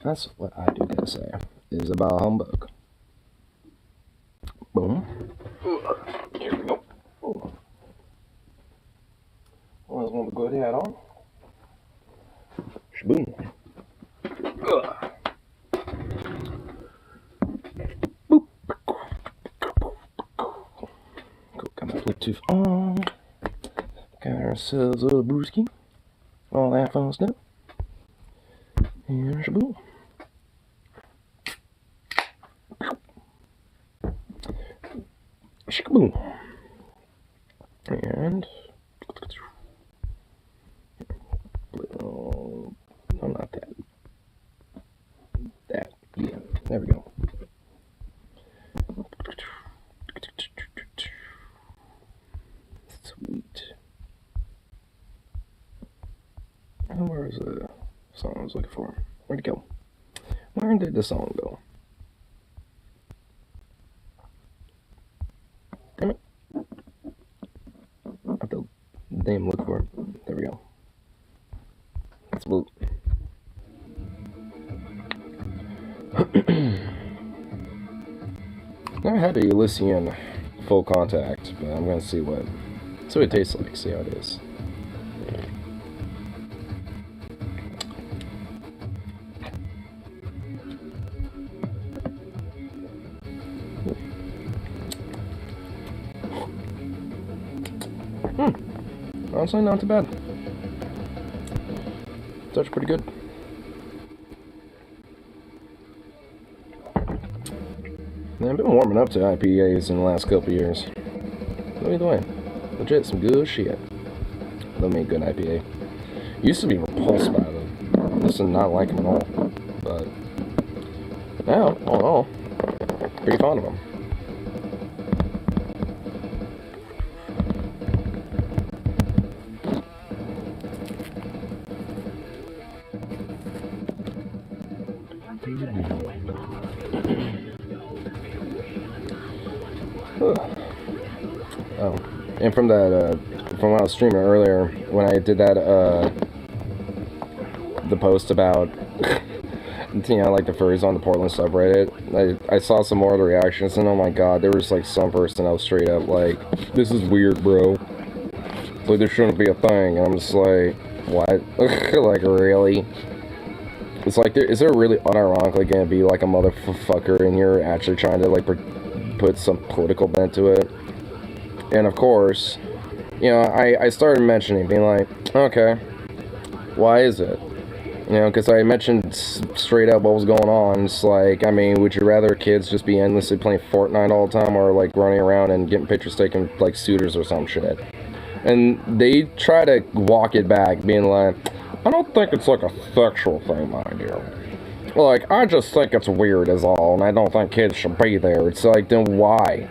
That's what I do gotta say. Is about humbug. Boom. Here we go. Always want to go ahead on. Shaboom. Boop. Got my Bluetooth on. Got ourselves a brewski. All that fun stuff. And shaboom. Shaboom. And no, not that. That, yeah, there we go. Sweet. Where is the song I was looking for? Where'd it go? Where did the song go? Damn it. I have to damn look for it. There we go. Let's move. I had a Elysian full contact, but I'm gonna see what it tastes like, see how it is. Honestly, not too bad. It's actually pretty good. Man, I've been warming up to IPAs in the last couple years. Either way, legit some good shit. They'll make good IPA. Used to be repulsed by them. Used to not like them at all. But now, all in all, pretty fond of them. Oh, and from that, from when I was streaming earlier, when I did that, the post about, you know, like the furries on the Portland subreddit, I saw some more of the reactions, and oh my god, there was like some person that was straight up like, this is weird, bro. Like, this shouldn't be a thing. And I'm just like, what? Like, really? It's like, is there really unironically gonna be like a motherfucker and you're actually trying to like put some political bent to it? And of course, you know, I started mentioning, being like, okay, why is it? You know, because I mentioned straight up what was going on. It's like, I mean, would you rather kids just be endlessly playing Fortnite all the time, or like running around and getting pictures taken like suitors or some shit? And they try to walk it back, being like, I don't think it's like a sexual thing, mind you. Like, I just think it's weird is all, and I don't think kids should be there. It's like, then why?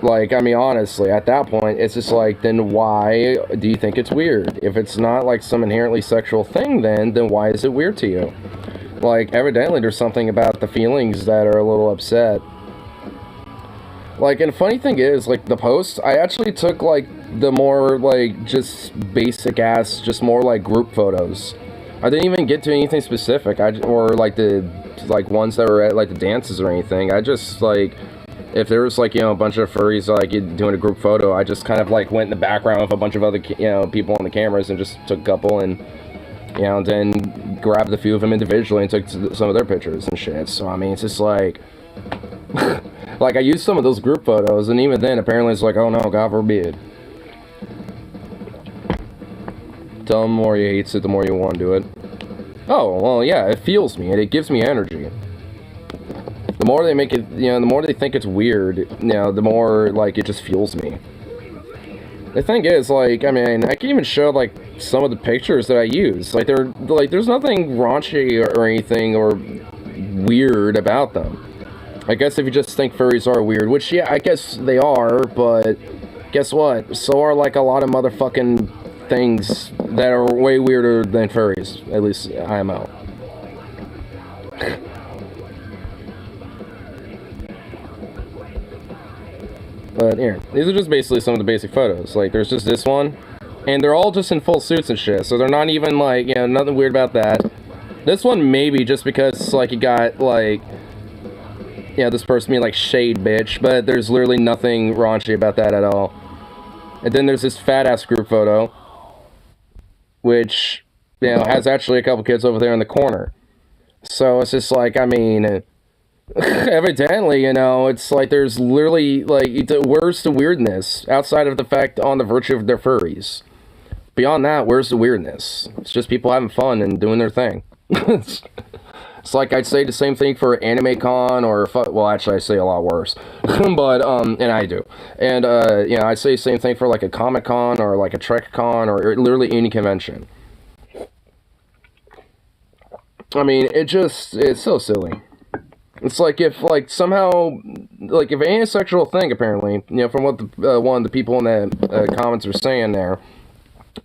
Like, I mean, honestly, at that point, it's just like, then why do you think it's weird? If it's not like some inherently sexual thing, then why is it weird to you? Like, evidently there's something about the feelings that are a little upset. Like, and the funny thing is, like, the post, I actually took, like, the more, like, just basic-ass, just more, like, group photos. I didn't even get to anything specific, or, like, the, like, ones that were at, like, the dances or anything. I just, like, if there was, like, you know, a bunch of furries, like, doing a group photo, I just kind of, like, went in the background with a bunch of other, you know, people on the cameras and just took a couple and, you know, then grabbed a few of them individually and took some of their pictures and shit. So, I mean, it's just, like, like, I used some of those group photos, and even then, apparently, it's like, oh, no, God forbid. Tell them the more you hate it, the more you want to do it. Oh, well, yeah, it fuels me, and it gives me energy. The more they make it, you know, the more they think it's weird, you know, the more, like, it just fuels me. The thing is, like, I mean, I can even show, like, some of the pictures that I use. Like, there's nothing raunchy or anything or weird about them. I guess if you just think furries are weird, which, yeah, I guess they are, but guess what? So are, like, a lot of motherfucking things that are way weirder than furries, at least IMO. But here, these are just basically some of the basic photos. Like, there's just this one, and they're all just in full suits and shit, so they're not even, like, you know, nothing weird about that. This one maybe just because like you got like, you know, this person being like shade bitch, but there's literally nothing raunchy about that at all. And then there's this fat ass group photo, which, you know, has actually a couple kids over there in the corner. So it's just like, I mean, evidently, you know, it's like there's literally like, where's the weirdness outside of the fact on the virtue of their furries? Beyond that, where's the weirdness? It's just people having fun and doing their thing. It's like I'd say the same thing for AnimeCon or, well, actually I say a lot worse, but, and I do. And, you know, I'd say the same thing for like a Comic-Con or like a TrekCon or literally any convention. I mean, it's so silly. It's like if, like, somehow, like, if any sexual thing, apparently, you know, from what the, one of the people in the comments are saying there,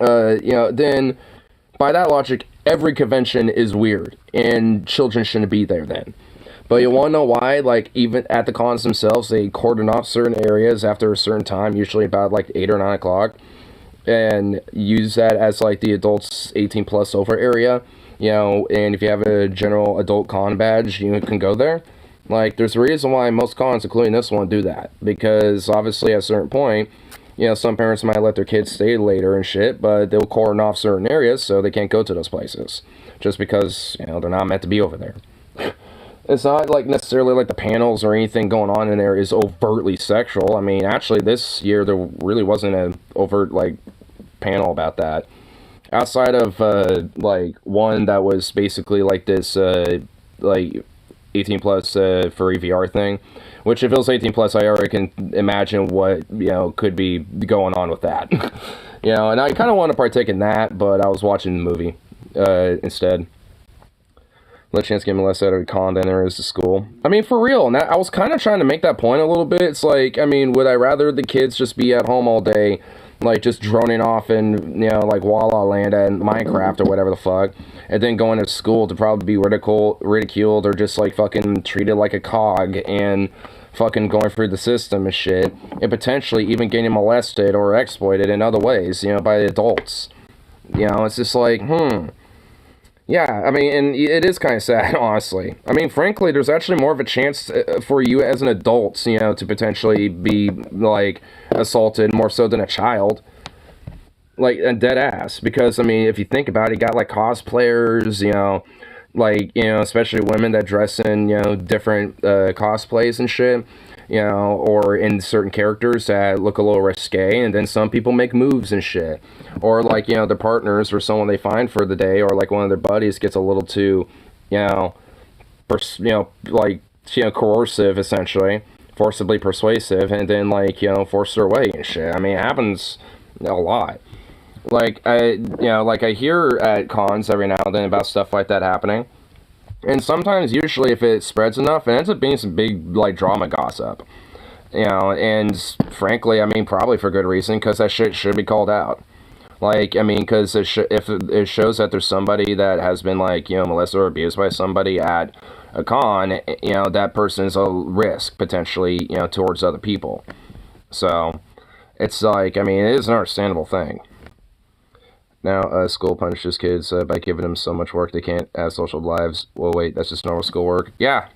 you know, then, by that logic, every convention is weird, and children shouldn't be there then. But you want to know why? Like, even at the cons themselves, they cordon off certain areas after a certain time, usually about, like, 8 or 9 o'clock, and use that as, like, the adults 18 plus over area. You know, and if you have a general adult con badge, you can go there. Like, there's a reason why most cons, including this one, do that. Because, obviously, at a certain point, you know, some parents might let their kids stay later and shit, but they'll cordon off certain areas so they can't go to those places. Just because, you know, they're not meant to be over there. It's not, like, necessarily like the panels or anything going on in there is overtly sexual. I mean, actually, this year, there really wasn't an overt, like, panel about that. Outside of, like, one that was basically, like, this, like, 18 plus, furry VR thing. Which, if it was 18 plus, I already can imagine what, you know, could be going on with that. You know, and I kind of want to partake in that, but I was watching the movie, instead. Let chance get less out of a con than there is to school. I mean, for real, and I was kind of trying to make that point a little bit. It's like, I mean, would I rather the kids just be at home all day, like, just droning off in, you know, like, Walla Land and Minecraft or whatever the fuck, and then going to school to probably be ridiculed or just, like, fucking treated like a cog and fucking going through the system and shit, and potentially even getting molested or exploited in other ways, you know, by the adults. You know, it's just like, yeah, I mean, and it is kind of sad, honestly. I mean, frankly, there's actually more of a chance for you as an adult, you know, to potentially be, like, assaulted more so than a child. Like, a dead ass. Because, I mean, if you think about it, you got, like, cosplayers, you know, like, you know, especially women that dress in, you know, different cosplays and shit, you know, or in certain characters that look a little risque, and then some people make moves and shit. Or, like, you know, their partners or someone they find for the day, or, like, one of their buddies gets a little too, you know, like, you know, coercive, essentially, forcibly persuasive, and then, like, you know, force their way and shit. I mean, it happens a lot. Like, you know, like, I hear at cons every now and then about stuff like that happening. And sometimes, usually, if it spreads enough, it ends up being some big, like, drama gossip. You know, and frankly, I mean, probably for good reason, because that shit should be called out. Like, I mean, because if it shows that there's somebody that has been, like, you know, molested or abused by somebody at a con, you know, that person is a risk, potentially, you know, towards other people. So, it's like, I mean, it is an understandable thing. Now, school punishes kids by giving them so much work they can't have social lives. Well, wait, that's just normal schoolwork. Yeah.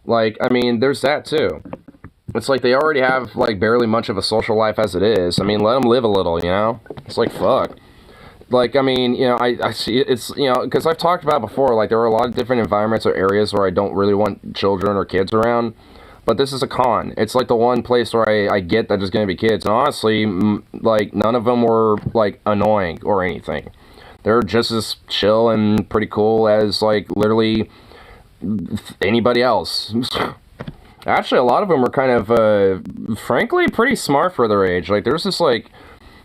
Like, I mean, there's that, too. It's like they already have, like, barely much of a social life as it is. I mean, let them live a little, you know? It's like, fuck. Like, I mean, you know, I see it's, you know, because I've talked about before, like, there are a lot of different environments or areas where I don't really want children or kids around. But this is a con. It's like the one place where I get that there's going to be kids. And honestly, like, none of them were, like, annoying or anything. They're just as chill and pretty cool as, like, literally anybody else. Actually, a lot of them were kind of, frankly, pretty smart for their age. Like, there's this, like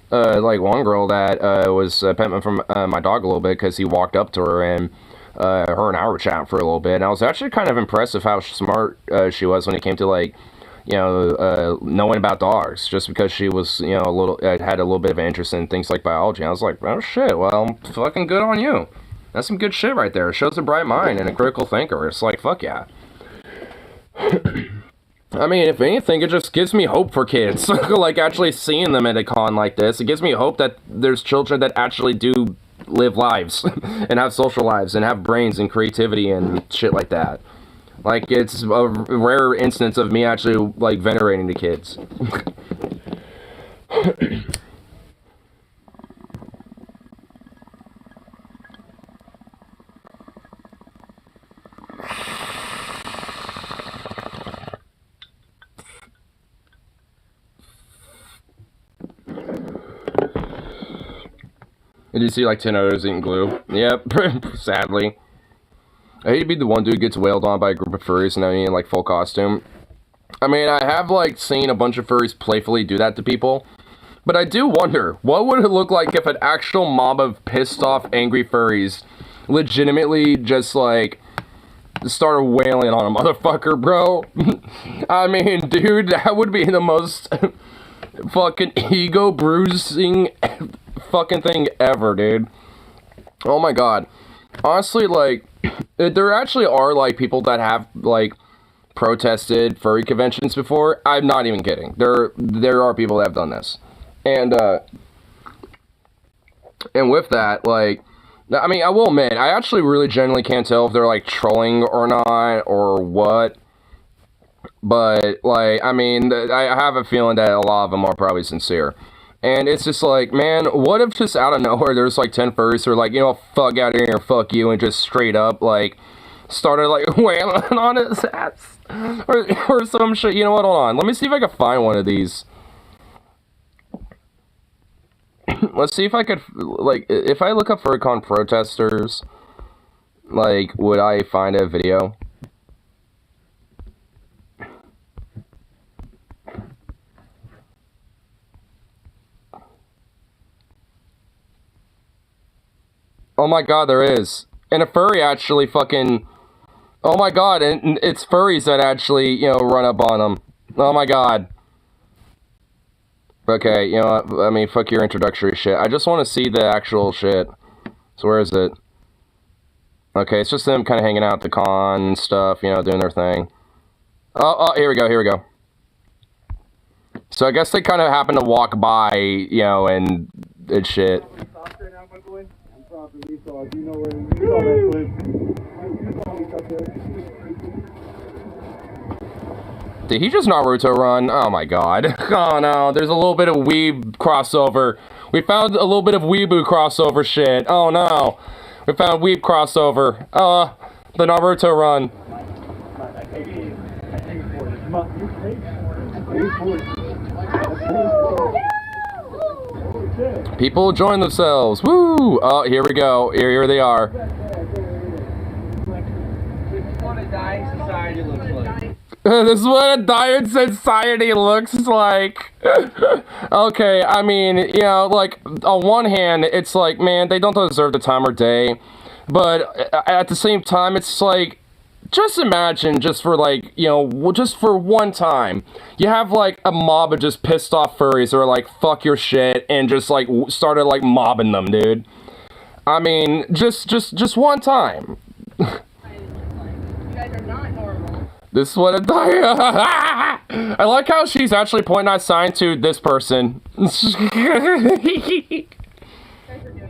one girl that was petting from my dog a little bit because he walked up to her, and her and I were chatting for a little bit, and I was actually kind of impressed with how smart she was when it came to, like, you know, knowing about dogs, just because she was, you know, had a little bit of interest in things like biology. And I was like, oh shit, well, fucking good on you. That's some good shit right there. It shows a bright mind and a critical thinker. It's like, fuck yeah. I mean, if anything, it just gives me hope for kids. Like, actually seeing them at a con like this, it gives me hope that there's children that actually do, live lives and have social lives and have brains and creativity and shit like that. Like, it's a rare instance of me actually, like, venerating the kids. Did you see like 10 others eating glue? Yep, sadly. I hate to be the one dude who gets wailed on by a group of furries and I mean like full costume. I mean, I have like seen a bunch of furries playfully do that to people. But I do wonder, what would it look like if an actual mob of pissed off angry furries legitimately just like started wailing on a motherfucker, bro? I mean, dude, that would be the most fucking ego bruising fucking thing ever, dude. Oh my god. Honestly, like, there actually are like people that have like protested furry conventions before. I'm not even kidding. There are people that have done this. And with that, like, I mean, I will admit, I actually really genuinely can't tell if they're like trolling or not or what. But like, I mean, I have a feeling that a lot of them are probably sincere. And it's just like, man, what if just out of nowhere there's like 10 furries who are like, you know, fuck out of here, fuck you, and just straight up like started like wailing on his ass or some shit. You know what? Hold on. Let me see if I can find one of these. Let's see if I could, like, if I look up FurryCon protesters, like, would I find a video? Oh my god, there is. And a furry actually fucking... Oh my god, and it's furries that actually, you know, run up on them. Oh my god. Okay, you know what? I mean, fuck your introductory shit. I just want to see the actual shit. So where is it? Okay, it's just them kind of hanging out at the con and stuff, you know, doing their thing. Oh, here we go, here we go. So I guess they kind of happen to walk by, you know, and shit. Did he just Naruto run? Oh my god. Oh no, there's a little bit of weeb crossover. We found a little bit of weeboo crossover shit. Oh no. We found weeb crossover. The Naruto run. People join themselves. Woo! Oh, here we go. Here they are. This is what a dying society looks like. Okay, I mean, you know, like, on one hand, it's like, man, they don't deserve the time or day. But at the same time, it's like, just imagine, just for, like, you know, just for one time, you have, like, a mob of just pissed off furries who are like, fuck your shit, and just, like, started, like, mobbing them, dude. I mean, just one time. You guys are not normal. This is what a I like how she's actually pointing that sign to this person. You guys are doing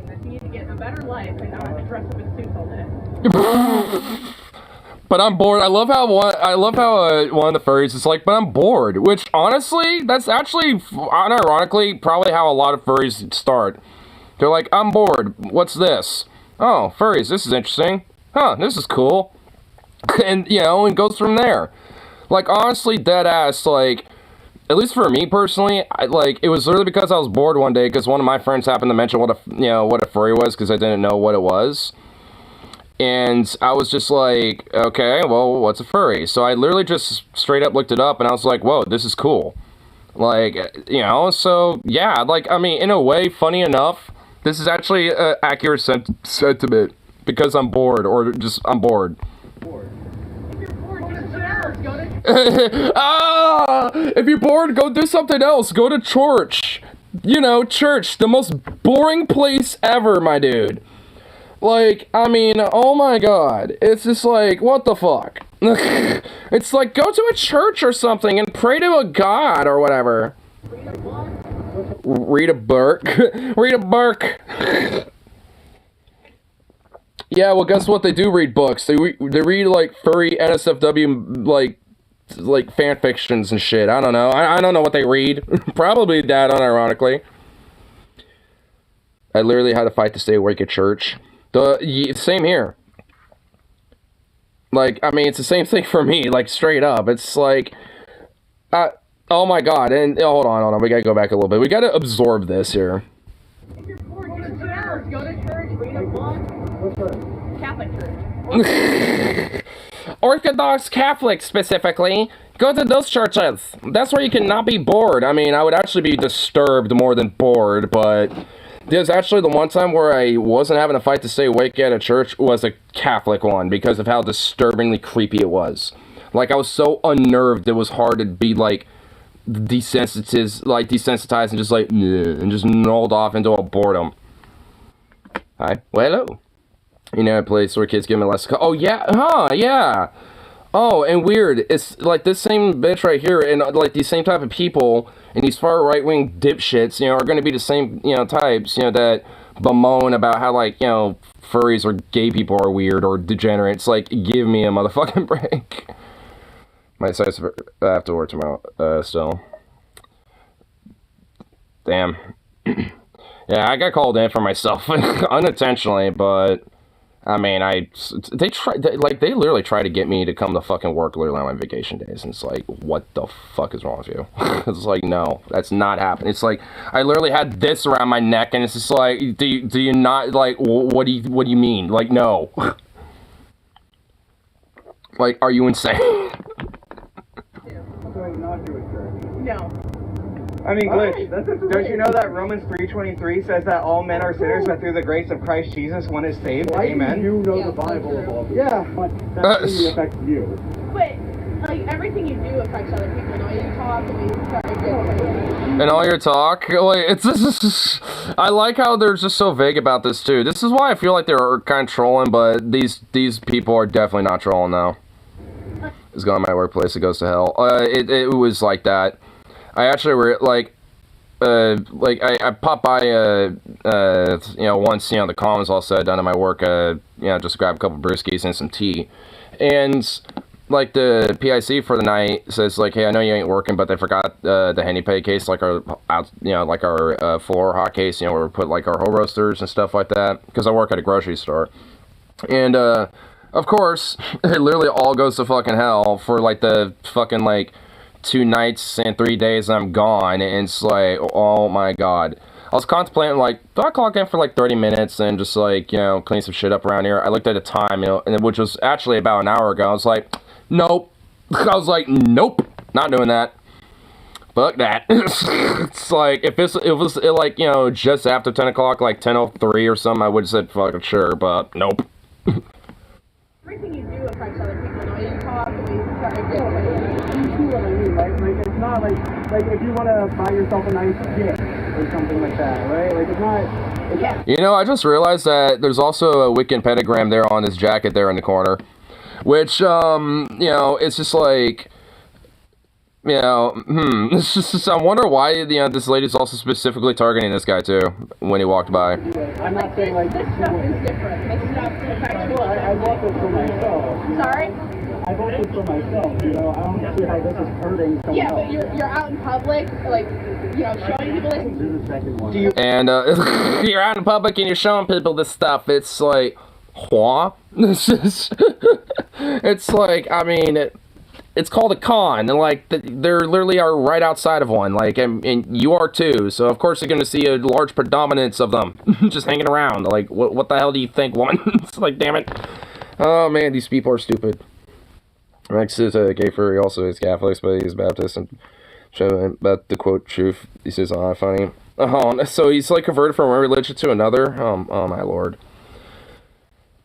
this. You need to get a better life and not dress up in suits all day. But I'm bored. I love how one of the furries is like, but I'm bored. Which, honestly, that's actually, unironically, probably how a lot of furries start. They're like, I'm bored. What's this? Oh, furries, this is interesting. Huh, this is cool. And, you know, and goes from there. Like, honestly, dead ass, like, at least for me personally, it was literally because I was bored one day because one of my friends happened to mention what a furry was because I didn't know what it was. And I was just like, okay, well, what's a furry? So I literally just straight up looked it up and I was like, whoa, this is cool. Like, you know, so, yeah, like, I mean, in a way, funny enough, this is actually an accurate sentiment because I'm bored, or just, I'm bored. If you're bored, go do something else. Go to church. You know, church, the most boring place ever, my dude. Like, I mean, oh my god. It's just like, what the fuck? It's like, go to a church or something and pray to a god or whatever. Read a book. Read a book. Yeah, well, guess what? They do read books. They read like furry NSFW like fan fictions and shit. I don't know. I don't know what they read. Probably that, unironically. I literally had to fight to stay awake at church. Same here. Like, I mean, it's the same thing for me. Like, straight up, it's like, oh my god. And hold on. We gotta go back a little bit. We gotta absorb this here. If you're bored, go to church, read a book. Catholic church. Orthodox Catholic, specifically. Go to those churches. That's where you can not be bored. I mean, I would actually be disturbed more than bored, but there's actually the one time where I wasn't having a fight to stay awake at a church was a Catholic one because of how disturbingly creepy it was. Like, I was so unnerved, it was hard to be, like, desensitized and just, like, and just nulled off into a boredom. Hi. Well, hello. You know, a place where kids give me less. Oh, yeah. Huh, yeah. Oh, and weird. It's like this same bitch right here, and like these same type of people, and these far right-wing dipshits, you know, are going to be the same, you know, types, you know, that bemoan about how, like, you know, furries or gay people are weird or degenerates. Like, give me a motherfucking break. Might say I have to work tomorrow, still. Damn. Yeah, I got called in for myself unintentionally, but I mean, they literally try to get me to come to fucking work literally on my vacation days, and it's like, what the fuck is wrong with you? It's like, no, that's not happening. It's like, I literally had this around my neck, and it's just like, do you not, like, what do you mean? Like, no. Like, are you insane? No. I mean, Glitch, don't you know that Romans 3:23 says that all men are sinners, but through the grace of Christ Jesus, one is saved? Why Amen. do you know the Bible of all this? Yeah. But that really affects you. But, like, everything you do affects other people. The way you talk, the way you try to get And all your talk, like, it's just, I like how they're just so vague about this too. This is why I feel like they're kind of trolling, but these people are definitely not trolling now. It's going to my workplace, it goes to hell. It was like that. I actually were like I popped by you know, once, you know, the comms all said done at my work, you know, just grab a couple brewskis and some tea, and like the PIC for the night says like, hey, I know you ain't working, but they forgot the Henny Pay case, like our floor hot case, you know, where we put like our whole roasters and stuff like that, because I work at a grocery store, and of course it literally all goes to fucking hell for like the fucking like 2 nights and 3 days I'm gone, and it's like, oh my god. I was contemplating, like, do I clock in for like 30 minutes and just like, you know, clean some shit up around here? I looked at the time, you know, and which was actually about an hour ago. I was like, nope. I was like, nope, not doing that. Fuck that. It's like, if it was like, you know, just after 10 o'clock, like 10:03 or something, I would have said fucking sure, but nope. everything you do affects other people. The way you talk, the way you try to get You see what I mean, right? Like, it's not like if you want to buy yourself a nice gift or something like that, right? Like, it's not... You know, I just realized that there's also a Wiccan pentagram there on his jacket there in the corner. Which, you know, it's just like... You know, it's just, I wonder why, you know, this lady's also specifically targeting this guy, too, when he walked by. I'm not saying, like... this stuff is different. This stuff affects people. I bought this for myself. Sorry? I bought this for myself, you know? I don't see how this is hurting someone Yeah, else. but you're out in public, like, you know, showing people this. Do the second one. And you're out in public and you're showing people this stuff. It's like, what? It's like, I mean, it's called a con, and like there literally are right outside of one, like, and you are too. So of course you're going to see a large predominance of them just hanging around. Like, what the hell do you think, woman? It's like, damn it. Oh man, these people are stupid. Rex is a gay furry, also is Catholic, but he's Baptist, and showing about the quote truth. He says, "Oh, funny." Oh, so he's like converted from one religion to another. Oh my lord.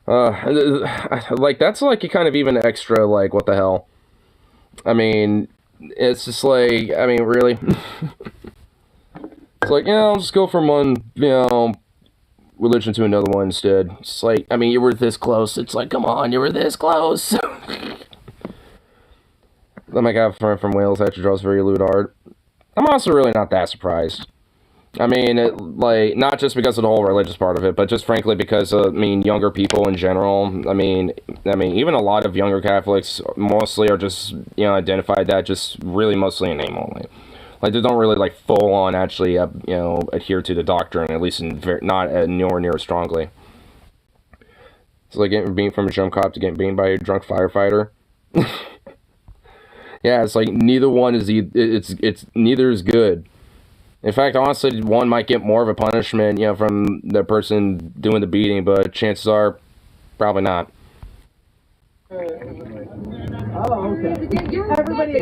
Like that's like a kind of even extra, like, what the hell. I mean, it's just like, I mean, really. It's like, yeah, I'll just go from one, you know, religion to another one instead. It's like, I mean, you were this close. It's like, come on, you were this close. Then I got a friend from Wales that draws very lewd art. I'm also really not that surprised. I mean, like, not just because of the whole religious part of it, but just frankly because, I mean, younger people in general. I mean, even a lot of younger Catholics mostly are just, you know, identified that just really mostly in name only. Like, they don't really, like, full on actually, you know, adhere to the doctrine, at least not nowhere near as strongly. It's like getting beaten from a jump cop to getting beaten by a drunk firefighter. Yeah, it's like neither one is, neither is good. In fact, honestly, one might get more of a punishment, you know, from the person doing the beating, but chances are, probably not. Oh, okay. Everybody.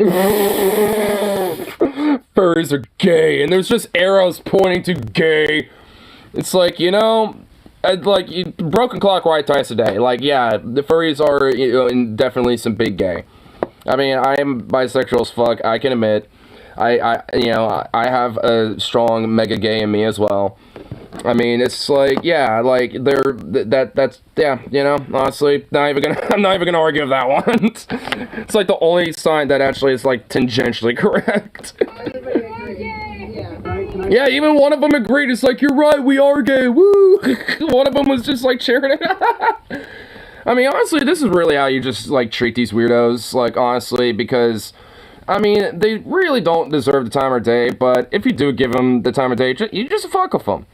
Furries are gay, and there's just arrows pointing to gay. It's like, you know, like, broken clock right twice a day. Like, yeah, the furries are, you know, definitely some big gay. I mean, I am bisexual as fuck, I can admit. You know, I have a strong mega gay in me as well. I mean, it's like, yeah, like, that's, yeah, you know, honestly, I'm not even gonna argue with that one. It's like the only sign that actually is, like, tangentially correct. Yeah, even one of them agreed. It's like, you're right, we are gay, woo! One of them was just, like, cheering it. I mean, honestly, this is really how you just, like, treat these weirdos, like, honestly, because, I mean, they really don't deserve the time of day, but if you do give them the time of day, you just fuck with them.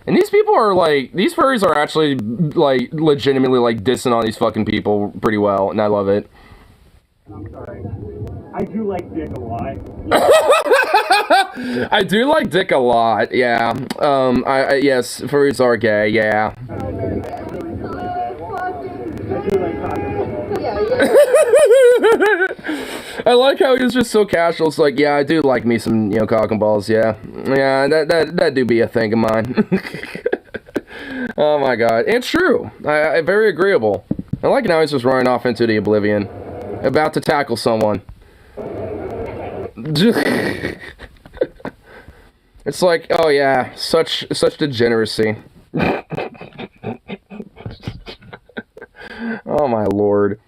And these people are, like, these furries are actually, like, legitimately, like, dissing on these fucking people pretty well, and I love it. I'm sorry. I do like dick a lot. I do like dick a lot, yeah. Yes, furries are gay, yeah. I like how he's just so casual. It's like, yeah, I do like me some, you know, cock and balls, yeah. Yeah, that do be a thing of mine. Oh my god. It's true. I very agreeable. I like how he's just running off into the oblivion. About to tackle someone. It's like, oh yeah, such degeneracy. Oh my lord.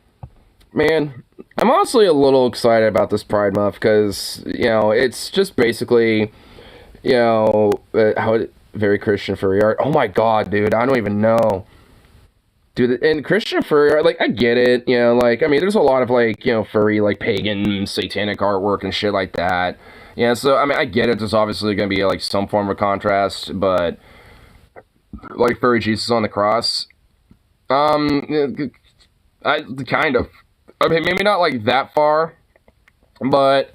Man, I'm honestly a little excited about this Pride Month because, you know, it's just basically, you know, very Christian furry art. Oh my god, dude, I don't even know. Dude, and Christian furry art, like, I get it, you know, like, I mean, there's a lot of, like, you know, furry, like, pagan, satanic artwork and shit like that. Yeah, so, I mean, I get it, there's obviously gonna be, like, some form of contrast, but, like, furry Jesus on the cross, kind of. I mean, maybe not, like, that far, but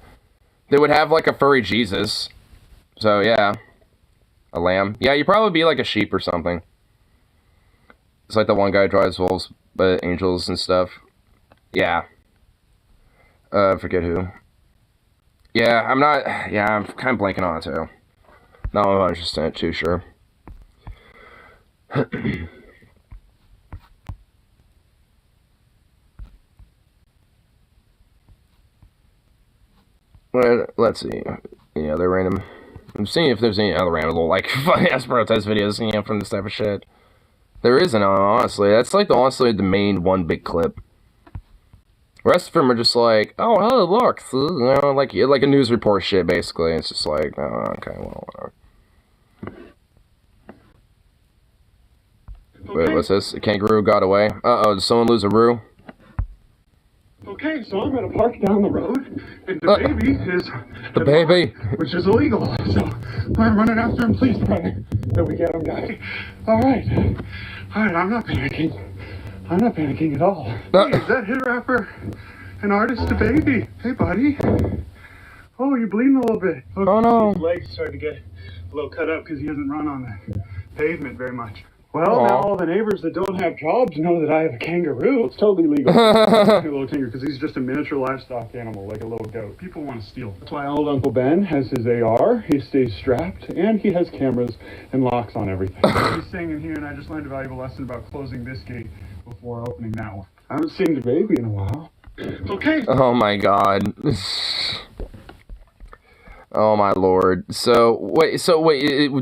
they would have, like, a furry Jesus. So, yeah. A lamb. Yeah, you'd probably be, like, a sheep or something. It's like the one guy draws wolves, but angels and stuff. Yeah. I forget who. Yeah, I'm kind of blanking on it, too. Not 100% too sure. Well, let's see. Yeah, they're random. I'm seeing if there's any other random little, like, funny-ass protest videos, you know, from this type of shit. There isn't, honestly. That's, like, honestly, the main one big clip. The rest of them are just like, oh, hey, look, you know, like a news report shit, basically. It's just like, oh, okay, well, whatever. Wait, what's this? A kangaroo got away. Uh-oh, did someone lose a roo? Okay, so I'm at a park down the road, and the baby is... The baby? Which is illegal, so I'm running after him. Please pray that we get him, guys. Alright, I'm not panicking. I'm not panicking at all. Hey, is that hit rapper an artist, a baby? Hey, buddy. Oh, you're bleeding a little bit. Okay, oh, no. His legs started to get a little cut up because he hasn't run on the pavement very much. Well, now all the neighbors that don't have jobs know that I have a kangaroo. It's totally legal. A little kangaroo, because he's just a miniature livestock animal, like a little goat. People want to steal. That's why old Uncle Ben has his AR. He stays strapped, and he has cameras and locks on everything. He's staying in here, and I just learned a valuable lesson about closing this gate before opening that one. I haven't seen the baby in a while. Okay. Oh my god. Oh my lord. So wait,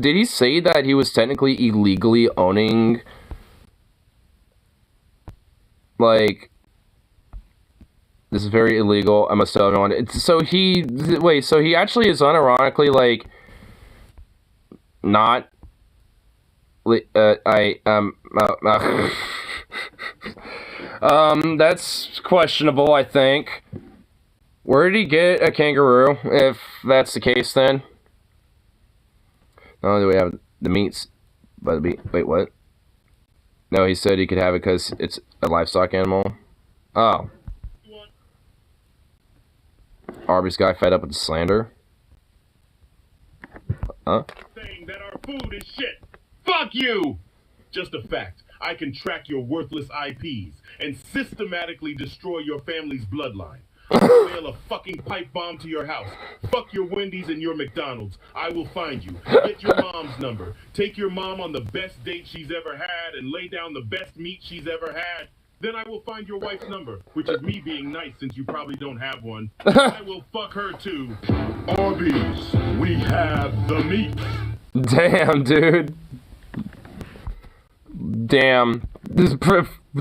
did he say that he was technically illegally owning, like, this is very illegal, I must tell everyone. So he actually is unironically, like, not. That's questionable, I think. Where did he get a kangaroo, if that's the case, then? Not only do we have the meats, but wait, what? No, he said he could have it because it's a livestock animal. Oh. Arby's guy fed up with the slander? Huh? Saying that our food is shit. Fuck you! Just a fact. I can track your worthless IPs and systematically destroy your family's bloodline. I'll mail a fucking pipe bomb to your house. Fuck your Wendy's and your McDonald's. I will find you. Get your mom's number. Take your mom on the best date she's ever had and lay down the best meat she's ever had. Then I will find your wife's number, which is me being nice since you probably don't have one. I will fuck her too. Arby's, we have the meat. Damn, dude. Damn. This is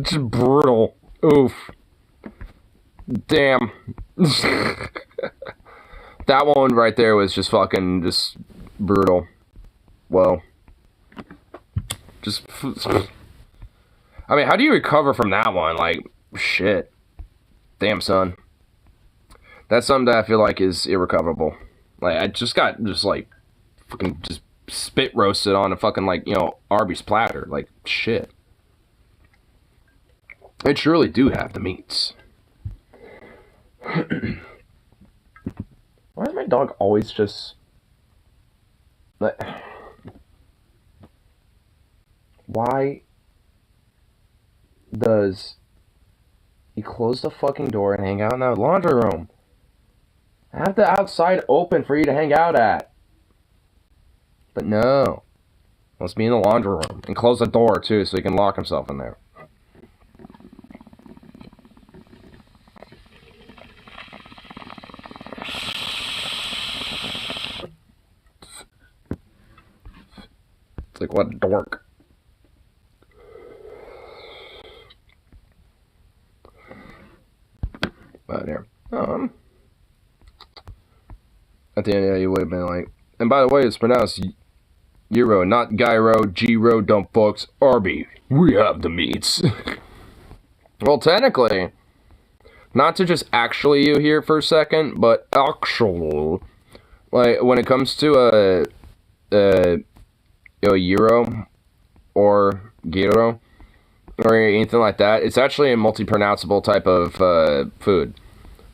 just brutal. Oof. Damn. That one right there was just fucking just brutal. Whoa. Just... I mean, how do you recover from that one? Like, shit. Damn, son. That's something that I feel like is irrecoverable. Like, I just got, like, fucking just spit roasted on a fucking, like, you know, Arby's platter. Like, shit. They truly do have the meats. Why is my dog always just... like... Why... does he close the fucking door and hang out in that laundry room? Have the outside open for you to hang out at. But no. Wants to be in the laundry room. And close the door too so he can lock himself in there. It's like, what a dork. But here. At the end of it, you would have been like, and by the way, it's pronounced Gyro, not Gyro, Gyro, don't fucks, Arby. We have the meats. Well, technically, not to just actually you here for a second, but actual, like, when it comes to a Gyro or Gyro or anything like that, it's actually a multi-pronounceable type of food.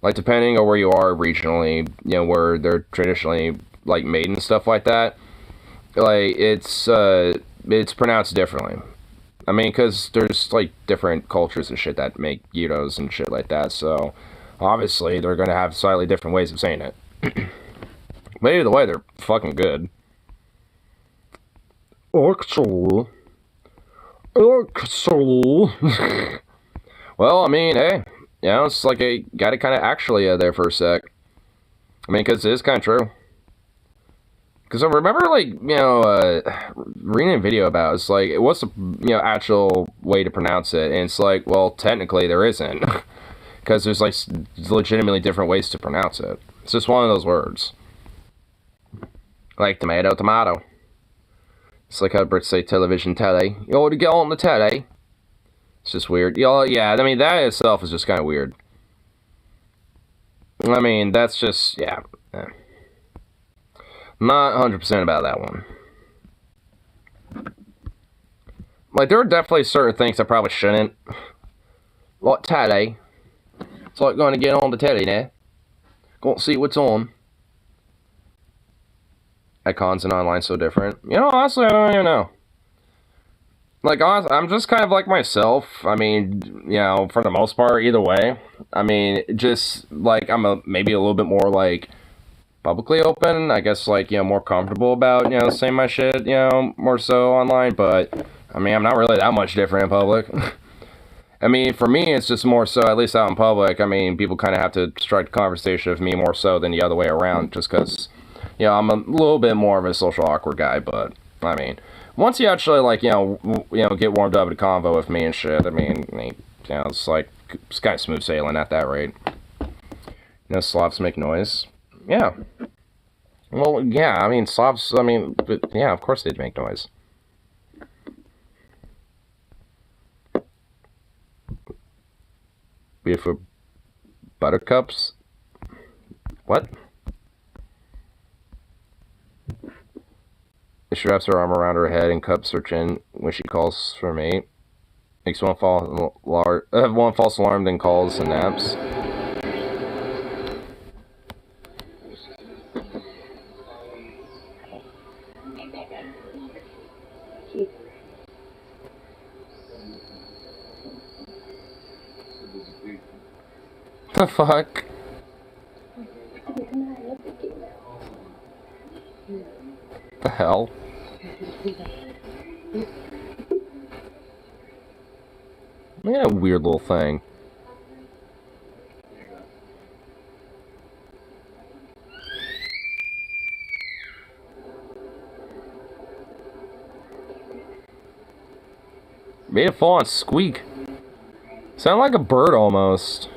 Like, depending on where you are regionally, you know, where they're traditionally, like, made and stuff like that, like, it's pronounced differently. I mean, because there's, like, different cultures and shit that make gyros and shit like that, so obviously they're going to have slightly different ways of saying it. But either way, they're fucking good. Actual. Well, I mean, hey, you know, it's like I got it kind of actually there for a sec. I mean, because it is kind of true. Because I remember, like, you know, reading a video about it, it's like, what's the, you know, actual way to pronounce it? And it's like, well, technically there isn't. Because there's, like, legitimately different ways to pronounce it. It's just one of those words. Like tomato, tomato. It's like how Brits say television, telly. You ought to get on the telly. It's just weird. Yeah, I mean, that itself is just kind of weird. I mean, that's just, yeah. Not 100% about that one. Like, there are definitely certain things I probably shouldn't. Like telly. It's like going to get on the telly now. Go and see what's on. Icons and online so different. You know, honestly, I don't even know. Like, honestly, I'm just kind of like myself. I mean, you know, for the most part, either way. I mean, just, like, I'm maybe a little bit more, like, publicly open. I guess, like, you know, more comfortable about, you know, saying my shit, you know, more so online. But, I mean, I'm not really that much different in public. I mean, for me, it's just more so, at least out in public, I mean, people kind of have to strike a conversation with me more so than the other way around, just because, you know, I'm a little bit more of a social awkward guy, but, I mean, once you actually, like, you know, get warmed up to convo with me and shit, I mean, you know, it's like, it's kind of smooth sailing at that rate. You know, Slavs make noise. Yeah. Well, yeah, I mean, Slavs, I mean, but yeah, of course they'd make noise. Beautiful buttercups? What? She wraps her arm around her head and cups her chin when she calls for mate. Makes one false alarm, then calls and naps. The fuck? The hell? Look at that weird little thing. Made it fall on squeak. Sound like a bird almost.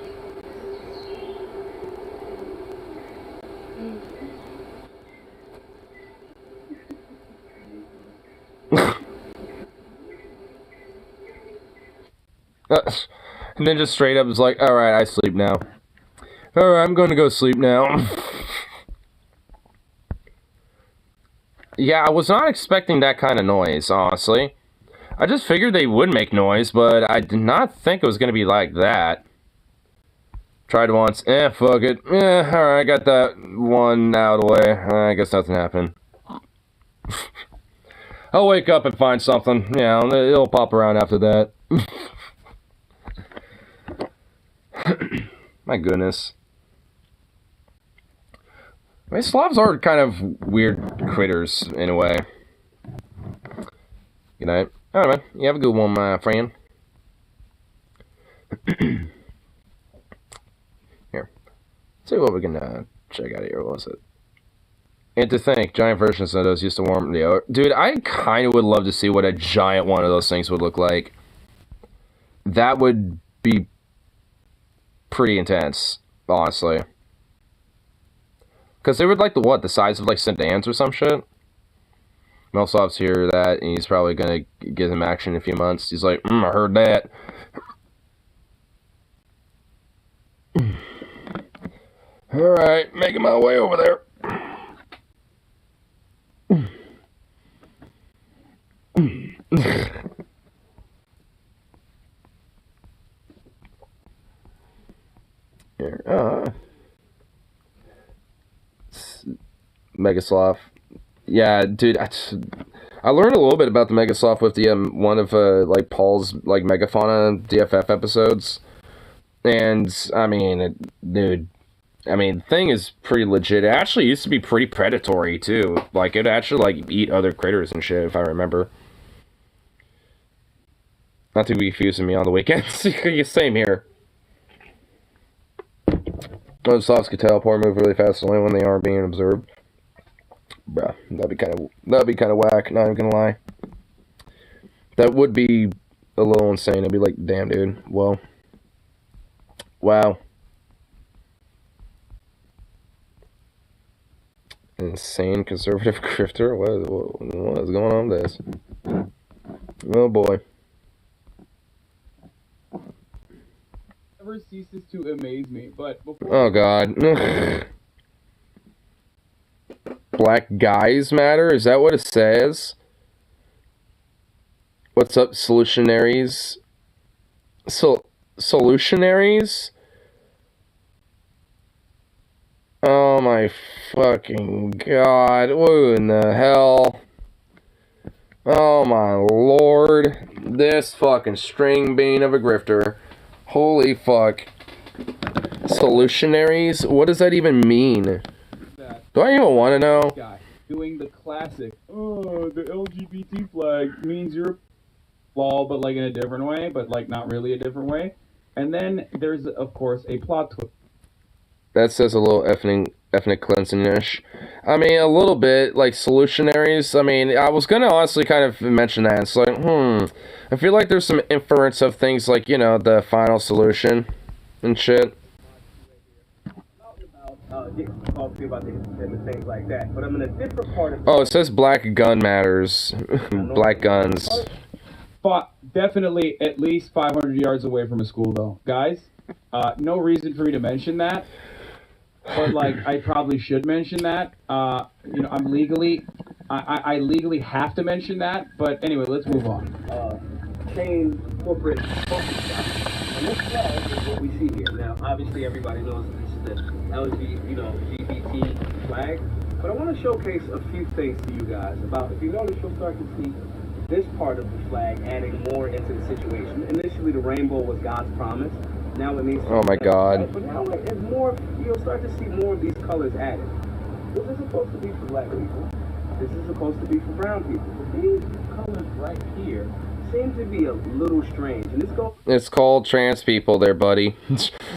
And then just straight up is like, alright, I sleep now. Alright, I'm going to go sleep now. Yeah, I was not expecting that kind of noise, honestly. I just figured they would make noise, but I did not think it was going to be like that. Tried once. Fuck it. Alright, I got that one out of the way. I guess nothing happened. I'll wake up and find something. Yeah, it'll pop around after that. My goodness. I mean, Slavs are kind of weird critters, in a way. Good night. Alright, man. You have a good one, my friend. Here. Let's see what we can check out here. What was it? And to think, giant versions of those used to warm the ocean. Dude, I kind of would love to see what a giant one of those things would look like. That would be pretty intense, honestly. Because they would like the size of like sedans or some shit. Melsov's here that, and he's probably gonna give him action in a few months. He's like, I heard that. Alright, making my way over there. Here, Megaslav. Yeah, dude, I learned a little bit about the Megaslav with the one of like Paul's like Megafauna DFF episodes, and I mean, dude, I mean, the thing is pretty legit. It actually used to be pretty predatory too. Like it actually like eat other critters and shit, if I remember. Not to be confusing me on the weekends. Same here. Most softs could teleport, move really fast only when they aren't being observed. Bruh, that'd be kind of whack. Not even gonna lie. That would be a little insane. I'd be like, damn, dude. Well, wow. Insane conservative grifter. What is going on with this? Oh boy. Never ceases to amaze me, but before Oh god. Black guys matter? Is that what it says? What's up, solutionaries? Solutionaries? Oh my fucking god. What in the hell? Oh my lord. This fucking string bean of a grifter. Holy fuck. Solutionaries? What does that even mean? Do I even want to know? guy doing the classic, oh, the LGBT flag means you're lol, but like in a different way, but like not really a different way. And then there's, of course, a plot twist. That says a little ethnic cleansing-ish. I mean, a little bit, like, solutionaries. I mean, I was gonna honestly kind of mention that. It's like, I feel like there's some inference of things like, you know, the final solution and shit. get talk to you about the incident and things like that. But I'm in a different part of. Oh, it says black gun matters. Black guns. Definitely at least 500 yards away from a school, though. Guys, no reason for me to mention that. But, like, I probably should mention that. You know, I'm legally... I legally have to mention that. But anyway, let's move on. Chain corporate focus shop. And this flag is what we see here. Now, obviously, everybody knows that this is the LGBT flag. But I want to showcase a few things to you guys about, if you notice, you'll start to see this part of the flag adding more into the situation. Initially, the rainbow was God's promise. Now it needs to Oh my God. But now it's more, you'll start to see more of these colors added. This is supposed to be for black people. This is supposed to be for brown people. But these colors right here seem to be a little strange. And this goes... It's called trans people there, buddy.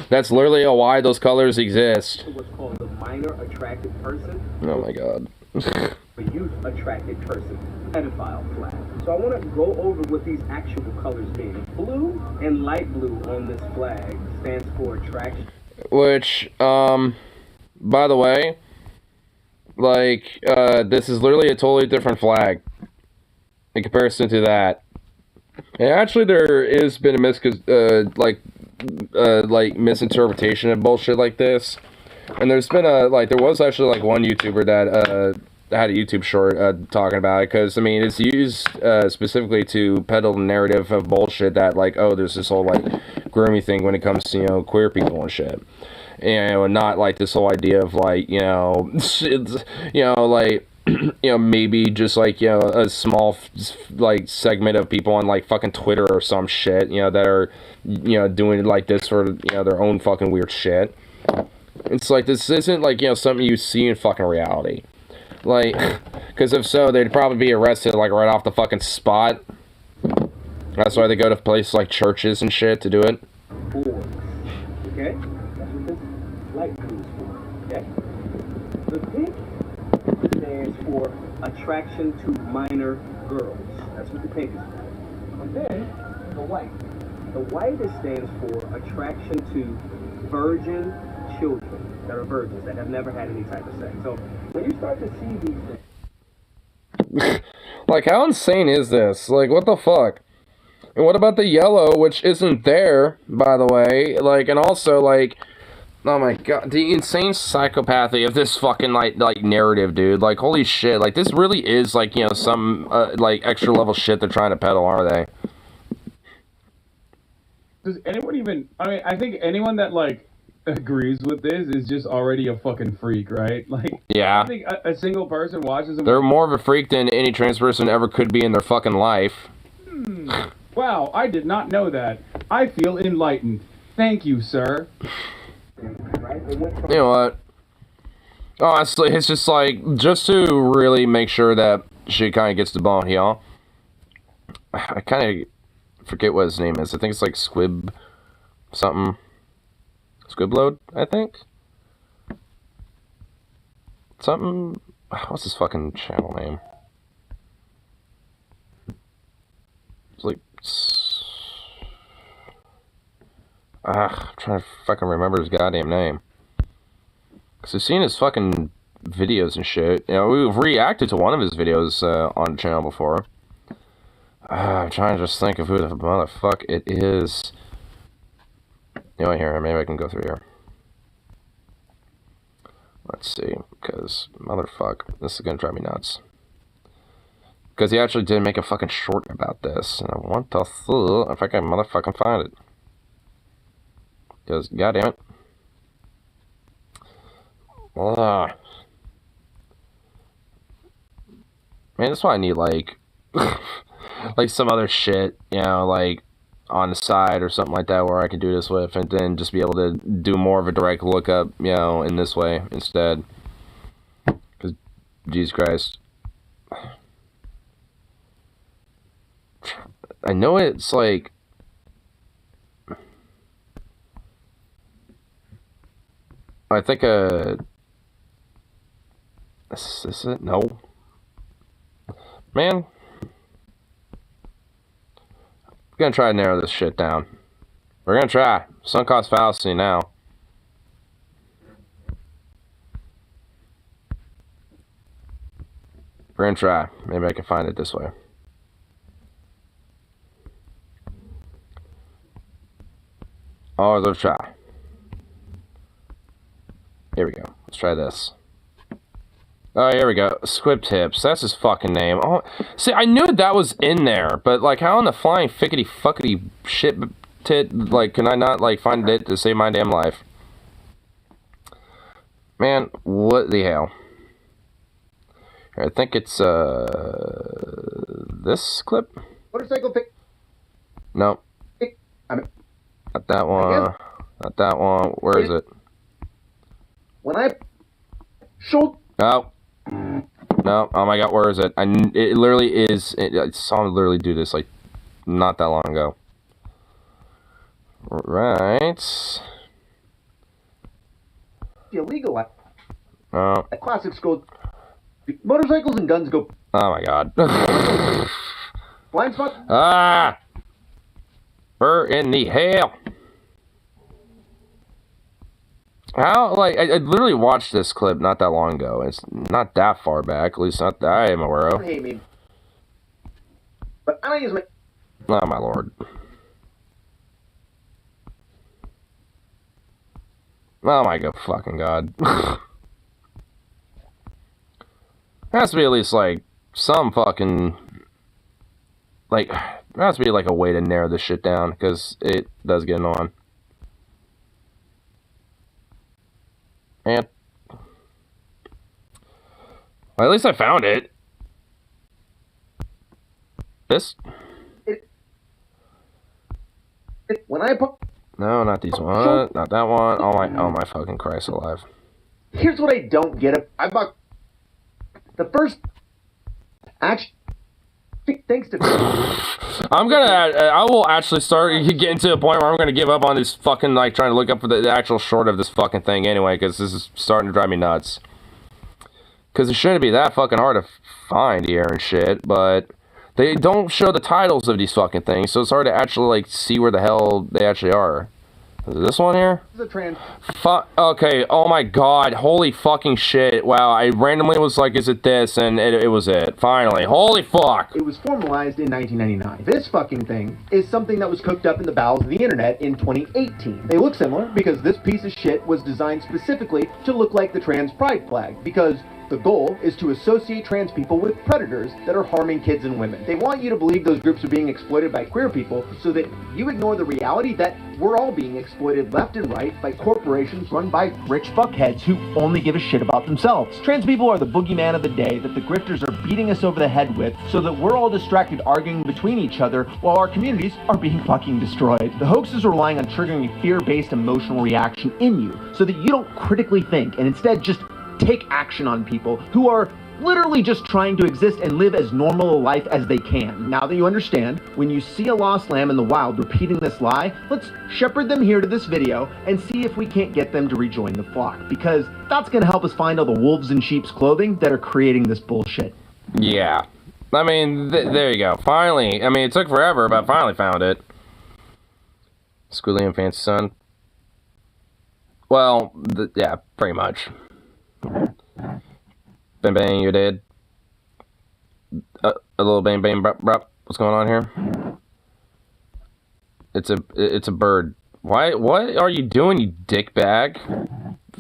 That's literally why those colors exist. what's called the minor attracted person. Oh my God. A youth attracted person, pedophile flag. So I want to go over what these actual colors mean. Blue and light blue on this flag stands for attraction. Which, by the way, like, this is literally a totally different flag in comparison to that. And actually, there has been a misinterpretation of bullshit like this. And there's been there was actually, like, one YouTuber that, had a YouTube short, talking about it, because, I mean, it's used, specifically to peddle the narrative of bullshit that, like, oh, there's this whole, like, groomy thing when it comes to, you know, queer people and shit. And not, like, this whole idea of, like, you know, it's, you know, like, you know, maybe just, like, you know, a small, like, segment of people on, like, fucking Twitter or some shit, you know, that are, you know, doing it like this for, you know, their own fucking weird shit. It's like, this isn't, like, you know, something you see in fucking reality. Like, because if so, they'd probably be arrested, like, right off the fucking spot. That's why they go to places like churches and shit to do it. Okay? That's what this light blue is for. Okay? The pink stands for attraction to minor girls. That's what the pink is for. And then, the white. The white stands for attraction to virgin children that are virgins, that have never had any type of sex. So, when you start to see these things... Like, how insane is this? Like, what the fuck? And what about the yellow, which isn't there, by the way? Like, and also, like, oh my God, the insane psychopathy of this fucking, like narrative, dude. Like, holy shit. Like, this really is, like, you know, some, like, extra level shit they're trying to peddle, are they? Does anyone even... I mean, I think anyone that, like, agrees with this is just already a fucking freak, right? Like, yeah. I think a single person watches them. They're more of a freak than any trans person ever could be in their fucking life. Wow, I did not know that. I feel enlightened. Thank you, sir. You know what? Honestly, it's just like, just to really make sure that she kind of gets the bone here. I kind of forget what his name is. I think it's like Squib something. Squibload, I think? Something... What's his fucking channel name? It's like... I'm trying to fucking remember his goddamn name. Because I've seen his fucking videos and shit. You know, we've reacted to one of his videos on the channel before. I'm trying to just think of who the motherfuck it is. You know, here, maybe I can go through here. Let's see, because, motherfuck, this is gonna drive me nuts. Because he actually did make a fucking short about this, and I want to see if I can motherfucking find it. Because, goddammit. Man, that's why I need, like, like some other shit, you know, like, on the side or something like that where I can do this with, and then just be able to do more of a direct lookup, you know, in this way instead. Because, Jesus Christ. I know it's like... I think, is this it? No. Man. We're gonna try to narrow this shit down. We're gonna try. Sunk cost fallacy now. We're gonna try. Maybe I can find it this way. Always let's try. Here we go. Let's try this. Oh, here we go. Squib Tips. That's his fucking name. Oh, see, I knew that was in there, but like, how in the flying fickety fuckety shit tit, like, can I not like find it to save my damn life? Man, what the hell? I think it's this clip. Motorcycle pick. No. Not that one. Not that one. Where is it? When I showed. Oh. No. Oh my god, where is it? It literally is. I saw him literally do this like not that long ago. Right. Illegal. Oh. At classic school. Motorcycles and guns go. Oh my god. Blind spot. Ah! Where in the hell? How, like, I literally watched this clip not that long ago. It's not that far back, at least not that I am aware of. Hate me. But I don't use my. Oh my lord. Oh my god, fucking god. There has to be at least, like, some fucking, like, there has to be, like, a way to narrow this shit down, because it does get annoying. And, well, at least I found it. This? When I put. No, not these one. Not that one. Oh my fucking Christ alive. Here's what I don't get. I bought the first. Actually, thanks to. I will actually start getting to a point where I'm gonna give up on this fucking, like, trying to look up for the actual short of this fucking thing anyway, because this is starting to drive me nuts. Because it shouldn't be that fucking hard to find here and shit, but they don't show the titles of these fucking things, so it's hard to actually, like, see where the hell they actually are. Is it this one here? The trans. Okay, oh my god, holy fucking shit. Wow, I randomly was like, is it this? And it was it. Finally, holy fuck. It was formalized in 1999. This fucking thing is something that was cooked up in the bowels of the internet in 2018. They look similar because this piece of shit was designed specifically to look like the trans pride flag, because the goal is to associate trans people with predators that are harming kids and women. They want you to believe those groups are being exploited by queer people so that you ignore the reality that we're all being exploited left and right by corporations run by rich fuckheads who only give a shit about themselves. Trans people are the boogeyman of the day that the grifters are beating us over the head with so that we're all distracted arguing between each other while our communities are being fucking destroyed. The hoax is relying on triggering a fear-based emotional reaction in you so that you don't critically think and instead just take action on people who are literally just trying to exist and live as normal a life as they can. Now that you understand, when you see a lost lamb in the wild repeating this lie, let's shepherd them here to this video and see if we can't get them to rejoin the flock, because that's going to help us find all the wolves in sheep's clothing that are creating this bullshit. Yeah. I mean, there you go. Finally. I mean, it took forever, but I finally found it. Schoolie and Fancy Son. Well, yeah, pretty much. Bang bang, you're dead. A little bang bang brup brup. What's going on here? It's a bird. Why? What are you doing, you dick bag?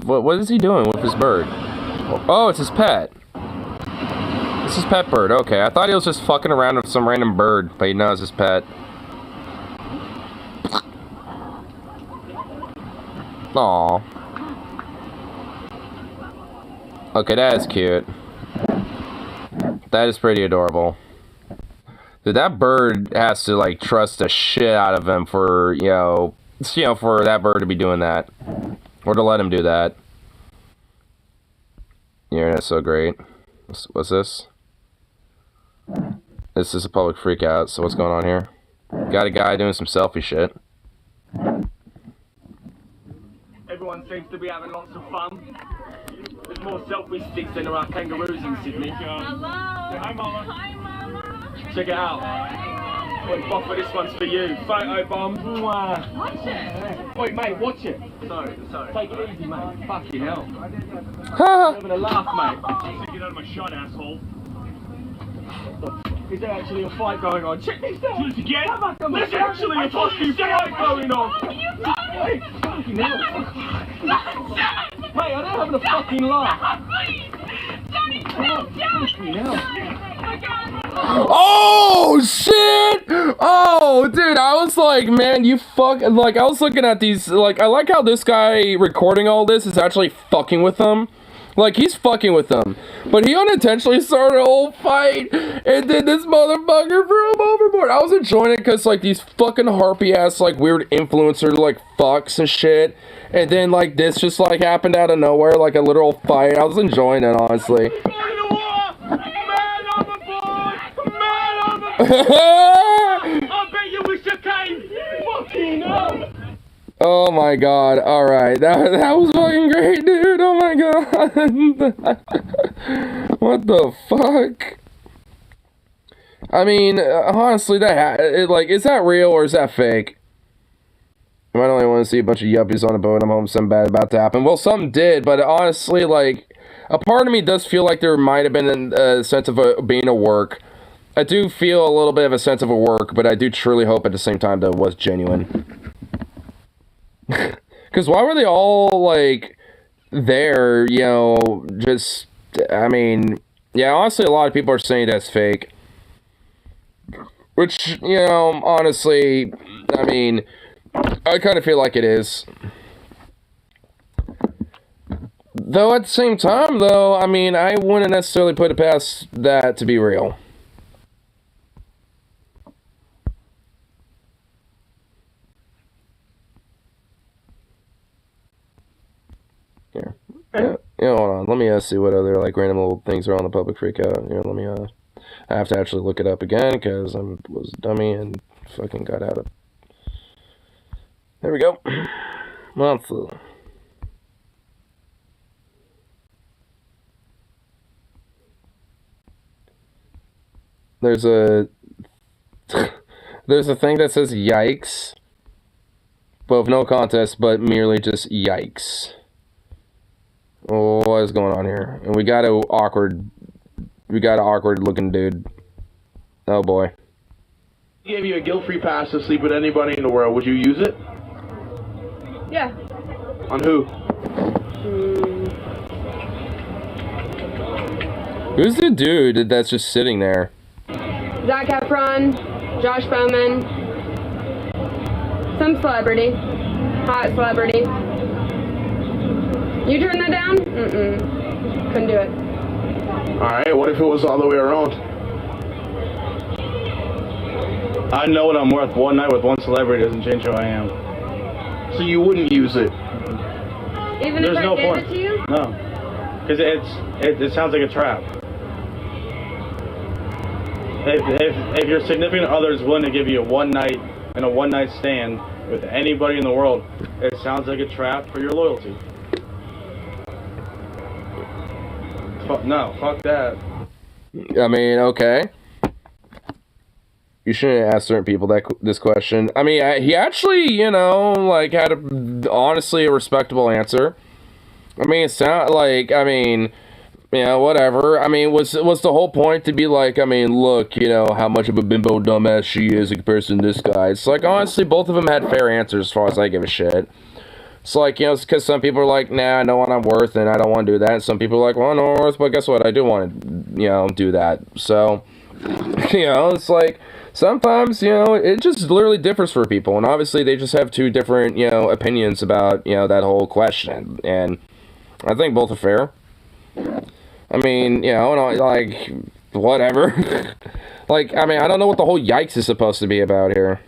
What is he doing with his bird? Oh, it's his pet. It's his pet bird. Okay, I thought he was just fucking around with some random bird, but he knows his pet. Aww. Okay, that is cute. That is pretty adorable. Dude, that bird has to, like, trust the shit out of him for, for that bird to be doing that. Or to let him do that. The internet's so great. What's this? This is a public freakout, so what's going on here? Got a guy doing some selfie shit. Everyone seems to be having lots of fun. There's more selfie sticks than there are kangaroos in Sydney. Hello. Hi, Mama. Hi, Mama. Check it out. Wait, Boffer, this one's for you. Photo bomb. Mwah. Watch it. Wait, mate, watch it. Sorry. Take it easy, mate. Fucking hell. Ha! Having a laugh, mate. Get out of my shot, asshole. Is there actually a fight going on? Check this out! Again? There's actually a fucking fight going on! Hey, fucking hell! Mate, I'm not having a fucking laugh! Oh shit! Oh dude, I was like, man, you fuck. Like, I was looking at these. Like, I like how this guy recording all this is actually fucking with them. Like, he's fucking with them. But he unintentionally started a whole fight, and then this motherfucker threw him overboard. I was enjoying it because, like, these fucking harpy-ass, like, weird influencer, like, fucks and shit. And then, like, this just, like, happened out of nowhere, like a literal fight. I was enjoying it, honestly. I bet you wish you came! Fucking hell! Oh my god, alright, that was fucking great, dude, oh my god. What the fuck? I mean, honestly, like, is that real or is that fake? I don't really want to see a bunch of yuppies on a boat. I'm hoping something bad about to happen. Well, some did, but honestly, like, a part of me does feel like there might have been a sense of being a work. I do feel a little bit of a sense of a work, but I do truly hope at the same time that it was genuine. Because why were they all, like, there, you know, just, I mean, yeah, honestly, a lot of people are saying that's fake. Which, you know, honestly, I mean, I kind of feel like it is. Though at the same time, though, I mean, I wouldn't necessarily put it past that to be real. Here. Yeah, hold on. Let me see what other, like, random little things are on the public freakout. Here, let me, I have to actually look it up again, because I was a dummy and fucking got out of... There we go. Monthly. There's a... There's a thing that says yikes. Both no contest, but merely just yikes. Oh, what is going on here? And we got an awkward looking dude. Oh boy. Gave you a guilt-free pass to sleep with anybody in the world. Would you use it? Yeah. On who? Who's the dude that's just sitting there? Zac Efron, Josh Bowman, some celebrity, hot celebrity. You turn that down? Mm-mm. Couldn't do it. Alright, what if it was all the way around? I know what I'm worth. One night with one celebrity doesn't change who I am. So you wouldn't use it? Even There's if I no gave point. it to you? No. Because it sounds like a trap. If your significant other is willing to give you a one night stand with anybody in the world, it sounds like a trap for your loyalty. No, fuck that. I mean, okay. You shouldn't ask certain people this question. I mean, he actually, you know, like, had honestly a respectable answer. I mean, it sounded like, I mean, you know, whatever. I mean, was the whole point to be like, I mean, look, you know, how much of a bimbo dumbass she is in comparison to this guy. It's like, honestly, both of them had fair answers as far as I give a shit. It's like, you know, because some people are like, nah, I know what I'm worth and I don't want to do that. And some people are like, well, I know what I'm worth, but guess what? I do want to, you know, do that. So, you know, it's like, sometimes, you know, it just literally differs for people. And obviously, they just have two different, you know, opinions about, you know, that whole question. And I think both are fair. I mean, you know, like, whatever. Like, I mean, I don't know what the whole yikes is supposed to be about here.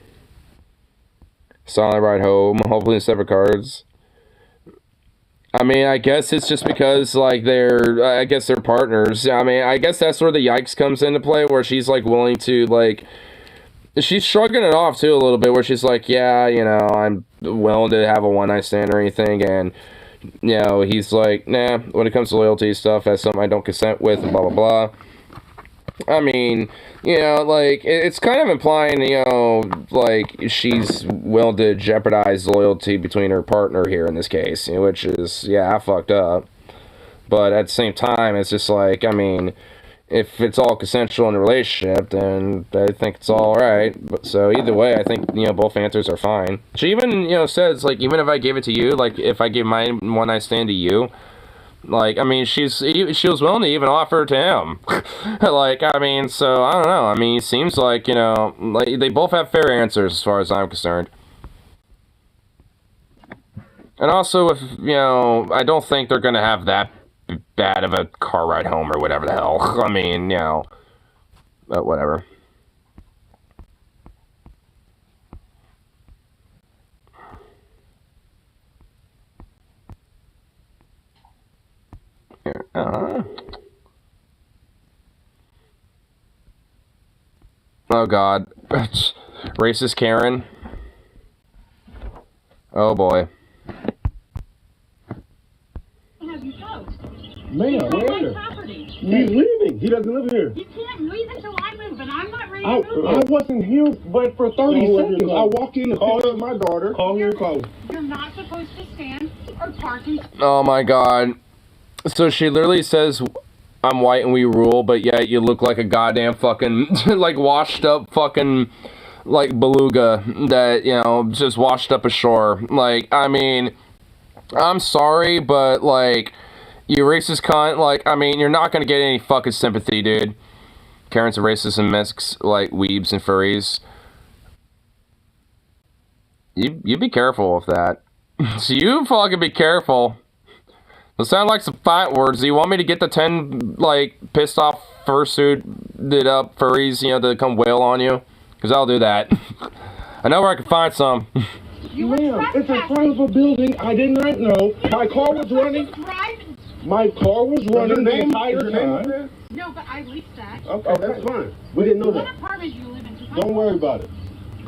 Silent ride home, hopefully in separate cards. I mean, I guess it's just because, like, they're partners. I mean, I guess that's where the yikes comes into play, where she's, like, willing to, like, she's shrugging it off, too, a little bit, where she's like, yeah, you know, I'm willing to have a one-night stand or anything, and, you know, he's like, nah, when it comes to loyalty stuff, that's something I don't consent with, and blah, blah, blah. I mean, you know, like, it's kind of implying, you know, like, she's willing to jeopardize loyalty between her partner here in this case, you know, which is, yeah, fucked up. But at the same time, it's just like, I mean, if it's all consensual in the relationship, then I think it's all right. But so either way, I think both answers are fine. She even says like even if I gave it to you, like if I gave my one night stand to you, like I mean she was willing to even offer it to him. Like I mean, so I don't know. I mean, it seems like like they both have fair answers as far as I'm concerned. And also, if I don't think they're gonna have that bad of a car ride home or whatever the hell. I mean, but whatever. Here, oh God, racist Karen. Oh boy. Man, where? He's leaving. He doesn't live here. You can't leave until I move, and I'm not ready to move. I wasn't here but for 30 seconds. I walked in to pick up my daughter. Call your call. You're not supposed to stand or park in. Oh my God. So she literally says, I'm white and we rule, but yet you look like a goddamn fucking, like washed up fucking, like beluga that, just washed up ashore. Like, I mean, I'm sorry, but like, you racist cunt, like, I mean, you're not gonna get any fucking sympathy, dude. Karen's a racist and misks, like, weebs and furries. You be careful with that. So you fucking be careful. Those sound like some fight words. Do you want me to get the 10, like, pissed off fursuited up furries, to come wail on you? Because I'll do that. I know where I can find some. Ma'am, it's in front of a building. I did not know. My car was running. My car was running the entire time. No, but I leased that. Okay, that's fine. We didn't know What that. apartment do you live in? Don't worry about it.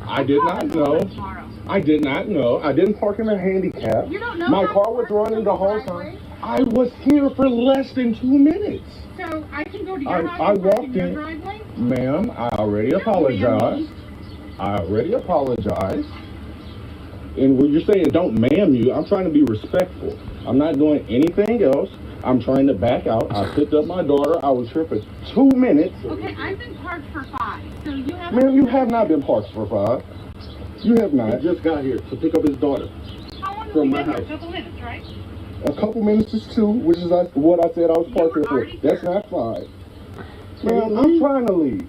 I did not know. I did not know. I didn't park in a handicap. You don't know My how car to was park running in the the whole driveway? time. I was here for less than 2 minutes. So I can go to your I house and park walked in your in. driveway? Ma'am, I already apologized. I already apologized. And when you're saying don't ma'am you, I'm trying to be respectful. I'm not doing anything else. I'm trying to back out. I picked up my daughter. I was here for 2 minutes. Okay, I've been parked for 5. So you have. Ma'am, you have not been parked for 5. You have not. He just got here to pick up his daughter How long have from you my been here? house. A couple minutes, right? A couple minutes is 2, which is what I said I was parked here for. That's not 5. Ma'am, I'm trying to leave.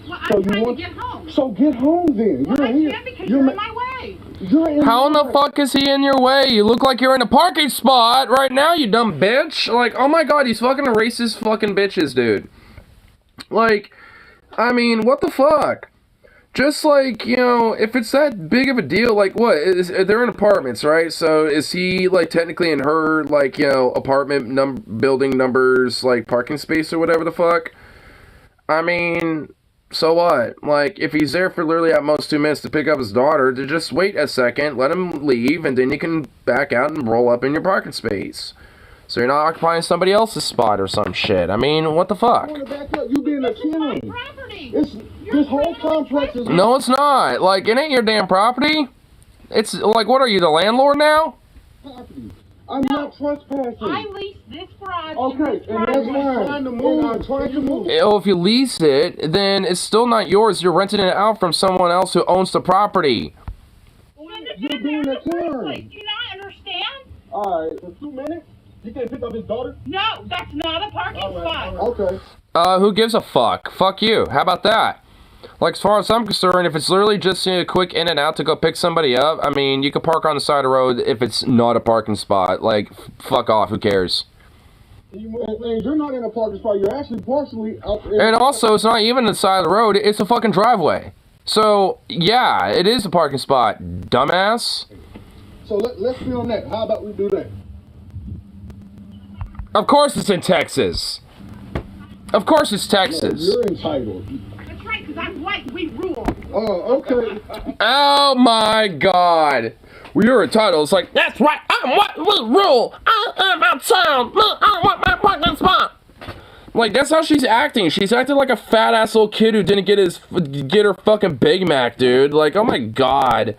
Well, So I'm you trying want- to get home. So get home then. Well, You're I here. can't because You're you're ma- in my way. You're in How in my the fuck is he in your way? You look like you're in a parking spot right now, you dumb bitch. Like, oh my God, these fucking racist fucking bitches, dude. Like, I mean, what the fuck? Just like, if it's that big of a deal, like what? They're in apartments, right? So is he like technically in her like, apartment building numbers, like parking space or whatever the fuck? I mean, so what? Like, if he's there for literally at most 2 minutes to pick up his daughter, to just wait a second, let him leave, and then you can back out and roll up in your parking space. So you're not occupying somebody else's spot or some shit. I mean, what the fuck? You being a Karen. This whole complex is. No, it's not. Like, it ain't your damn property. It's, like, what are you, the landlord now? I'm not trespassing. I leased this garage. Okay, and that's fine. I'm trying to move. Oh, if you lease it, then it's still not yours. You're renting it out from someone else who owns the property. You're being a Karen. Do you not understand? Alright, for 2 minutes? You can't pick up his daughter? No, that's not a parking spot. Okay. Who gives a fuck? Fuck you. How about that? Like, as far as I'm concerned, if it's literally just a quick in and out to go pick somebody up, I mean, you can park on the side of the road if it's not a parking spot. Like, fuck off. Who cares? You're not in a parking spot. You're actually partially out there. And also, it's not even the side of the road. It's a fucking driveway. So, yeah, it is a parking spot, dumbass. So let's be on that. How about we do that? Of course it's in Texas. Of course it's Texas. You're entitled. That's right, because I'm white. We rule. Oh, okay. Oh my God. We are entitled. It's like, that's right. I'm what we rule. I am outside. I want my parking spot. Like, that's how she's acting. She's acting like a fat ass little kid who didn't get her fucking Big Mac, dude. Like, oh my God.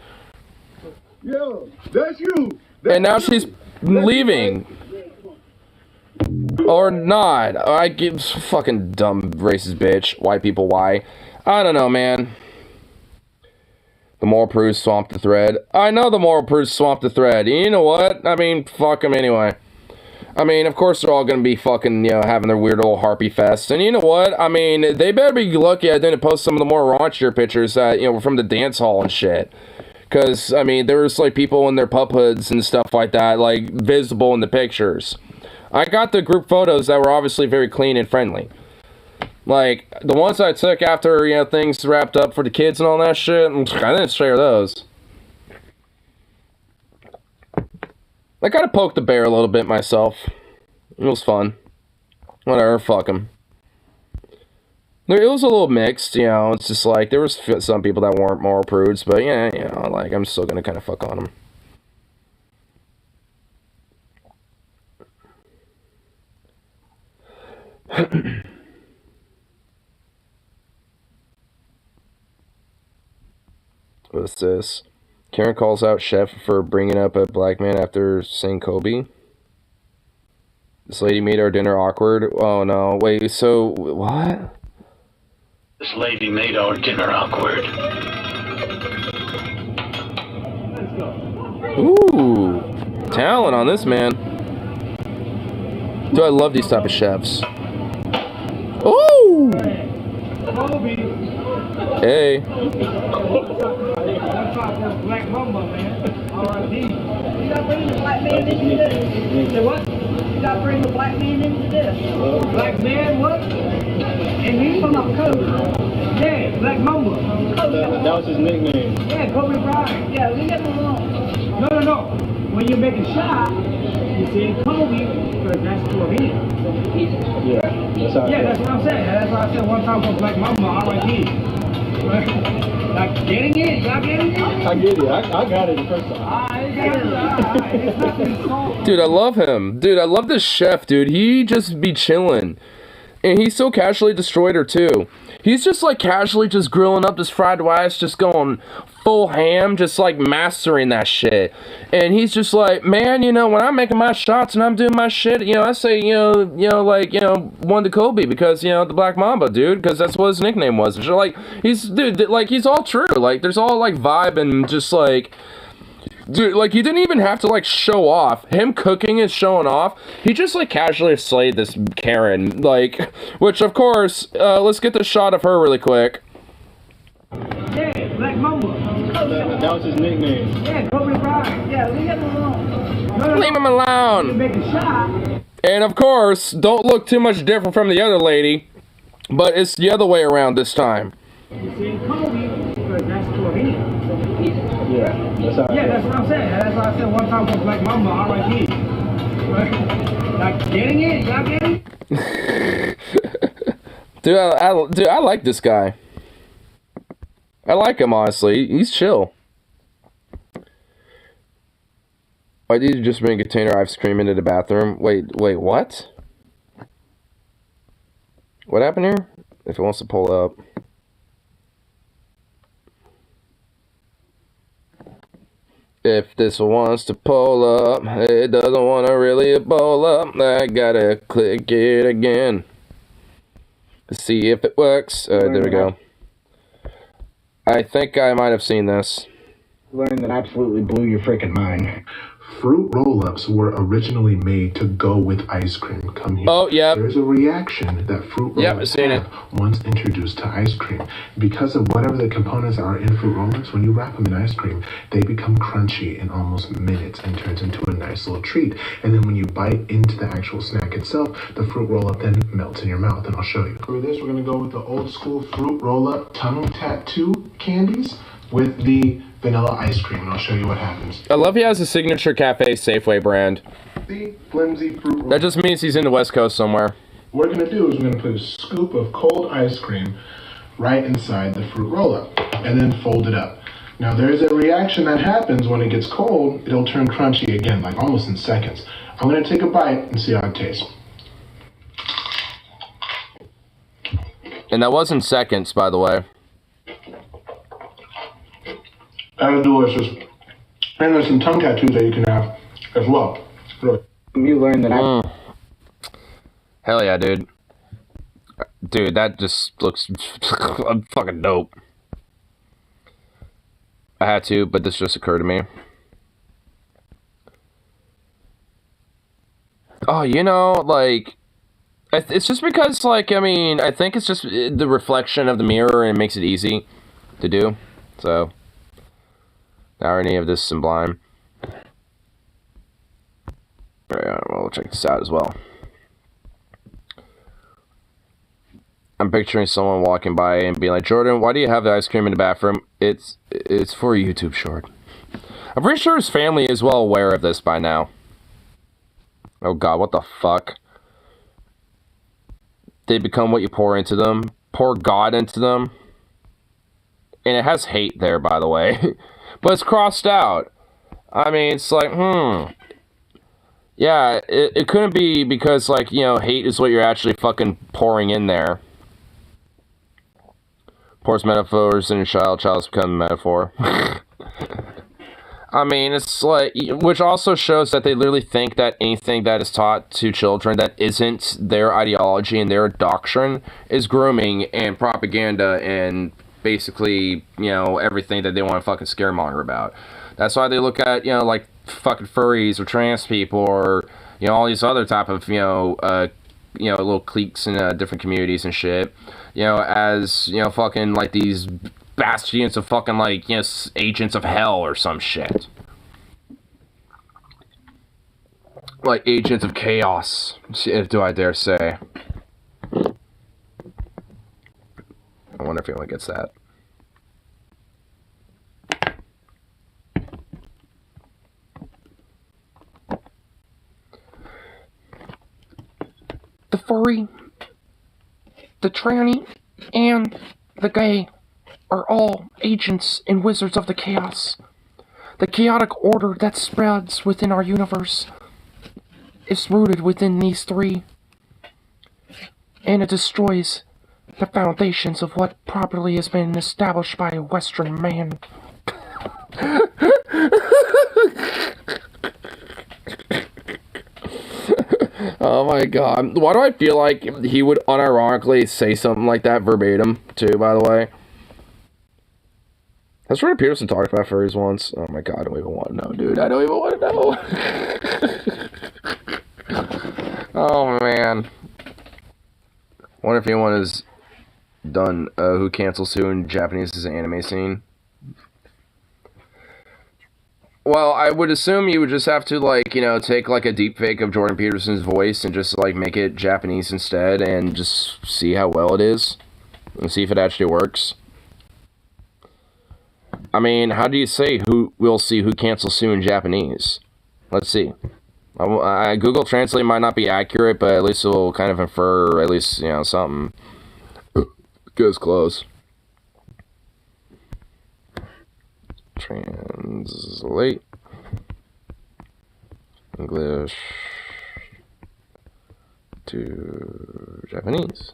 Yeah, that's you. And now she's leaving. Or not. I give fucking dumb racist bitch. White people, why? I don't know, man. The moral proofs swamped the thread. I know the moral proofs swamped the thread. You know what? I mean, fuck them anyway. I mean, of course they're all gonna be fucking, you know, having their weird old harpy fest. And you know what? I mean, they better be lucky I didn't post some of the more raunchier pictures that, you know, from the dance hall and shit. Because, I mean, there was, like, people in their pup hoods and stuff like that, like, visible in the pictures. I got the group photos that were obviously very clean and friendly. Like, the ones I took after, you know, things wrapped up for the kids and all that shit, I didn't share those. I gotta poke the bear a little bit myself. It was fun. Whatever, fuck him. It was a little mixed, you know, it's just like, there was some people that weren't moral prudes, but yeah, you know, like, I'm still gonna kind of fuck on them. What's this? Karen calls out Chef for bringing up a black man after saying Kobe. This lady made our dinner awkward. Oh no, wait, so, what? This lady made our dinner awkward. Ooh, talent on this man. Dude, I love these type of chefs. Ooh! Hey. Black Mamba, man. R.I.P. You gotta bring the black man into this. Say what? You gotta bring the black man into this. Black man, what? And he's from a coast. Yeah, Black Mamba. That was his nickname. Yeah, Kobe Bryant. Yeah, leave him alone. No. When you make a shot, you say Kobe, because that's for him. That's what I'm saying. That's why I said one time for Black Mamba, R.I.P. Like, getting it? Y'all getting it? I get it. I got it the first time. Dude, I love him. Dude, I love this chef, dude. He just be chilling. And he's so casually destroyed her, too. He's just, like, casually just grilling up this fried rice, just going full ham, just, like, mastering that shit. And he's just like, man, you know, when I'm making my shots and I'm doing my shit, you know, I say, one to Kobe because, you know, the Black Mamba, dude, because that's what his nickname was. And like, he's all true. Like, there's all, like, vibe and just, like... Dude, like, he didn't even have to, like, show off. Him cooking and showing off, he just, like, casually slayed this Karen. Like, which, of course, let's get the shot of her really quick. Yeah, Black Mamba. That was his nickname. Yeah, Kobe Bryant. Yeah, leave him alone. Leave him alone. You make a shot. And, of course, don't look too much different from the other lady, but it's the other way around this time. You see Kobe, because that's for him. That's what I'm saying. That's why I said one time for Black Mamba, R.I.P. Like, getting it? Y'all getting it? Dude, I like this guy. I like him, honestly. He's chill. Why did you just bring a container of ice cream into the bathroom? Wait, what? What happened here? If it wants to pull up. If this wants to pull up, it doesn't want to really pull up. I gotta click it again. To see if it works. There we go. I think I might have seen this. Learn that absolutely blew your freaking mind. Fruit roll-ups were originally made to go with ice cream. Come here. Oh, yeah. There's a reaction that fruit roll-ups have once introduced to ice cream. Because of whatever the components are in fruit roll-ups, when you wrap them in ice cream, they become crunchy in almost minutes and turns into a nice little treat. And then when you bite into the actual snack itself, the fruit roll-up then melts in your mouth, and I'll show you. For this, we're going to go with the old school fruit roll-up tongue tattoo candies with the vanilla ice cream, and I'll show you what happens. I love he has a signature cafe Safeway brand. The flimsy fruit roll. That just means he's in the West Coast somewhere. What we're going to do is we're going to put a scoop of cold ice cream right inside the fruit roll-up, and then fold it up. Now there's a reaction that happens when it gets cold. It'll turn crunchy again, like almost in seconds. I'm going to take a bite and see how it tastes. And that wasn't seconds, by the way. That is delicious. And there's some tongue tattoos that you can have as well. Really. You learn that Hell yeah, dude. Dude, that just looks fucking dope. I had to, but this just occurred to me. Oh, you know, like, it's just because, like, I mean, I think it's just the reflection of the mirror and it makes it easy to do. So, the irony of this sublime. Alright, well, we'll check this out as well. I'm picturing someone walking by and being like, Jordan, why do you have the ice cream in the bathroom? It's for a YouTube short. I'm pretty sure his family is well aware of this by now. Oh god, what the fuck? They become what you pour into them. Pour God into them. And it has hate there, by the way. But it's crossed out. I mean, it's like, yeah, it couldn't be because, like, you know, hate is what you're actually fucking pouring in there. Pours metaphors in a child's become a metaphor. I mean, it's like, which also shows that they literally think that anything that is taught to children that isn't their ideology and their doctrine is grooming and propaganda and basically, you know, everything that they want to fucking scaremonger about. That's why they look at, you know, like, fucking furries or trans people or, you know, all these other type of, you know, little cliques in different communities and shit, you know, as, you know, fucking, like, these bastions of fucking, like, you know, agents of hell or some shit. Like, agents of chaos, do I dare say. I wonder if anyone gets that. The furry, the tranny, and the gay are all agents and wizards of the chaos. The chaotic order that spreads within our universe is rooted within these three, and it destroys the foundations of what properly has been established by a Western man. Oh my god. Why do I feel like he would unironically say something like that verbatim, too, by the way? Has Jordan Peterson talked about furries once? Oh my god, I don't even want to know, dude. I don't even want to know. Oh man. I wonder if anyone has done Who Cancels Who in Japanese as an anime scene. Well, I would assume you would just have to, like, you know, take, like, a deep fake of Jordan Peterson's voice and just, like, make it Japanese instead and just see how well it is. And see if it actually works. I mean, how do you say we'll see Who Cancels Who in Japanese? Let's see. Google Translate might not be accurate, but at least it will kind of infer, or at least, you know, something. Goes close. Translate English to Japanese.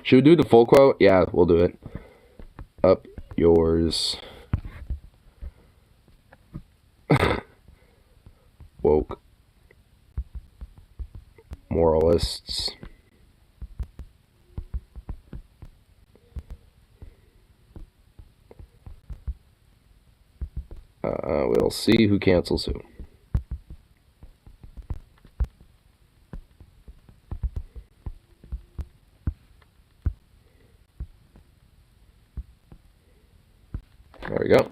Should we do the full quote? Yeah, we'll do it. Up yours. Woke moralists. We'll see who cancels who. There we go.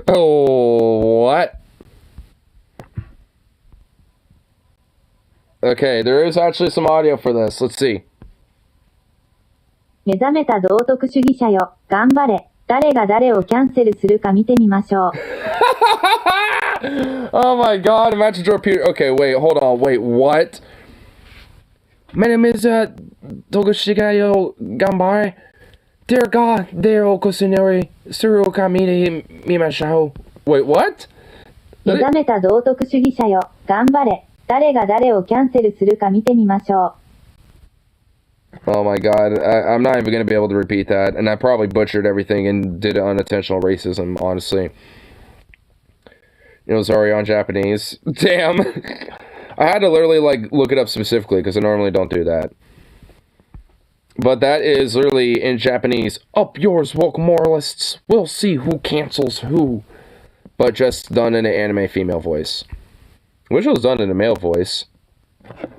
Oh, what? Okay, there is actually some audio for this. Let's see. 目覚めた道徳主義者よ、頑張れ。誰が誰をキャンセルするか見てみましょう。Oh my god, imagine Jordan Peterson. Okay, wait, hold on, wait, what? My name is Tokushigayo Gambare. Dear God, dear Okusuneri, Suru Kamini Mimashao. Wait, what? 目覚めた道徳主義者よ、頑張れ。誰が誰をキャンセルするか見てみましょう。Oh my god, I'm not even going to be able to repeat that. And I probably butchered everything and did unintentional racism, honestly. It was already on Japanese. Damn. I had to literally, like, look it up specifically, because I normally don't do that. But that is literally in Japanese. Up yours, woke moralists. We'll see who cancels who. But just done in an anime female voice. Wish it was done in a male voice.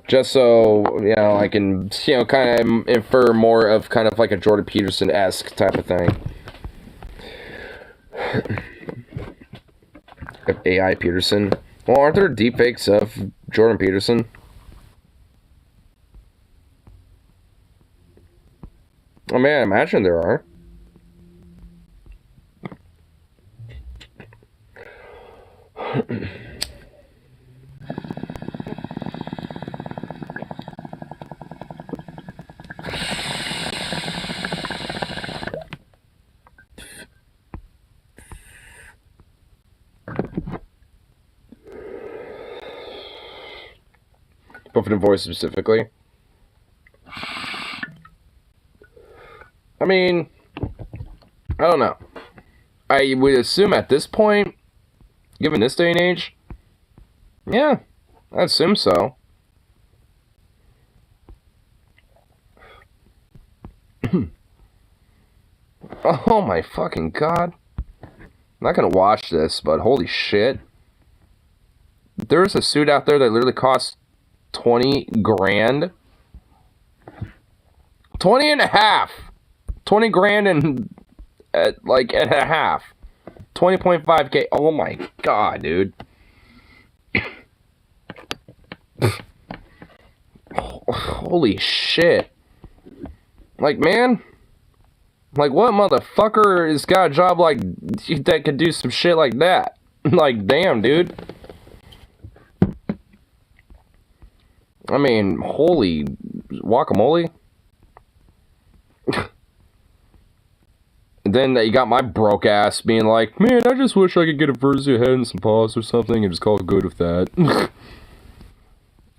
Just so, you know, I can, you know, kind of infer more of kind of like a Jordan Peterson-esque type of thing. AI Peterson. Well, aren't there deepfakes of Jordan Peterson? Oh man, I imagine there are. But for the voice specifically. I mean, I don't know. I would assume at this point, given this day and age, yeah, I assume so. Oh my fucking god. I'm not gonna watch this, but holy shit. There's a suit out there that literally costs 20 grand. 20 and a half. 20 grand and like and a half. 20.5k. Oh my god, dude. Holy shit. Like, man. Like, what motherfucker has got a job like that could do some shit like that? Like, damn, dude. I mean, holy guacamole. And then you got my broke ass being like, man, I just wish I could get a versus head and some paws or something and just call it good with that.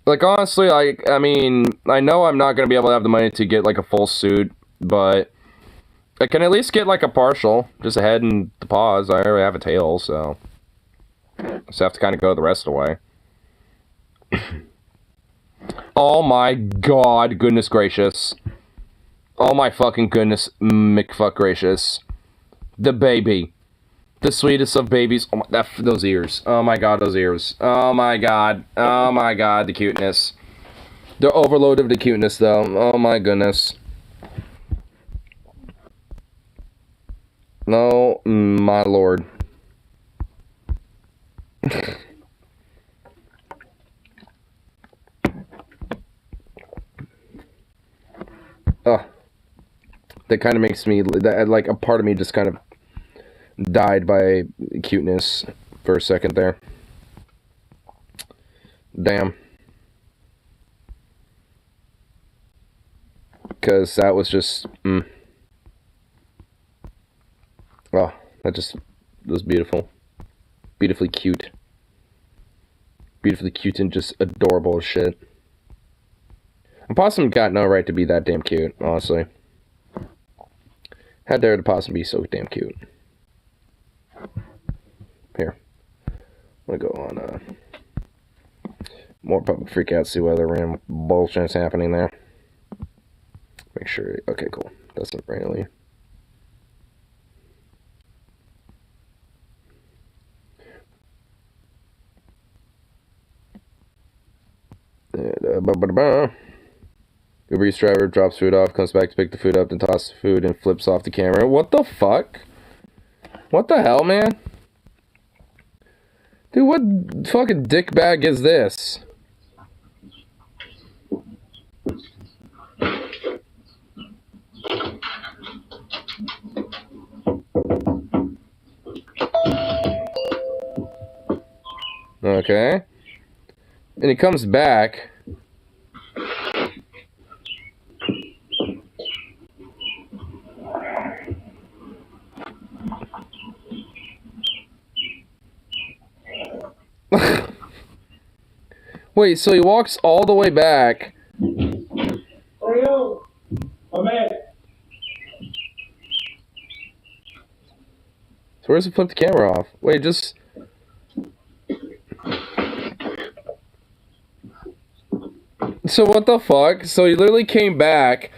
Like, honestly, I mean, I know I'm not going to be able to have the money to get, like, a full suit, but I can at least get, like, a partial. Just a head and the paws. I already have a tail, so I just have to kind of go the rest of the way. Oh my god, goodness gracious. Oh my fucking goodness, McFuck gracious. The baby. The sweetest of babies. Oh my, those ears. Oh my god, those ears. Oh my god. Oh my god, the cuteness. They're overloaded with the cuteness, though. Oh my goodness. No, my lord. Oh. That kind of makes me, that, like, a part of me just kind of died by cuteness for a second there. Damn. Because that was just, oh, that just was beautiful. Beautifully cute. Beautifully cute and just adorable as shit. A possum got no right to be that damn cute, honestly. How dare the possum be so damn cute? Here. I'm gonna go on, more public freakout, see what other random bullshit's happening there. Make sure, okay, cool. That's not randomly. Uber Eats driver drops food off, comes back to pick the food up, then tosses the food and flips off the camera. What the fuck? What the hell, man? Dude, what fucking dick bag is this? Okay. And he comes back. Wait, so he walks all the way back. Where's it flip the camera off? Wait, just... So what the fuck? So he literally came back,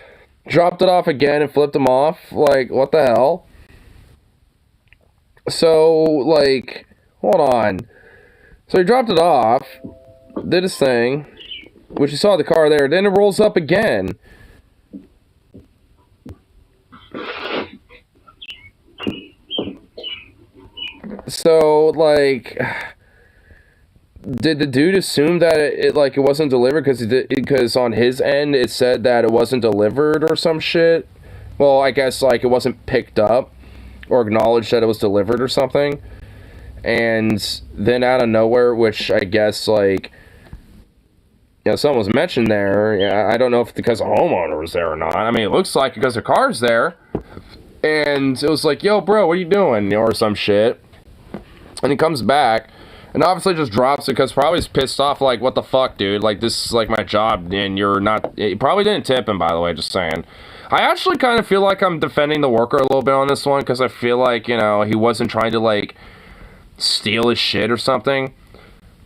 dropped it off again, and flipped him off? Like, what the hell? So, like, hold on. So he dropped it off, did his thing, which you saw the car there, then it rolls up again. So, like, did the dude assume that it wasn't delivered because on his end it said that it wasn't delivered or some shit? Well, I guess, like, it wasn't picked up or acknowledged that it was delivered or something. And then out of nowhere, which I guess, like, you know, someone was mentioned there. Yeah, I don't know if because a homeowner was there or not. I mean, it looks like because the car's there. And it was like, yo, bro, what are you doing? Or some shit. And he comes back and obviously just drops it because probably he's pissed off, like, what the fuck, dude? Like, this is, like, my job, and you're not... He probably didn't tip him, by the way, just saying. I actually kind of feel like I'm defending the worker a little bit on this one because I feel like, you know, he wasn't trying to, like, steal his shit or something.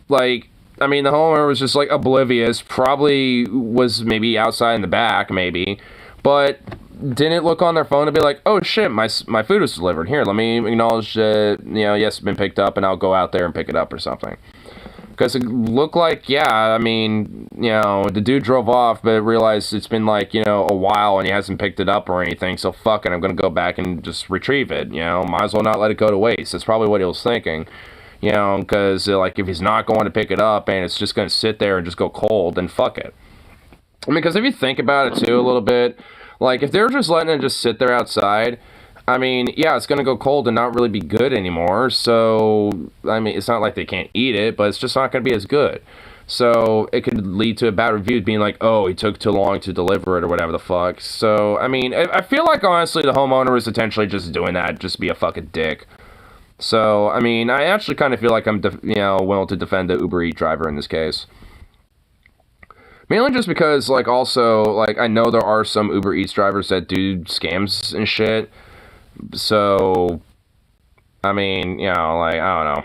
Like, I mean, the homeowner was just, like, oblivious. Probably was maybe outside in the back, maybe. But... didn't look on their phone and be like, oh shit, my food was delivered. Here, let me acknowledge that, you know, yes, it's been picked up, and I'll go out there and pick it up or something. Because it looked like, yeah, I mean, you know, the dude drove off, but realized it's been, like, you know, a while and he hasn't picked it up or anything, so fuck it, I'm going to go back and just retrieve it, you know, might as well not let it go to waste. That's probably what he was thinking, you know, because, like, if he's not going to pick it up and it's just going to sit there and just go cold, then fuck it. I mean, because if you think about it, too, a little bit, like, if they're just letting it just sit there outside, I mean, yeah, it's going to go cold and not really be good anymore. So, I mean, it's not like they can't eat it, but it's just not going to be as good. So, it could lead to a bad review being like, oh, he took too long to deliver it or whatever the fuck. So, I mean, I feel like, honestly, the homeowner is potentially just doing that just to be a fucking dick. So, I mean, I actually kind of feel like I'm, you know, willing to defend the Uber Eats driver in this case. Mainly just because, like, also, like, I know there are some Uber Eats drivers that do scams and shit. So, I mean, you know, like, I don't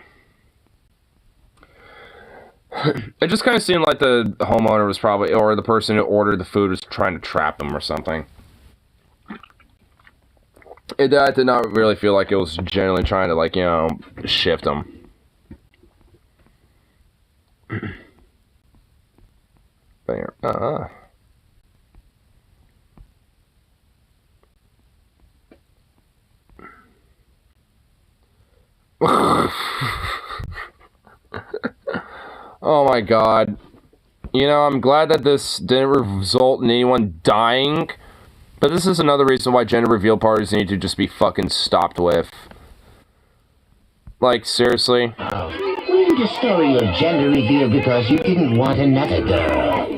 know. It just kind of seemed like the homeowner was probably, or the person who ordered the food was trying to trap him or something. I did not really feel like it was generally trying to, like, you know, shift him. There. Oh my god. You know, I'm glad that this didn't result in anyone dying, but this is another reason why gender reveal parties need to just be fucking stopped with. Like, seriously? We're destroying your gender reveal because you didn't want another girl.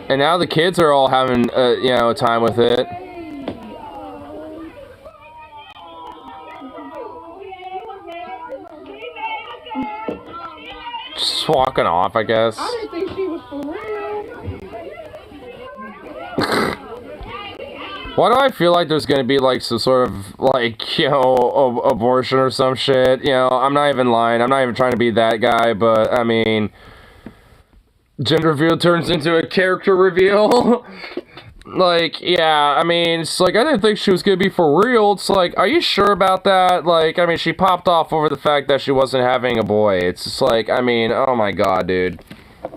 And now the kids are all having, you know, time with it. Just walking off, I guess. I didn't think she was for real. Why do I feel like there's gonna be, like, some sort of, like, you know, abortion or some shit? You know, I'm not even lying. I'm not even trying to be that guy, but, I mean... gender reveal turns into a character reveal. Like, yeah, I mean, it's like, I didn't think she was gonna be for real. It's like, are you sure about that? Like, I mean, she popped off over the fact that she wasn't having a boy. It's just like, I mean, oh my god, dude.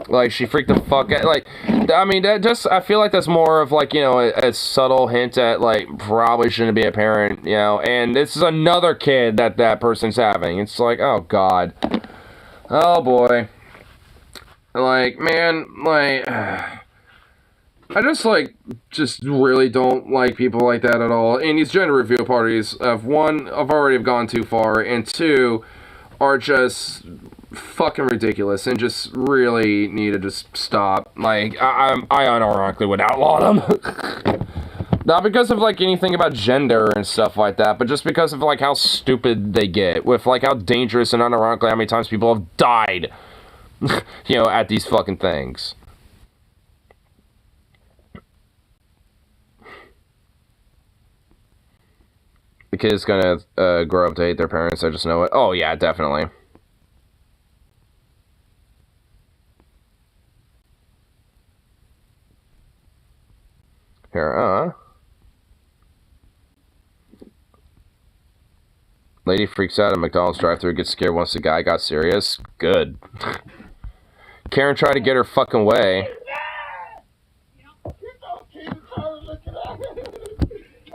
Like, she freaked the fuck out. Like, I mean, that just, I feel like that's more of, like, you know, a subtle hint at, like, probably shouldn't be a parent, you know, and this is another kid that person's having. It's like, oh god. Oh boy. Like, man, like, I just really don't like people like that at all. And these gender reveal parties, one, have already gone too far, and two, are just fucking ridiculous, and just really need to just stop. Like, I unironically would outlaw them. Not because of, like, anything about gender and stuff like that, but just because of, like, how stupid they get, with, like, how dangerous and unironically how many times people have died. You know, at these fucking things. The kid's gonna grow up to hate their parents. I just know it. Oh yeah, definitely. Here, lady freaks out at McDonald's drive-thru, gets scared once the guy got serious. Good. Karen tried to get her fucking way.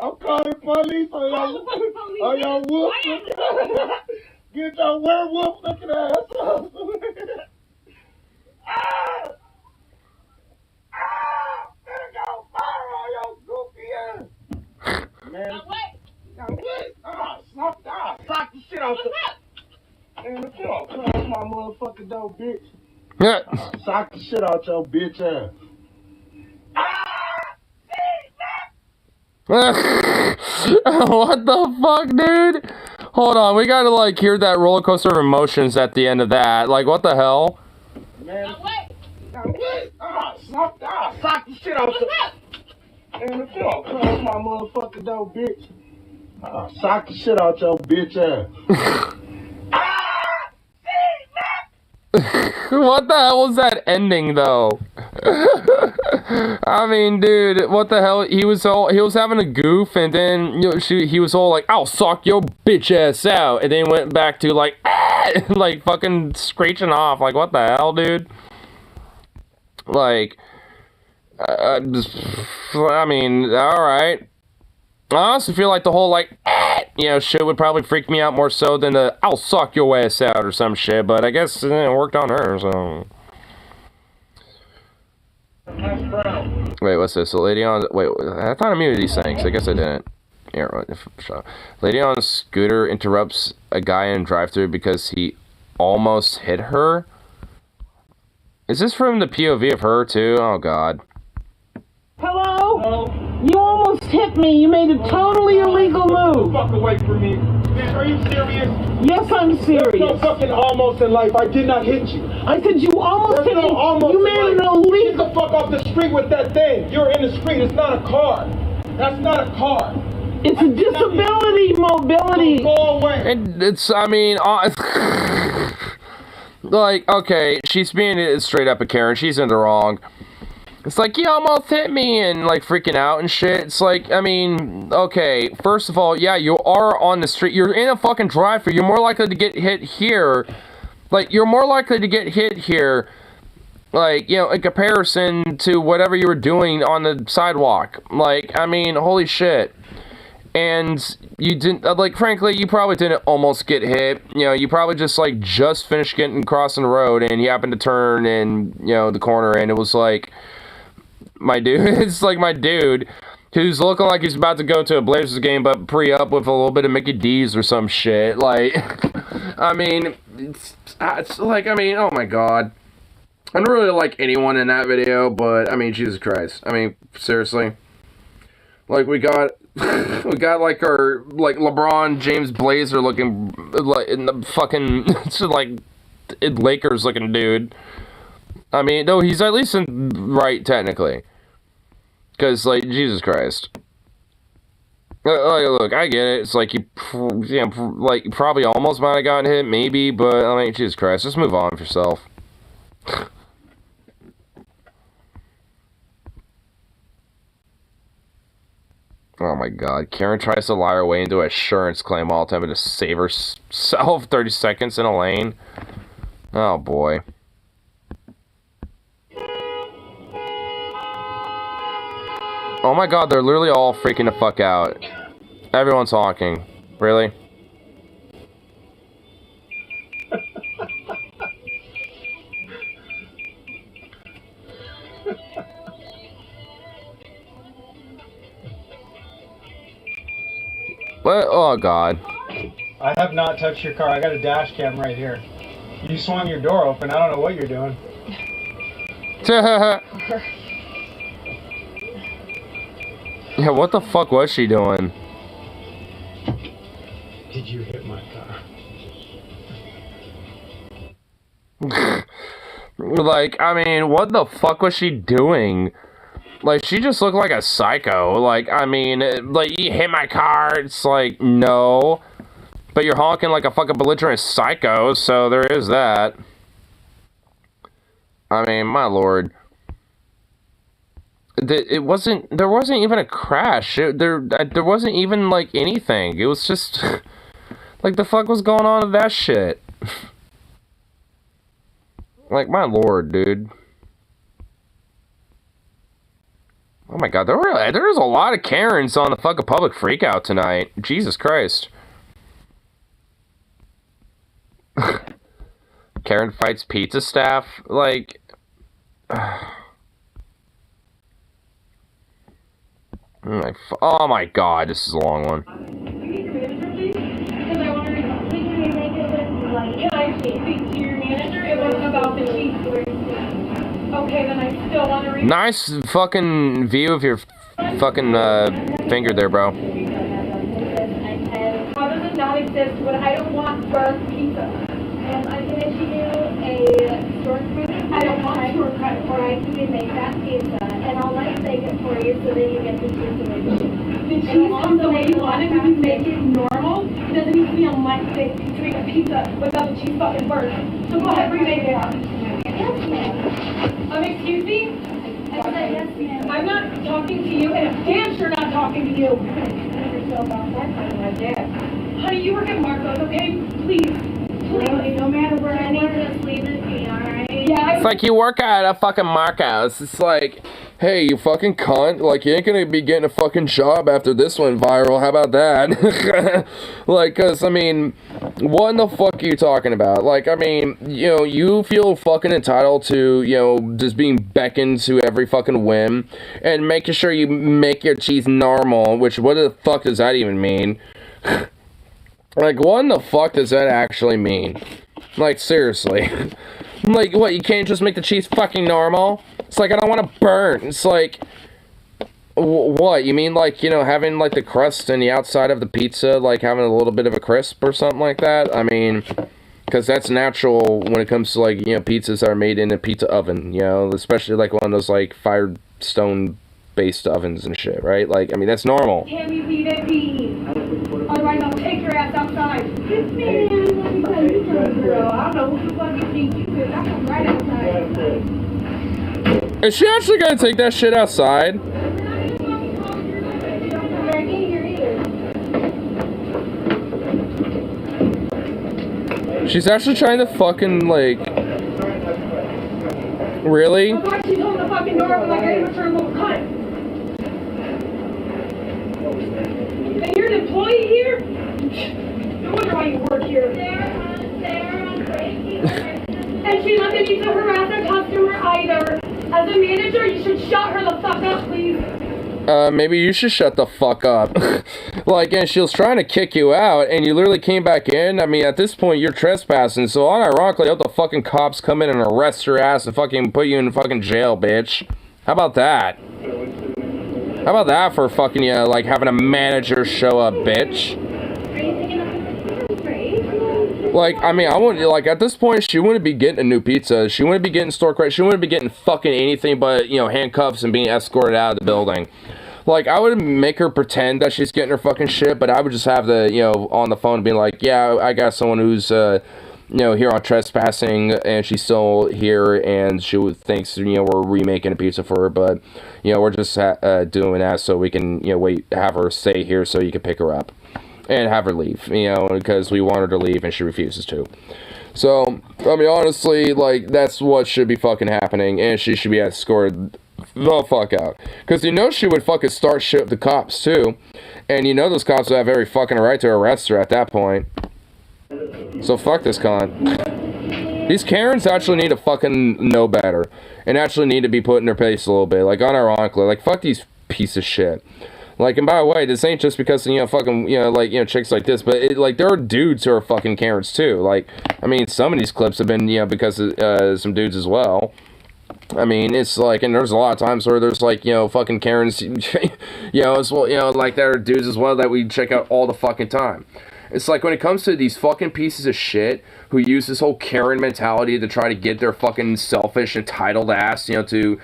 I'm calling police on y'all wolf looking ass. Get your werewolf looking ass. There go fire on your goofy ass. Man. Sock the shit out the. Man, if you don't close my motherfucking door, bitch. Yeah. Sock the shit out your bitch ass. What the fuck, dude? Hold on, we gotta like hear that roller coaster of emotions at the end of that. Like, what the hell? Man, sock the shit out the. Man, if you don't close my motherfucking door, bitch. Sock the shit out your bitch ass. What the hell was that ending though? I mean, dude, what the hell? He was having a goof, and then he was all like, "I'll sock your bitch ass out," and then went back to like, like fucking screeching off. Like, what the hell, dude? Like, I mean, all right. I also feel like the whole like, shit would probably freak me out more so than the "I'll suck your ass out" or some shit. But I guess it worked on her, so. Wait, what's this? The lady on... Wait, I thought I muted these things. I guess I didn't. Yeah, right. Lady on a scooter interrupts a guy in a drive-thru because he almost hit her. Is this from the POV of her, too? Oh, God. Hello? Hello? You almost hit me. You made a totally illegal move. Fuck away from me. Man, are you serious? Yes, I'm serious. There's no fucking almost in life. I did not hit you. I said you almost hit me. You made an illegal. Get the fuck off the street with that thing. You're in the street. It's not a car. That's not a car. It's a disability mobility. Go away. It's, I mean, like, okay, she's being straight up a Karen. She's in the wrong. It's like, you almost hit me, and like freaking out and shit. It's like, I mean, okay, first of all, yeah, you are on the street. You're in a fucking drive-thru. You're more likely to get hit here. Like, you're more likely to get hit here, like, in comparison to whatever you were doing on the sidewalk. Like, I mean, holy shit. And you didn't, like, frankly, you probably didn't almost get hit. You probably just, like, just finished crossing the road, and you happened to turn in, the corner, and it was like... My dude, it's like my dude who's looking like he's about to go to a Blazers game, but pre-up with a little bit of Mickey D's or some shit. Like, I mean, it's like, I mean, oh my God. I don't really like anyone in that video, but I mean, Jesus Christ. I mean, seriously. Like, we got like our, like, LeBron James Blazer looking, like, in the fucking, like, Lakers looking dude. I mean, no, he's at least right, technically. Because, like, Jesus Christ. Look, I get it. It's like, you probably almost might have gotten hit, maybe, but, I mean, Jesus Christ, just move on with yourself. Oh my God. Karen tries to lie her way into an insurance claim all the time to save herself 30 seconds in a lane. Oh boy. Oh my God, they're literally all freaking the fuck out. Everyone's honking. Really? What? Oh God. I have not touched your car. I got a dash cam right here. You swung your door open. I don't know what you're doing. Yeah, what the fuck was she doing? Did you hit my car? Like, I mean, what the fuck was she doing? Like, she just looked like a psycho. Like, I mean, like, you hit my car, it's like, no. But you're honking like a fucking belligerent psycho, so there is that. I mean, my lord. There wasn't even a crash. There wasn't even, like, anything. It was just, like, the fuck was going on with that shit? Like, my lord, dude. Oh my god, there was a lot of Karens on the fucking public freakout tonight. Jesus Christ. Karen fights pizza staff? Like... Oh my god, this is a long one. Can I speak to your manager? It wasn't about the chief. Okay, then I still want to read. Nice fucking view of your fucking finger there, bro. How does it not exist when I don't want burnt pizza? I can issue you a store credit. I don't want store credit, or I can make that pizza, and I'll like bake it for you so that you get the cheese the way you want. The cheese comes the way you want it. If you make it normal, it doesn't need to be a light baked pizza without the cheese fucking burnt. So go ahead, remake it. Yes, ma'am. Excuse me? I said yes, ma'am. I'm not talking to you, and I'm damn sure not talking to you. Yourself about that, my dad. Honey, you work at Marco's, okay? Please. No matter where I work, just leave it be, alright? Yeah, it's like you work at a fucking Marco's. It's like, hey, you fucking cunt. Like, you ain't gonna be getting a fucking job after this went viral. How about that? Like, cause, I mean, what in the fuck are you talking about? Like, I mean, you know, you feel fucking entitled to, you know, just being beckoned to every fucking whim and making sure you make your cheese normal, which, what the fuck does that even mean? Like, what in the fuck does that actually mean? Like, seriously. Like, what, you can't just make the cheese fucking normal? It's like, I don't want to burn. It's like, what? You mean, like, you know, having, like, the crust and the outside of the pizza, like, having a little bit of a crisp or something like that? I mean, because that's natural when it comes to, like, you know, pizzas that are made in a pizza oven, you know? Especially, like, one of those, like, Firestone-based ovens and shit, right? Like, I mean, that's normal. Can we leave it be? Otherwise, I'll take your ass outside. Yes, ma'am. Let me tell you something, girl. I don't know who the fuck you think you is. I come right outside. Is she actually gonna take that shit outside? She's actually trying to fucking, like... Really? I thought she's on the fucking door when I got even her little cunt. And you're an employee here? No wonder why you work here. And she's not going to harass a customer either. As a manager, you should shut her the fuck up, please. Maybe you should shut the fuck up. Like, and she was trying to kick you out, and you literally came back in. I mean, at this point, you're trespassing, so unironically, I hope the fucking cops come in and arrest your ass and fucking put you in fucking jail, bitch. How about that? How about that for fucking, you know, like, having a manager show up, bitch? Like, I mean, I wouldn't, like, at this point, she wouldn't be getting a new pizza. She wouldn't be getting store credit. She wouldn't be getting fucking anything but, you know, handcuffs and being escorted out of the building. Like, I would make her pretend that she's getting her fucking shit, but I would just have the, you know, on the phone being like, yeah, I got someone who's, you know, here on trespassing, and she's still here, and she thinks, you know, we're remaking a pizza for her, but, you know, we're just doing that so we can, you know, have her stay here so you can pick her up. And have her leave, you know, because we want her to leave and she refuses to. So, I mean, honestly, like, that's what should be fucking happening, and she should be escorted the fuck out. Because you know she would fucking start shit with the cops, too. And you know those cops would have every fucking right to arrest her at that point. So fuck this cunt. These Karens actually need to fucking know better. And actually need to be put in their place a little bit. Like, unironically. Like, fuck these piece of shit. Like, and by the way, this ain't just because, you know, fucking, you know, like, you know, chicks like this, but, it, like, there are dudes who are fucking Karens, too. Like, I mean, some of these clips have been, you know, because of some dudes as well. I mean, it's like, and there's a lot of times where there's, like, you know, fucking Karens, you know, as well, you know, like, there are dudes as well that we check out all the fucking time. It's like when it comes to these fucking pieces of shit who use this whole Karen mentality to try to get their fucking selfish, entitled ass, you know, to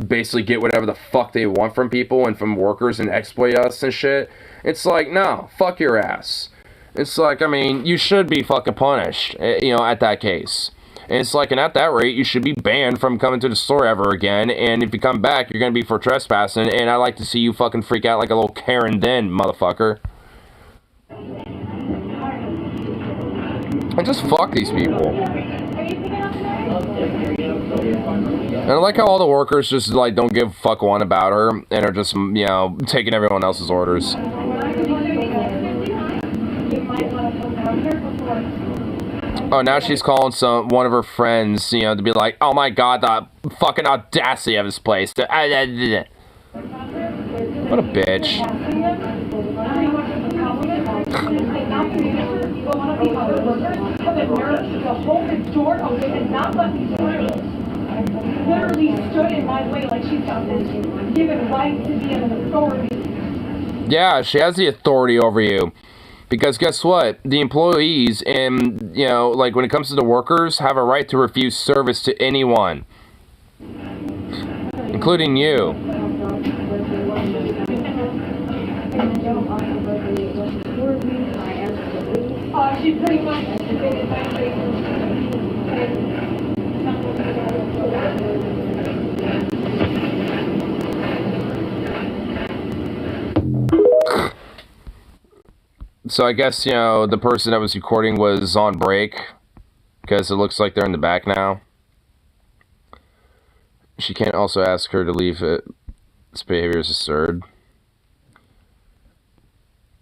basically get whatever the fuck they want from people and from workers and exploit us and shit. It's like, no, fuck your ass. It's like, I mean, you should be fucking punished, you know, at that case. And it's like, and at that rate, you should be banned from coming to the store ever again. And if you come back, you're going to be for trespassing. And I like to see you fucking freak out like a little Karen then, motherfucker. And just fuck these people. And I like how all the workers just, like, don't give a fuck one about her. And are just, you know, taking everyone else's orders. Oh, now she's calling one of her friends, you know, to be like, oh my god, the fucking audacity of this place. What a bitch. Literally stood in my way like she's got this given right to be an authority. Yeah, she has the authority over you. Because guess what? The employees and, you know, like when it comes to the workers, have a right to refuse service to anyone. Including you. She pretty much So I guess, you know, the person that was recording was on break. Because it looks like they're in the back now. She can't also ask her to leave it. This behavior is absurd.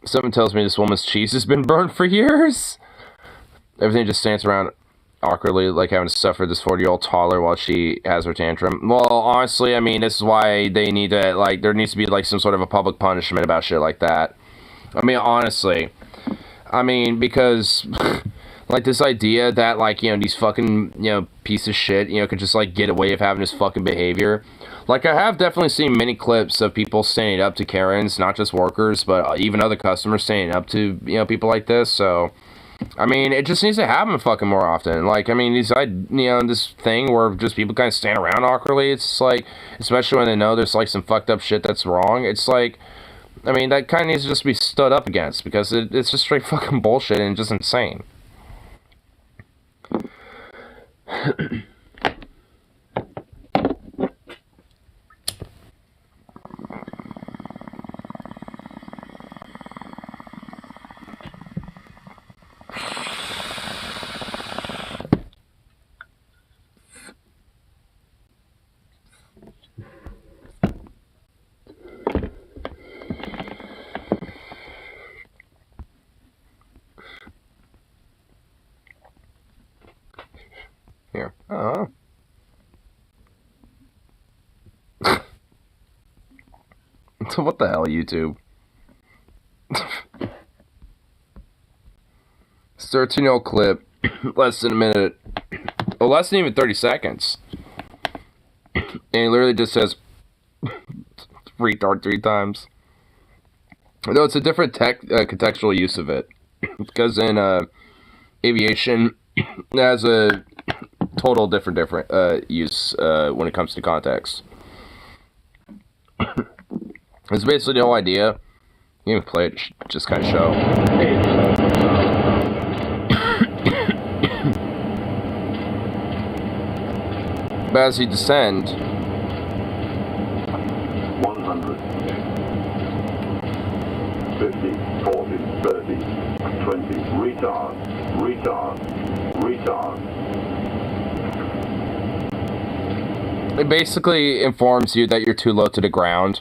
Something tells me this woman's cheese has been burned for years. Everything just stands around awkwardly, like having to suffer this 40-year-old toddler while she has her tantrum. Well, honestly, I mean, this is why they need to, like, there needs to be, like, some sort of a public punishment about shit like that. I mean, honestly. I mean, because, like, this idea that, like, you know, these fucking, you know, piece of shit, you know, could just, like, get away with having this fucking behavior. Like, I have definitely seen many clips of people standing up to Karens, not just workers, but even other customers standing up to, you know, people like this, so... I mean, it just needs to happen fucking more often. Like, I mean, you know, this thing where just people kind of stand around awkwardly, it's like, especially when they know there's, like, some fucked up shit that's wrong, it's like, I mean, that kind of needs to just be stood up against, because it's just straight fucking bullshit and just insane. Here. Oh. So what the hell, YouTube? It's a 13-year-old clip, less than a minute, oh, less than even 30 seconds. And he literally just says, retard 3 times. Though it's a different contextual use of it. Because in aviation, it has a total different use when it comes to context. It's basically the whole idea. You can play it, just kind of show. But as you descend, 100, 50, 40, 30, 20, retard, retard, retard. It basically informs you that you're too low to the ground.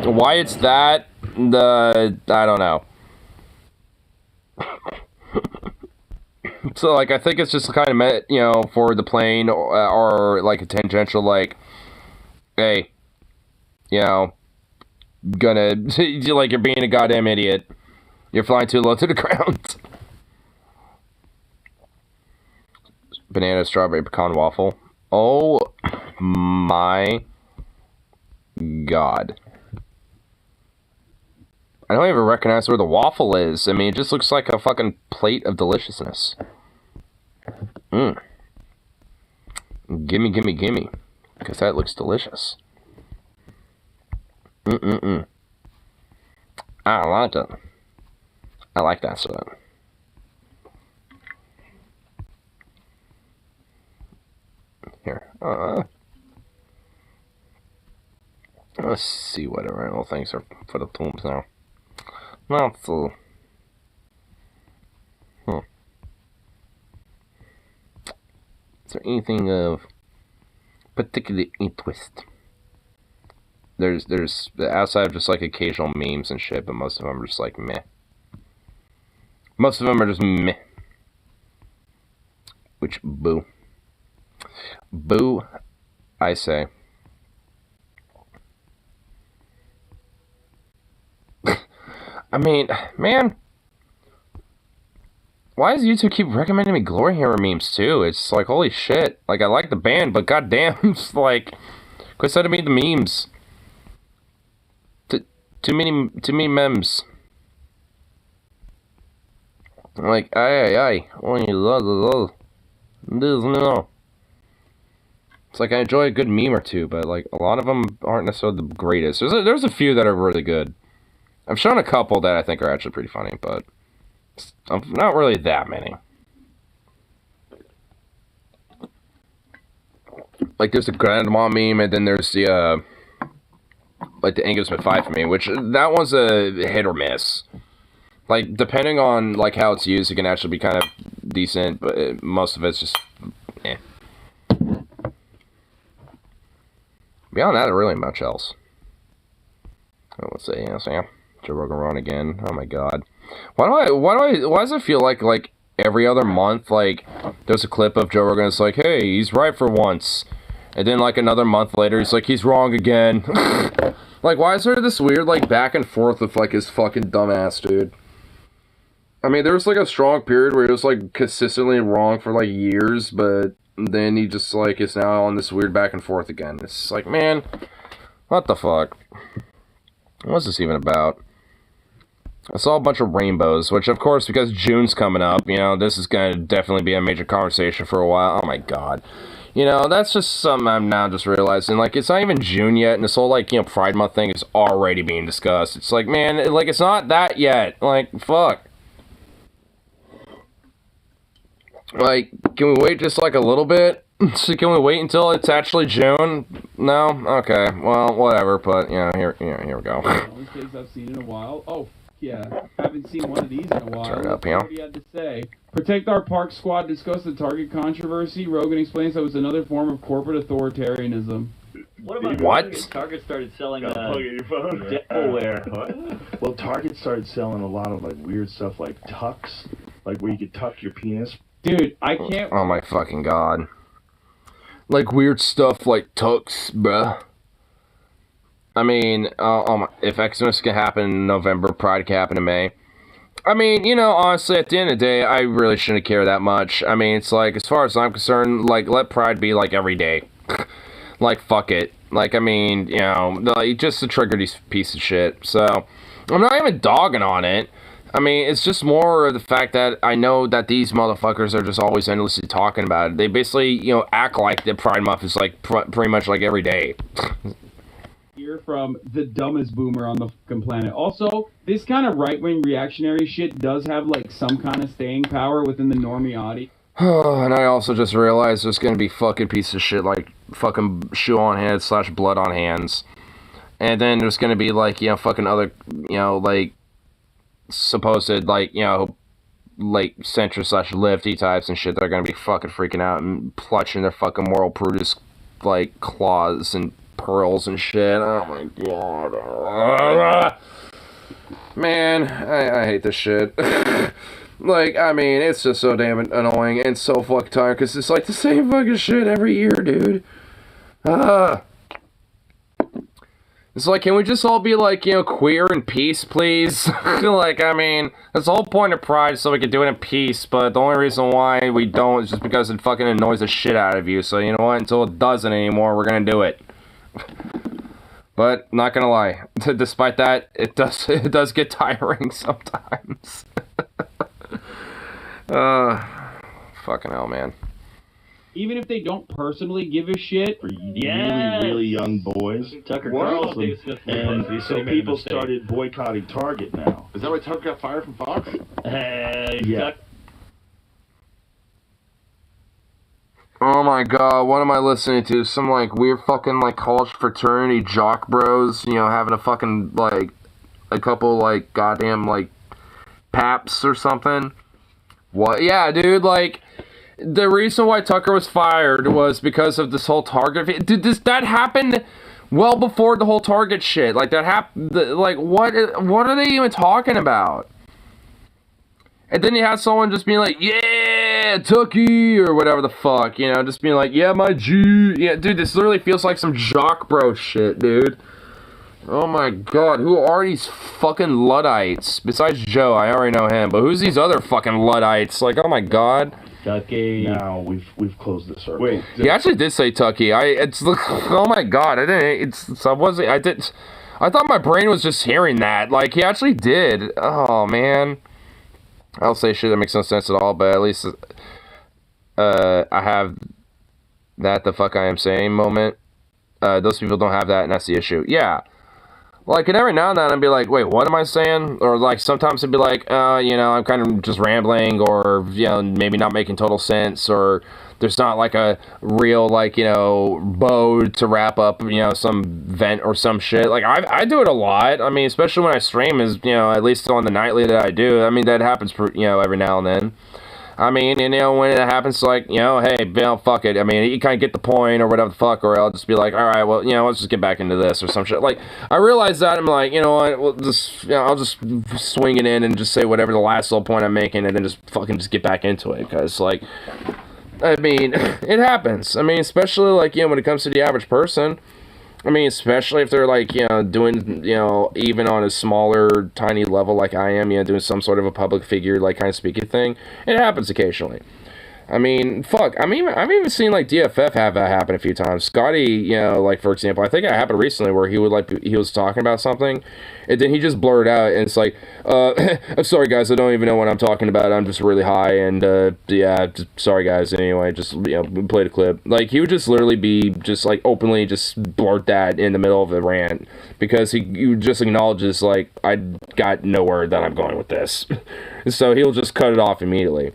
Why it's that, I don't know. So, like, I think it's just kind of meant, you know, for the plane, or like, a tangential, like, hey, you know, gonna, like, you're being a goddamn idiot. You're flying too low to the ground. Banana, strawberry, pecan waffle. Oh my god. I don't even recognize where the waffle is. I mean, it just looks like a fucking plate of deliciousness. Mmm. Gimme, gimme, gimme. Because that looks delicious. Mm-mm-mm. I like it. I like that stuff. Here. Let's see what little things are for the tombs now. Not so. Is there anything of particular interest? There's outside of just like occasional memes and shit, but most of them are just like meh. Most of them are just meh. Which boo. Boo, I say. I mean, man, why does YouTube keep recommending me Glory Hero memes too? It's like, holy shit. Like, I like the band, but goddamn, it's like, quit sending me the memes. Too many memes. Like, aye. Oh, you love. No. It's like, I enjoy a good meme or two, but like, a lot of them aren't necessarily the greatest. There's a few that are really good. I've shown a couple that I think are actually pretty funny, but not really that many. Like, there's the Grandma meme, and then there's the, like, the Angus McFly meme, which, that one's a hit or miss. Like, depending on, like, how it's used, it can actually be kind of decent, but most of it's just, eh. Beyond that, really much else. Oh, let's see, yeah. Joe Rogan run again. Oh my god. Why does it feel like every other month, like, there's a clip of Joe Rogan that's like, hey, he's right for once. And then, like, another month later, he's like, he's wrong again. Like, why is there this weird, like, back and forth with, like, his fucking dumbass, dude? I mean, there was, like, a strong period where he was, like, consistently wrong for, like, years, but then he just, like, is now on this weird back and forth again. It's like, man, what the fuck? What's this even about? I saw a bunch of rainbows, which, of course, because June's coming up, you know, this is going to definitely be a major conversation for a while. Oh, my God. You know, that's just something I'm now just realizing. Like, it's not even June yet, and this whole, like, you know, Pride Month thing is already being discussed. It's like, man, like, it's not that yet. Like, fuck. Like, can we wait just, like, a little bit? So can we wait until it's actually June? No? Okay. Well, whatever, but, you know, here we go. Only things I've seen in a while. Oh, yeah. Haven't seen one of these in a while. Turn it up, you know. What do you have to say? Protect Our Park Squad discussed the Target controversy. Rogan explains that was another form of corporate authoritarianism. What about what? Target started selling plug in your phone. Devilware. Well, Target started selling a lot of like weird stuff like tucks, like where you could tuck your penis. Dude, I can't. Oh my fucking god. Like weird stuff like tucks, bruh. I mean, if Xmas can happen in November, Pride can happen in May. I mean, you know, honestly, at the end of the day, I really shouldn't care that much. I mean, it's like, as far as I'm concerned, like, let Pride be, like, every day. Like, fuck it. Like, I mean, you know, like, just to trigger these pieces of shit. So, I'm not even dogging on it. I mean, it's just more of the fact that I know that these motherfuckers are just always endlessly talking about it. They basically, you know, act like the Pride Month is, like, pretty much, like, every day. Hear from the dumbest boomer on the fucking planet. Also, this kind of right-wing reactionary shit does have, like, some kind of staying power within the normie audience. And I also just realized there's gonna be fucking pieces of shit like fucking shoe on head / blood on hands. And then there's gonna be, like, you know, fucking other, you know, like, supposed, like, you know, like, centrist / lefty types and shit that are gonna be fucking freaking out and clutching their fucking moral Brutus, like, claws and pearls and shit. Oh my god. Man, I hate this shit. Like, I mean, it's just so damn annoying and so fucking tired because it's like the same fucking shit every year, dude. It's like, can we just all be, like, you know, queer in peace, please? Like, I mean, that's the whole point of Pride, so we can do it in peace, but the only reason why we don't is just because it fucking annoys the shit out of you. So, you know what? Until it doesn't anymore, we're gonna do it. But not gonna lie, despite that, it does get tiring sometimes. Fucking hell, man. Even if they don't personally give a shit. For really young boys. Tucker Carlson. Carlson. And so people started boycotting Target now. Is that why Tucker got fired from Fox? Yeah. Oh my god, what am I listening to? Some like weird fucking like college fraternity jock bros, you know, having a fucking like a couple like goddamn like paps or something. What? Yeah, dude, like the reason why Tucker was fired was because of this whole Target. Dude, that happened well before the whole Target shit. Like that happened. Like what are they even talking about? And then you had someone just being like, yeah, Tucky, or whatever the fuck, you know, just being like, yeah, my G. Yeah, dude, this literally feels like some jock bro shit, dude. Oh my god, who are these fucking Luddites? Besides Joe, I already know him, but who's these other fucking Luddites? Like, oh my god. Tucky. Now we've closed the circle. Wait, he actually did say Tucky. Oh my god, I thought my brain was just hearing that. Like, he actually did. Oh man. I'll say shit that makes no sense at all, but at least I have that the fuck I am saying moment. Those people don't have that, and that's the issue. Yeah. Like, and every now and then I'd be like, wait, what am I saying? Or, like, sometimes it'd be like, you know, I'm kind of just rambling, or, you know, maybe not making total sense, or there's not, like, a real, like, you know, bow to wrap up, you know, some vent or some shit. Like, I do it a lot. I mean, especially when I stream, is, you know, at least on the nightly that I do. I mean, that happens, you know, every now and then. I mean, and, you know, when it happens, like, you know, hey, you know, fuck it. I mean, you kind of get the point or whatever the fuck, or I'll just be like, all right, well, you know, let's just get back into this or some shit. Like, I realize that, I'm like, you know what, well, just, you know, I'll just swing it in and just say whatever the last little point I'm making and then just fucking just get back into it, because, like, I mean, it happens. I mean, especially, like, you know, when it comes to the average person. I mean, especially if they're, like, you know, doing, you know, even on a smaller, tiny level like I am, you know, doing some sort of a public figure, like, kind of speaking thing. It happens occasionally. I mean, fuck, I've even seen, like, DFF have that happen a few times. Scotty, you know, like, for example, I think it happened recently where he was talking about something, and then he just blurted out, and it's like, I'm sorry, guys, I don't even know what I'm talking about, I'm just really high, and, yeah, just, sorry, guys, anyway, just, you know, play the clip. Like, he would just literally be, just, like, openly just blurt that in the middle of the rant, because he just acknowledges, like, I got nowhere that I'm going with this. So he'll just cut it off immediately.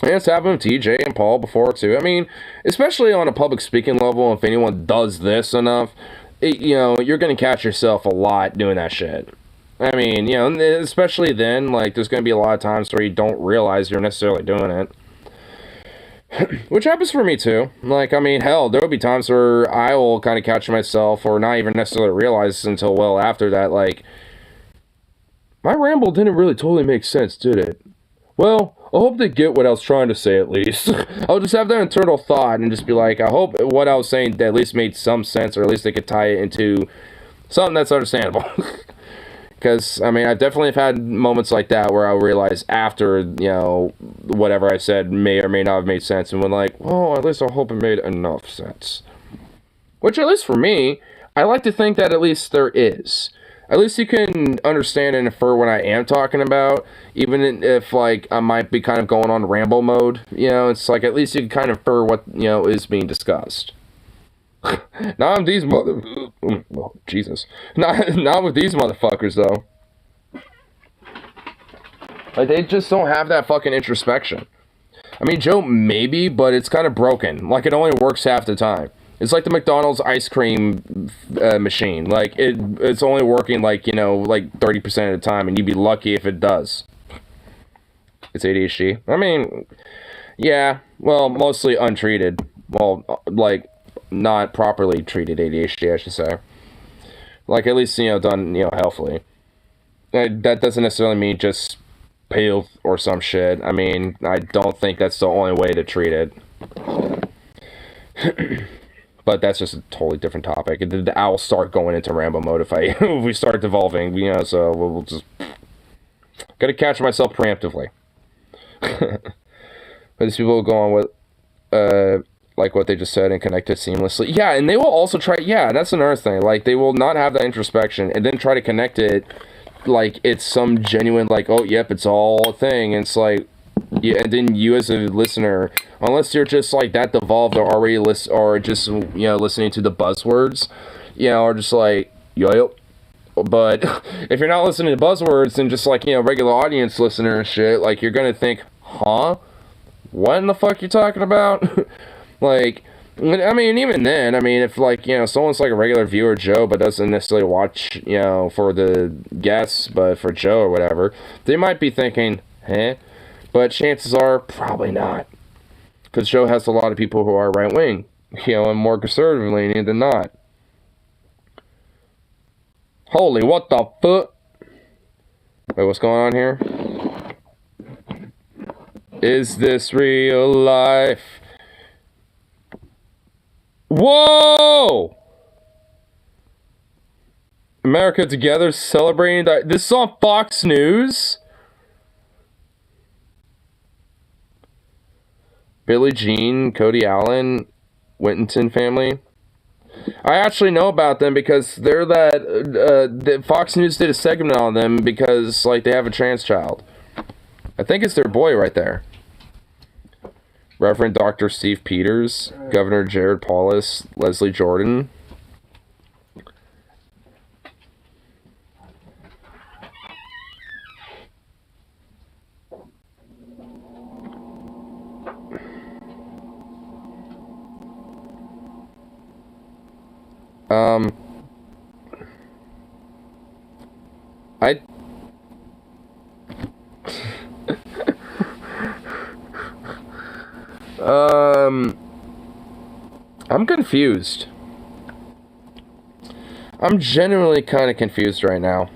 And it's happened with TJ and Paul before, too. I mean, especially on a public speaking level, if anyone does this enough, you know, you're going to catch yourself a lot doing that shit. I mean, you know, especially then, like, there's going to be a lot of times where you don't realize you're necessarily doing it. Which happens for me, too. Like, I mean, hell, there will be times where I will kind of catch myself, or not even necessarily realize until well after that, like, my ramble didn't really totally make sense, did it? Well, I hope they get what I was trying to say, at least. I'll just have that internal thought and just be like, I hope what I was saying at least made some sense, or at least they could tie it into something that's understandable. Because, I mean, I definitely have had moments like that where I realize after, you know, whatever I said may or may not have made sense, and when like, well, at least I hope it made enough sense. Which, at least for me, I like to think that at least there is. At least you can understand and infer what I am talking about, even if, like, I might be kind of going on ramble mode. You know, it's like, at least you can kind of infer what, you know, is being discussed. Not with these oh, Jesus. Not with these motherfuckers, though. Like, they just don't have that fucking introspection. I mean, Joe, maybe, but it's kind of broken. Like, it only works half the time. It's like the McDonald's ice cream machine. Like, it's only working, like, you know, like 30% of the time, and you'd be lucky if it does. It's ADHD. I mean, yeah, well, mostly untreated. Well, like, not properly treated ADHD, I should say. Like, at least, you know, done, you know, healthily. That doesn't necessarily mean just pale or some shit. I mean, I don't think that's the only way to treat it. But that's just a totally different topic. I'll start going into Rambo mode if we start devolving, you know, so we'll just... Gotta catch myself preemptively. But these people go on with... like what they just said, and connect it seamlessly. Yeah, and they will also try, yeah, that's another thing. Like, they will not have that introspection and then try to connect it like it's some genuine, like, oh, yep, it's all a thing. And it's like, yeah, and then you as a listener, unless you're just like that devolved or already or just, you know, listening to the buzzwords, you know, or just like, yo. But if you're not listening to buzzwords and just like, you know, regular audience listener and shit, like, you're gonna think, huh? What in the fuck you talking about? Like, I mean, even then, I mean, if, like, you know, someone's, like, a regular viewer, Joe, but doesn't necessarily watch, you know, for the guests, but for Joe or whatever, they might be thinking, but chances are, probably not. Because Joe has a lot of people who are right-wing, you know, and more conservative-leaning than not. Holy, what the fuck? Wait, what's going on here? Is this real life? Whoa! America Together celebrating this is on Fox News. Billie Jean, Cody Allen, Whittington family. I actually know about them because they're that Fox News did a segment on them because, like, they have a trans child. I think it's their boy right there. Reverend Dr. Steve Peters, Governor Jared Polis, Leslie Jordan. I'm confused. I'm genuinely kind of confused right now.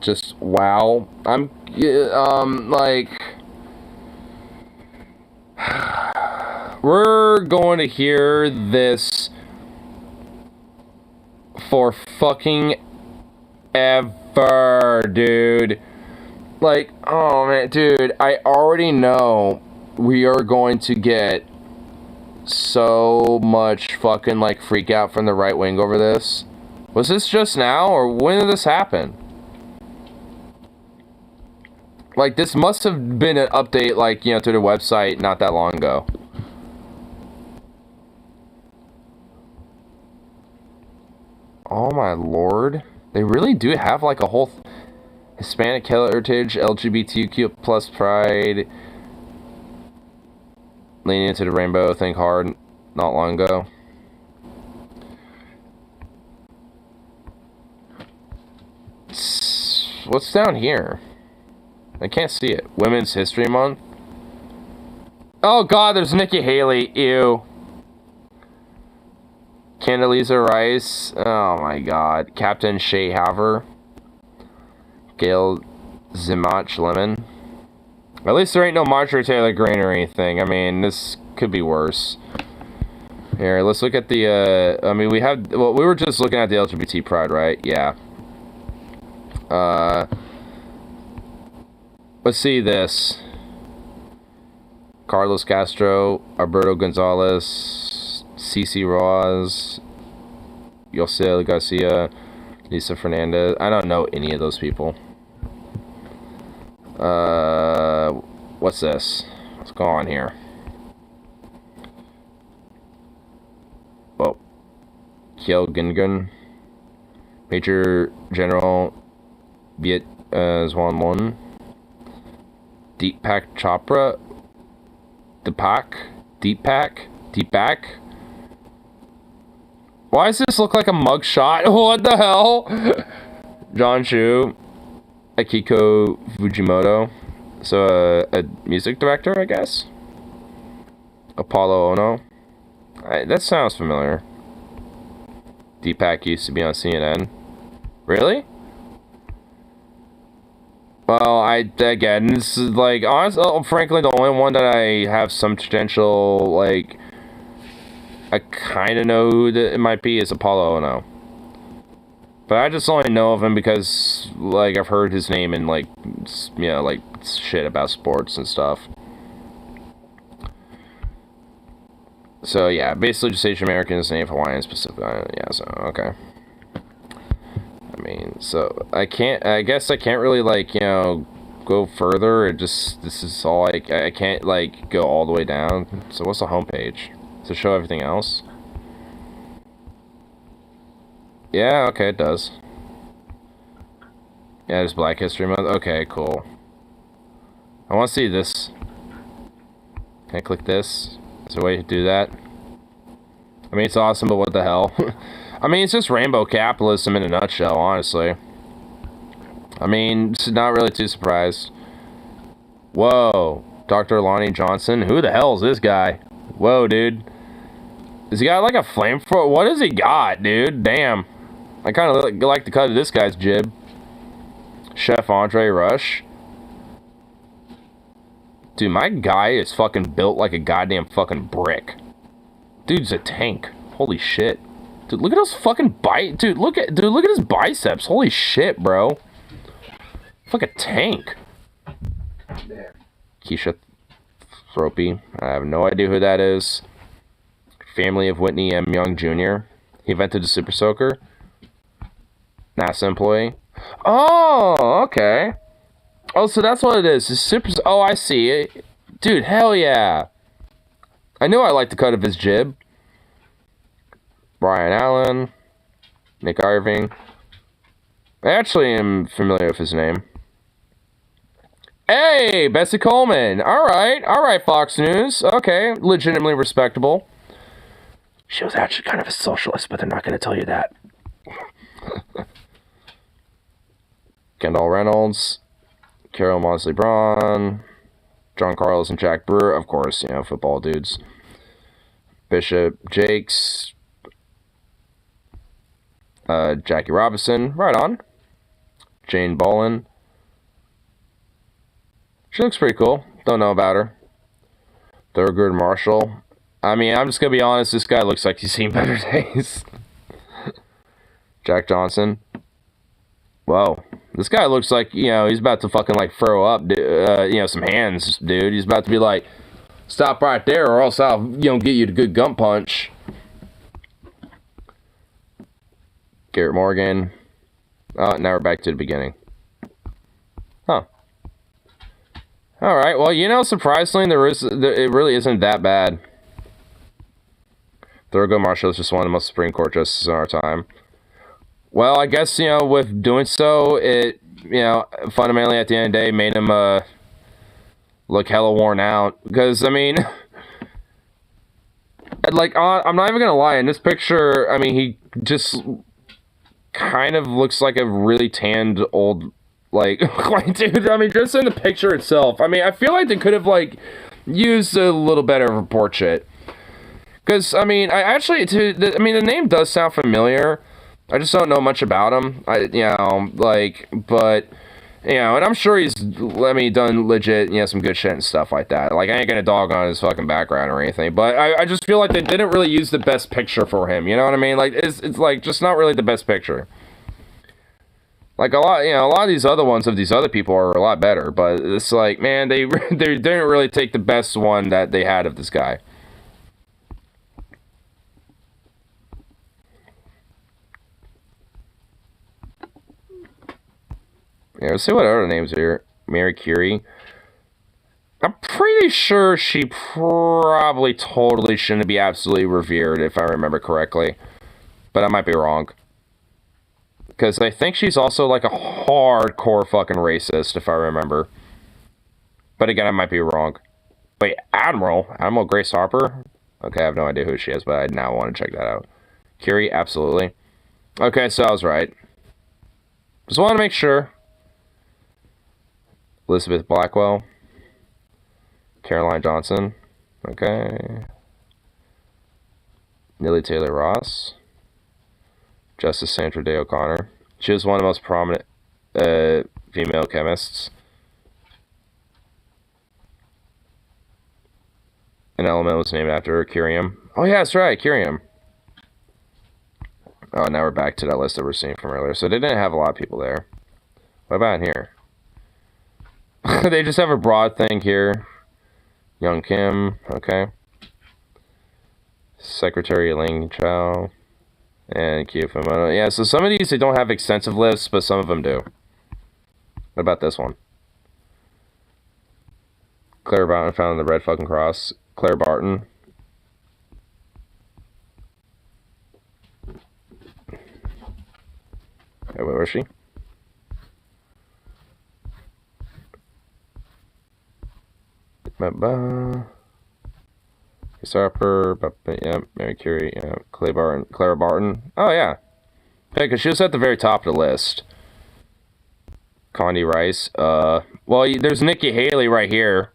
Just, wow. Like, we're going to hear this for fucking ever, dude. Like, oh man, dude, I already know we are going to get so much fucking, like, freak out from the right wing over this. Was this just now, or when did this happen? Like, this must have been an update, like, you know, to the website not that long ago. Oh my lord. They really do have, like, a whole Hispanic heritage, LGBTQ plus pride, leaning into the rainbow, think hard, not long ago. What's down here? I can't see it. Women's History Month. Oh god, there's Nikki Haley. Ew. Condoleezza Rice. Oh my god. Captain Shay Haver. Gail Zimach Lemon. At least there ain't no Marjorie Taylor Greene or anything. I mean, this could be worse. Here, let's look at the, I mean, we were just looking at the LGBT pride, right? Yeah. Let's see this. Carlos Castro, Alberto Gonzalez, Cece Roaz, Yosel Garcia, Lisa Fernandez. I don't know any of those people. What's this? What's going on here? Oh. Kjell Gungun, Major General Viet Zwan Mon, Deepak Chopra, Deepak. Why does this look like a mugshot? What the hell? John Chu, Akiko Fujimoto, so a music director, I guess. Apollo Ono. That sounds familiar. Deepak used to be on CNN. Really? Well, again, this is like, honestly, frankly, the only one that I have some potential, like, I kind of know who it might be is Apollo Ono. But I just only know of him because, like, I've heard his name in, like, you know, like, shit about sports and stuff. So yeah, basically just Asian Americans, Native Hawaiians, Pacific Island. Yeah, so okay. I mean, so I guess I can't really like, you know, go further. It just, this is all I can't like go all the way down. So what's the homepage? Does it show everything else? Yeah, okay, it does. Yeah, there's Black History Month. Okay, cool. I want to see this. Can I click this? Is there a way to do that? I mean, it's awesome, but what the hell? I mean, it's just rainbow capitalism in a nutshell, honestly. I mean, not really too surprised. Whoa. Dr. Lonnie Johnson? Who the hell is this guy? Whoa, dude. Has he got like a flamethrower? What has he got, dude? Damn. I kind of like the cut of this guy's jib. Chef Andre Rush. Dude, my guy is fucking built like a goddamn fucking brick. Dude's a tank. Holy shit. Dude, look at those fucking Dude, look at his biceps. Holy shit, bro. Like a tank. Keisha Thropey. I have no idea who that is. Family of Whitney M. Young Jr. He invented the Super Soaker. NASA employee. Oh, okay. Oh, so that's what it is. It's super. Oh, I see it. Dude, hell yeah. I knew I liked the cut of his jib. Brian Allen. Nick Irving. I actually am familiar with his name. Hey, Bessie Coleman. Alright, Fox News. Okay, legitimately respectable. She was actually kind of a socialist, but they're not going to tell you that. Kendall Reynolds. Carol Mosley Braun. John Carlos and Jack Brewer. Of course, you know, football dudes. Bishop Jakes. Jackie Robinson. Right on. Jane Bolin. She looks pretty cool. Don't know about her. Thurgood Marshall. I mean, I'm just gonna be honest. This guy looks like he's seen better days. Jack Johnson. Whoa. This guy looks like, you know, he's about to fucking like throw up, you know, some hands, dude. He's about to be like, stop right there or else I'll, you know, get you the good gun punch. Garrett Morgan. Oh, now we're back to the beginning. Huh. Alright, well, you know, surprisingly, it really isn't that bad. Thurgood Marshall is just one of the most Supreme Court justices in our time. Well, I guess, you know, with doing so, it, you know, fundamentally at the end of the day made him, look hella worn out. Because, I mean, like, I'm not even gonna lie, in this picture, I mean, he just kind of looks like a really tanned old, like dude, I mean, just in the picture itself, I mean, I feel like they could have, like, used a little better of a portrait. Because, I mean, the name does sound familiar. I just don't know much about him. You know, like, but, you know, and I'm sure he's, I mean, done legit, you know, some good shit and stuff like that. Like, I ain't gonna dog on his fucking background or anything, but I just feel like they didn't really use the best picture for him, you know what I mean? Like, it's like, just not really the best picture. Like, a lot of these other ones of these other people are a lot better, but it's like, man, they didn't really take the best one that they had of this guy. Yeah, let's see what other names are here. Mary Curie. I'm pretty sure she probably totally shouldn't be absolutely revered, if I remember correctly. But I might be wrong. Because I think she's also like a hardcore fucking racist, if I remember. But again, I might be wrong. Wait, Admiral Grace Harper? Okay, I have no idea who she is, but I now want to check that out. Curie, absolutely. Okay, so I was right. Just want to make sure. Elizabeth Blackwell. Caroline Johnson. Okay. Nellie Taylor Ross. Justice Sandra Day O'Connor. She was one of the most prominent female chemists. An element was named after her, curium. Oh yeah, that's right, curium. Oh, now we're back to that list that we're seeing from earlier. So they didn't have a lot of people there. What about in here? They just have a broad thing here. Young Kim, okay. Secretary Ling Chao. And Kyofumono. Yeah, so some of these, they don't have extensive lists, but some of them do. What about this one? Claire Barton found in the Red fucking Cross. Claire Barton. Hey, where was she? Harper, yeah, Mary Curie, yeah, Clara Barton. Oh, yeah. Yeah, because she was at the very top of the list. Condi Rice. Well, there's Nikki Haley right here.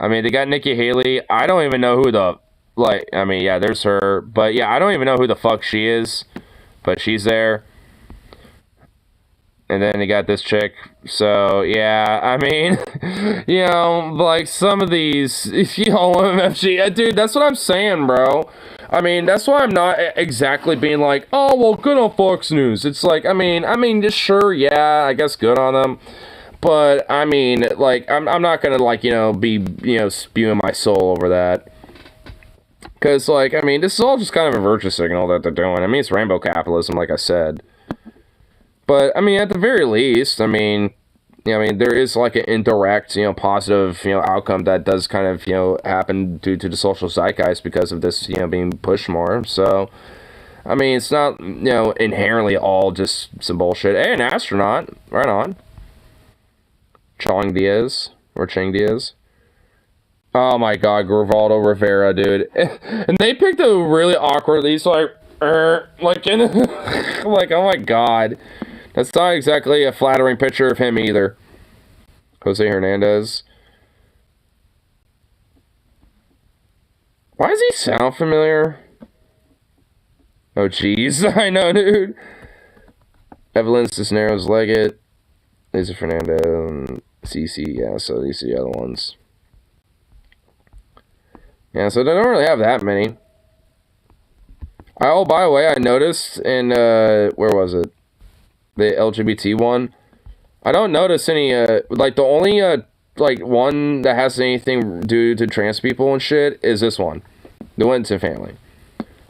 I mean, they got Nikki Haley. I don't even know who the, like, I mean, yeah, there's her. But, yeah, I don't even know who the fuck she is. But she's there. And then you got this chick. So, yeah, I mean, you know, like, some of these, you know, MFG, dude, that's what I'm saying, bro. I mean, that's why I'm not exactly being like, oh, well, good on Fox News. It's like, I mean, just sure, yeah, I guess good on them. But, I mean, like, I'm not gonna, like, you know, be, you know, spewing my soul over that. Because, like, I mean, this is all just kind of a virtue signal that they're doing. I mean, it's rainbow capitalism, like I said. But, I mean, at the very least, I mean, you know, I mean, there is, like, an indirect, you know, positive, you know, outcome that does kind of, you know, happen due to the social zeitgeist because of this, you know, being pushed more. So, I mean, it's not, you know, inherently all just some bullshit. Hey, an astronaut. Right on. Chang Diaz. Or Chang Diaz. Oh, my God. Grivaldo Rivera, dude. And they picked a really awkward, he's like, like, in, like, oh, my God. That's not exactly a flattering picture of him either. Jose Hernandez. Why does he sound familiar? Oh, jeez. I know, dude. Evelyn Cisneros Leggett. Lisa Fernandez. And CC. Yeah, so these are the other ones. Yeah, so they don't really have that many. Oh, by the way, I noticed in, where was it? The LGBT one. I don't notice any, like, the only, like, one that has anything due to trans people and shit is this one. The Winton family.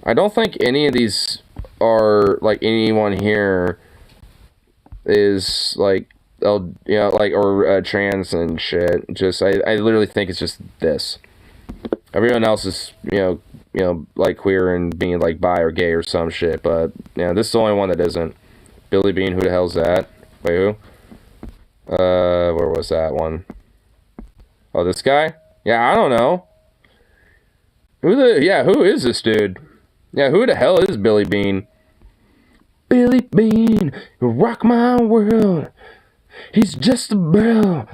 I don't think any of these are, like, anyone here is, like, you know, like, or, trans and shit. Just, I literally think it's just this. Everyone else is, you know, like, queer and being, like, bi or gay or some shit, but, you know, this is the only one that isn't. Billy Bean, who the hell's that? Wait, who? Where was that one? Oh, this guy? Yeah, I don't know. Who is this dude? Yeah, who the hell is Billy Bean? Billy Bean, you rock my world. He's just a bro.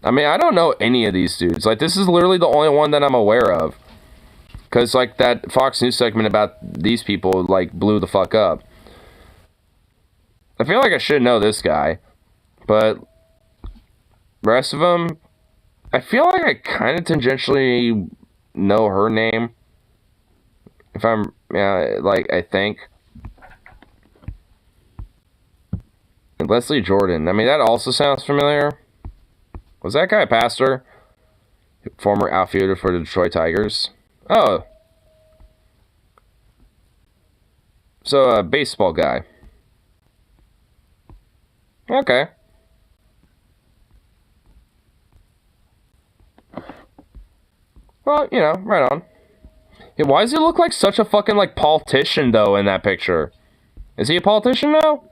I mean, I don't know any of these dudes. Like, this is literally the only one that I'm aware of. Because, like, that Fox News segment about these people, like, blew the fuck up. I feel like I should know this guy. But, the rest of them, I feel like I kind of tangentially know her name. If I'm, yeah, like, I think. And Leslie Jordan. I mean, that also sounds familiar. Was that guy a pastor? Former outfielder for the Detroit Tigers. Oh. So, a baseball guy. Okay. Well, you know, right on. Yeah, why does he look like such a fucking, like, politician, though, in that picture? Is he a politician now?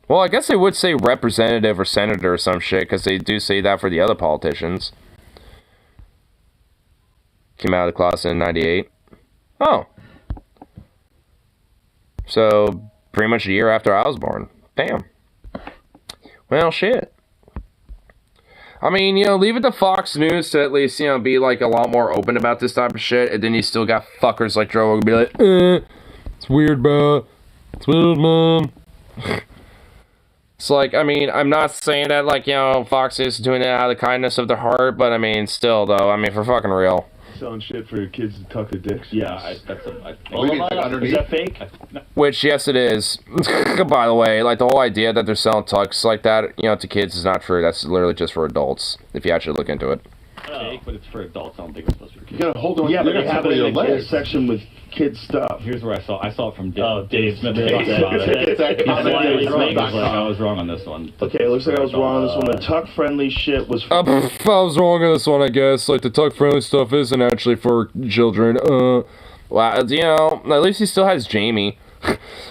Well, I guess they would say representative or senator or some shit, because they do say that for the other politicians. Came out of the closet in 98. Oh. So, pretty much a year after I was born. Damn. Well, shit. I mean, you know, leave it to Fox News to at least, you know, be, like, a lot more open about this type of shit, and then you still got fuckers like Joe Rogan be like, it's weird, bro. It's weird, man. It's like, I mean, I'm not saying that, like, you know, Fox is doing it out of the kindness of their heart, but, I mean, still, though, I mean, for fucking real. Selling shit for your kids to tuck their dicks. Yeah, that's a... Is that fake? Which, yes, it is. By the way, like, the whole idea that they're selling tucks like that, you know, to kids is not true. That's literally just for adults, if you actually look into it. Fake, but it's for adults. I don't think it's supposed to be You gotta hold on. Yeah, you but they gotta have cover it in your the legs. kids section with kids stuff. Here's where I saw it from Dave Smith. I was wrong on this one. Okay, it looks like I was wrong on this one. The tuck-friendly shit was for... I was wrong on this one, I guess. Like, the tuck-friendly stuff isn't actually for children. Well, you know, at least he still has Jamie.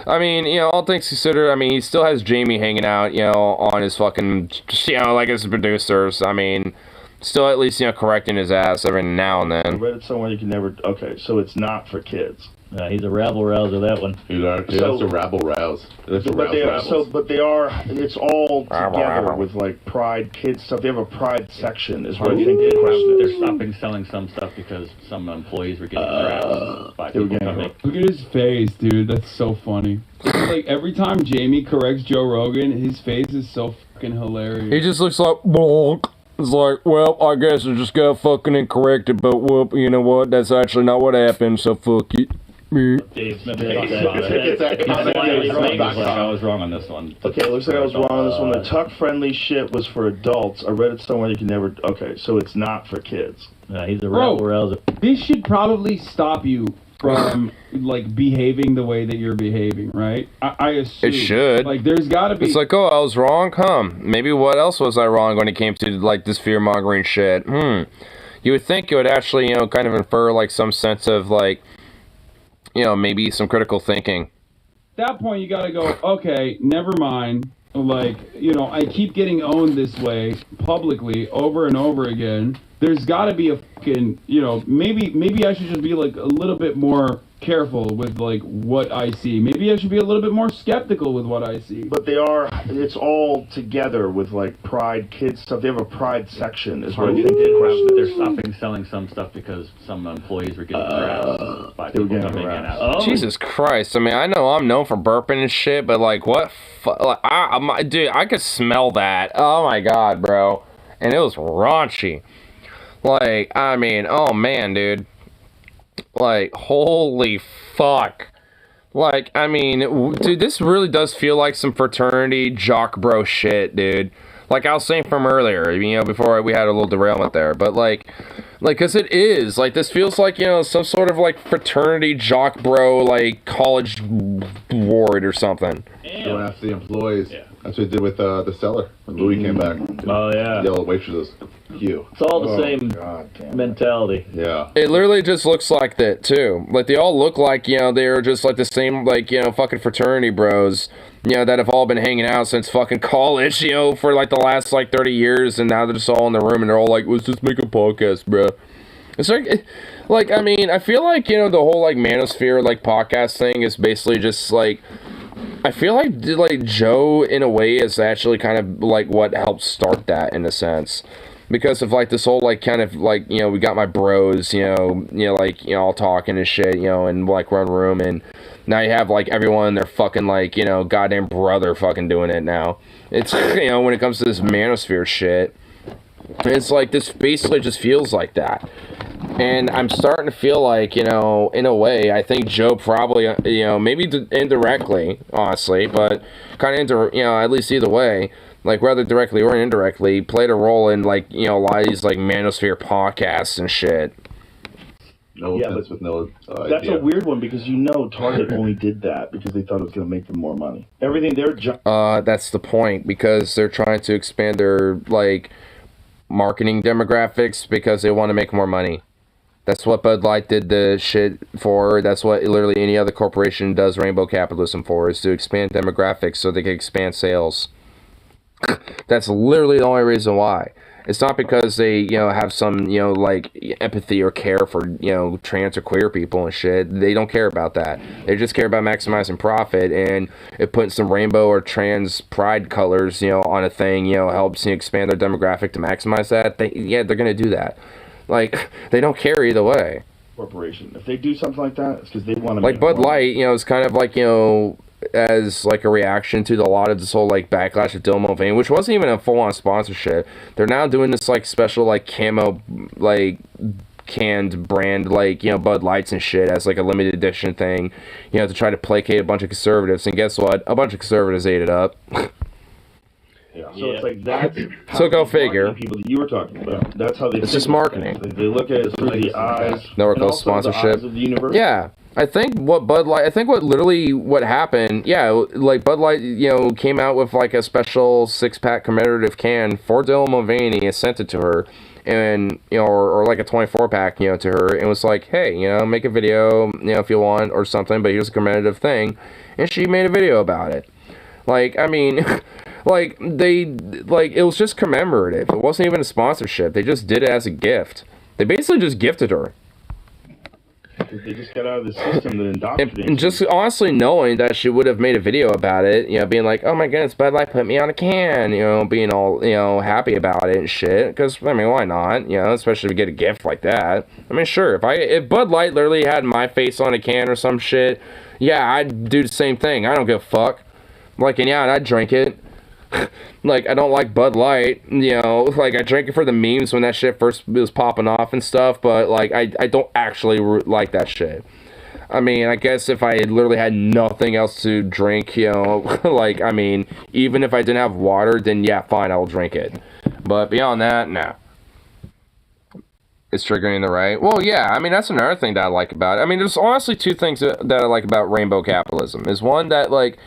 I mean, you know, all things considered, I mean, he still has Jamie hanging out, you know, on his fucking, you know, like his producers. I mean, still at least, you know, correcting his ass every now and I then. read it somewhere you can never... Okay, so it's not for kids. He's a rabble-rouser, that one. That's a rabble-rouse. That's a But they are, it's all together Rabble. with, like, Pride kids stuff. They have a Pride section, is What what I I think think the question they're is. stopping selling some stuff because some employees were getting harassed by they were people getting coming. Look at his face, dude. That's so funny. Like, every time Jamie corrects Joe Rogan, his face is so fucking hilarious. He just looks like, bonk. It's like, well, I guess I just got fucking corrected, but whoop, you know what? That's actually not what happened, so fuck it. Dave Smith. I was wrong on this one. Okay, it looks like I was wrong on this one. The tuck-friendly shit was for adults. I read it somewhere you can never... Okay, so it's not for kids. He's a Bro, rabble-rouser. this should probably stop you from, like, behaving the way that you're behaving, right? I assume. It should. Like, there's gotta be... It's like, oh, I was wrong, maybe what else was I wrong when it came to, like, this fear-mongering shit? You would think it would actually, you know, kind of infer, like, some sense of, like, you know, maybe some critical thinking. At that point, you gotta go, okay, never mind. Like, you know, I keep getting owned this way publicly over and over again. There's gotta be a fucking, you know, maybe I should just be, like, a little bit more careful with, like, what I see. Maybe I should be a little bit more skeptical with what I see. But it's all together with, like, Pride kids stuff. They have a Pride section, is what I think the question is. They're stopping selling some stuff because some employees were getting harassed by people coming in and out. Jesus Christ! I mean, I know I'm known for burping and shit, but like, what? Like, dude, I could smell that. Oh my god, bro! And it was raunchy. Like, I mean, oh man, dude. Like, holy fuck. Like, I mean, dude, this really does feel like some fraternity jock bro shit, dude. Like I was saying from earlier, you know, before we had a little derailment there, but like, cause it is, like, this feels like, you know, some sort of, like, fraternity jock bro, like, college ward or something. Going after the employees. Yeah. That's what they did with the seller when Louis came back. Oh, yeah. Yellow waitresses. You. It's all the same mentality. Yeah. It literally just looks like that, too. Like, they all look like, you know, they're just, like, the same, like, you know, fucking fraternity bros, you know, that have all been hanging out since fucking college, you know, for, like, the last, like, 30 years, and now they're just all in the room, and they're all like, let's just make a podcast, bro. It's like, I mean, I feel like, you know, the whole, like, Manosphere, like, podcast thing is basically just, like, I feel like Joe, in a way, is actually kind of, like, what helped start that, in a sense. Because of, like, this whole, like, kind of, like, you know, we got my bros, you know, like, you know, all talking and shit, you know, and, like, we're in a room, and now you have, like, everyone and their fucking, like, you know, goddamn brother fucking doing it now. It's, you know, when it comes to this Manosphere shit, it's like, this basically just feels like that. And I'm starting to feel like, you know, in a way, I think Joe probably, you know, maybe indirectly, honestly, but kind of, you know, at least either way, like, whether directly or indirectly, played a role in, like, you know, a lot of these, like, Manosphere podcasts and shit. No offense with no That's idea. a weird one because, you know, Target only did that because they thought it was going to make them more money. Everything they're... That's the point, because they're trying to expand their, like, marketing demographics because they want to make more money. That's what Bud Light did the shit for. That's what literally any other corporation does rainbow capitalism for, is to expand demographics so they can expand sales. That's literally the only reason why. It's not because they, you know, have some, you know, like, empathy or care for, you know, trans or queer people and shit. They don't care about that. They just care about maximizing profit, and if putting some rainbow or trans pride colors, you know, on a thing, you know, helps, you know, expand their demographic to maximize that, they're gonna do that. Like, they don't care either way. Corporation. If they do something like that, it's because they want to Like, make Bud more Light, you know, is kind of like, you know, as like a reaction to a lot of this whole like backlash of Dylan Mulvaney, which wasn't even a full-on sponsorship. They're now doing this like special like camo like canned brand like, you know, Bud Lights and shit as like a limited edition thing, you know, to try to placate a bunch of conservatives. And guess what? A bunch of conservatives ate it up. Yeah. So it's like that's So go figure. people that you were talking about. That's how they. It's think just about marketing. things. They look at it through the eyes. Nowhere and close also the sponsorship. eyes of the university. Yeah. I think what happened, yeah, like Bud Light, came out with like a special 6-pack commemorative can for Dylan Mulvaney and sent it to her, and or like a 24-pack, to her, and was like, hey, make a video, if you want or something, but here's a commemorative thing, and she made a video about it. Like, I mean, like it was just commemorative. It wasn't even a sponsorship. They just did it as a gift. They basically just gifted her. They just got out of the system that indoctrinated. And just honestly knowing that she would have made a video about it, being like, oh my goodness, Bud Light put me on a can, being all, happy about it and shit. Because, I mean, why not? Especially if you get a gift like that. I mean, sure, if Bud Light literally had my face on a can or some shit, yeah, I'd do the same thing. I don't give a fuck. Like, and yeah, I'd drink it. Like, I don't like Bud Light, like, I drank it for the memes when that shit first was popping off and stuff, but, like, I don't actually like that shit. I mean, I guess if I literally had nothing else to drink, like, I mean, even if I didn't have water, then yeah, fine, I'll drink it. But beyond that, no. It's triggering the right. Well, yeah, I mean, that's another thing that I like about it. I mean, there's honestly two things that I like about rainbow capitalism. Is one that, like,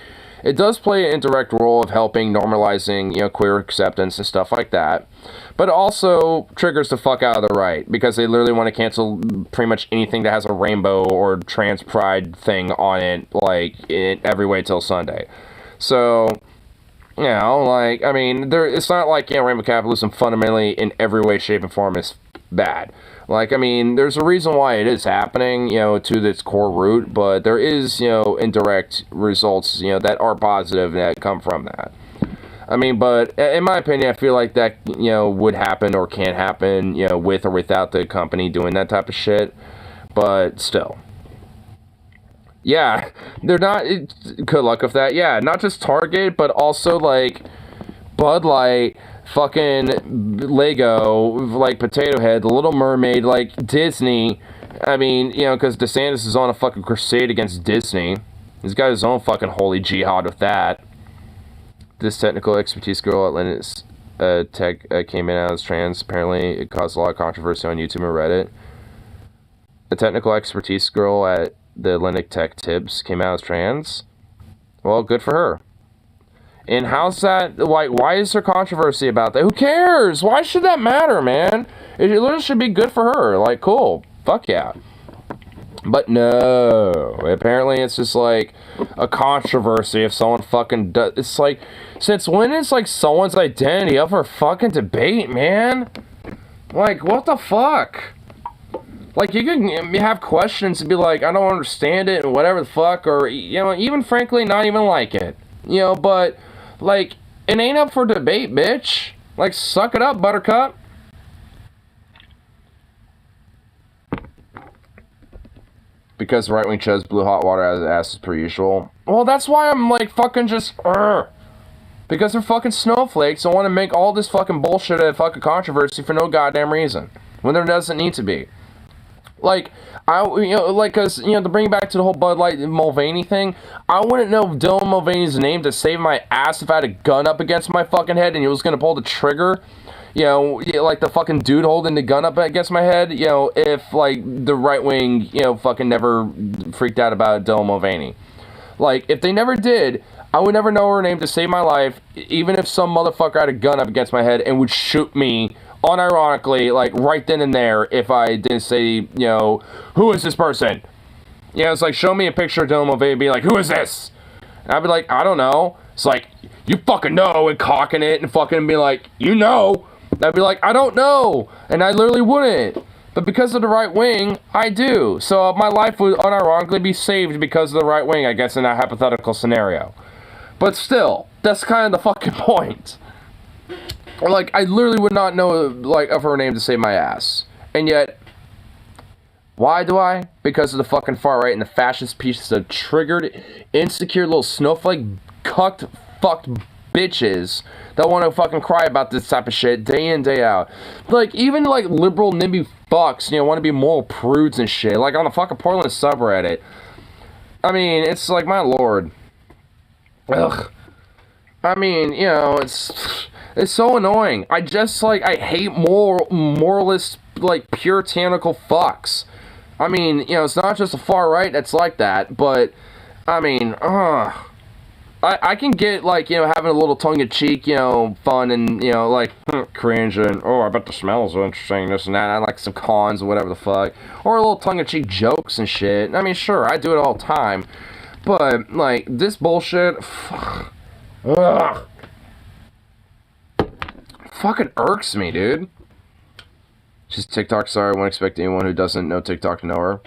it does play an indirect role of helping normalizing, queer acceptance and stuff like that. But it also triggers the fuck out of the right, because they literally want to cancel pretty much anything that has a rainbow or trans pride thing on it, like, in every way till Sunday. So, like, I mean, it's not like, rainbow capitalism fundamentally in every way, shape, and form is bad. Like, I mean, there's a reason why it is happening, to its core root, but there is, indirect results, that are positive that come from that. I mean, but in my opinion, I feel like that, would happen or can happen, with or without the company doing that type of shit, but still. Yeah, they're not, good luck with that. Yeah, not just Target, but also, like, Bud Light, fucking Lego, like Potato Head, The Little Mermaid, like Disney. I mean, because DeSantis is on a fucking crusade against Disney. He's got his own fucking holy jihad with that. This technical expertise girl at Linux Tech came in as trans. Apparently, it caused a lot of controversy on YouTube and Reddit. The technical expertise girl at the Linux Tech Tips came out as trans. Well, good for her. And how's that, like, why is there controversy about that? Who cares? Why should that matter, man? It literally should be good for her. Like, cool. Fuck yeah. But no. Apparently it's just, like, a controversy if someone fucking does. It's like, since when is, like, someone's identity up for fucking debate, man? Like, what the fuck? Like, you can have questions and be like, I don't understand it, and whatever the fuck, or, even frankly, not even like it. But, like, it ain't up for debate, bitch. Like, suck it up, buttercup. Because the right-wing chose blue hot water as asses per usual. Well, that's why I'm, like, fucking just, because they're fucking snowflakes and want to make all this fucking bullshit a fucking controversy for no goddamn reason. When there doesn't need to be. Like, cause, to bring it back to the whole Bud Light Mulvaney thing, I wouldn't know Dylan Mulvaney's name to save my ass if I had a gun up against my fucking head and he was gonna pull the trigger, like the fucking dude holding the gun up against my head, if, like, the right wing, fucking never freaked out about Dylan Mulvaney. Like, if they never did, I would never know her name to save my life, even if some motherfucker had a gun up against my head and would shoot me unironically, like, right then and there, if I didn't say, who is this person? It's like, show me a picture of Dylan Mulvaney and be like, who is this? And I'd be like, I don't know. It's like, you fucking know, and cocking it, and fucking be like, you know. And I'd be like, I don't know. And I literally wouldn't. But because of the right wing, I do. So my life would unironically be saved because of the right wing, I guess, in that hypothetical scenario. But still, that's kind of the fucking point. Like, I literally would not know, like, of her name to save my ass. And yet, why do I? Because of the fucking far right and the fascist pieces of triggered, insecure little snowflake, cucked, fucked bitches that want to fucking cry about this type of shit day in, day out. Like, even, like, liberal NIMBY fucks, want to be moral prudes and shit. Like, on the fucking Portland subreddit. I mean, it's like, my lord. Ugh. I mean, you know, it's so annoying. I hate moralist, like, puritanical fucks. I mean, you know, it's not just the far right that's like that, but, I mean, I can get, like, you know, having a little tongue-in-cheek, you know, fun and, you know, like, cringe and, oh, I bet the smells are interesting, this and that. I like some cons or whatever the fuck. Or a little tongue-in-cheek jokes and shit. I mean, sure, I do it all the time. But, like, this bullshit, ugh. Fucking irks me, dude. She's TikTok, sorry, I wouldn't expect anyone who doesn't know TikTok to know her.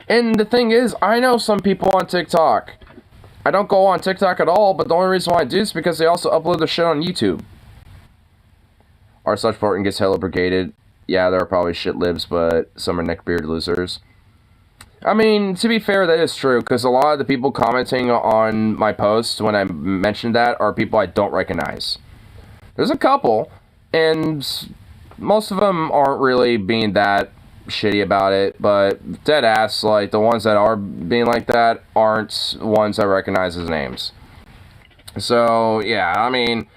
And the thing is, I know some people on TikTok. I don't go on TikTok at all, but the only reason why I do is because they also upload their shit on YouTube. R. Such Barton gets hella brigaded. Yeah, there are probably shit libs, but some are neckbeard losers. I mean, to be fair, that is true, because a lot of the people commenting on my posts when I mentioned that are people I don't recognize. There's a couple, and most of them aren't really being that shitty about it, but dead ass, like, the ones that are being like that aren't ones I recognize as names. So, yeah, I mean,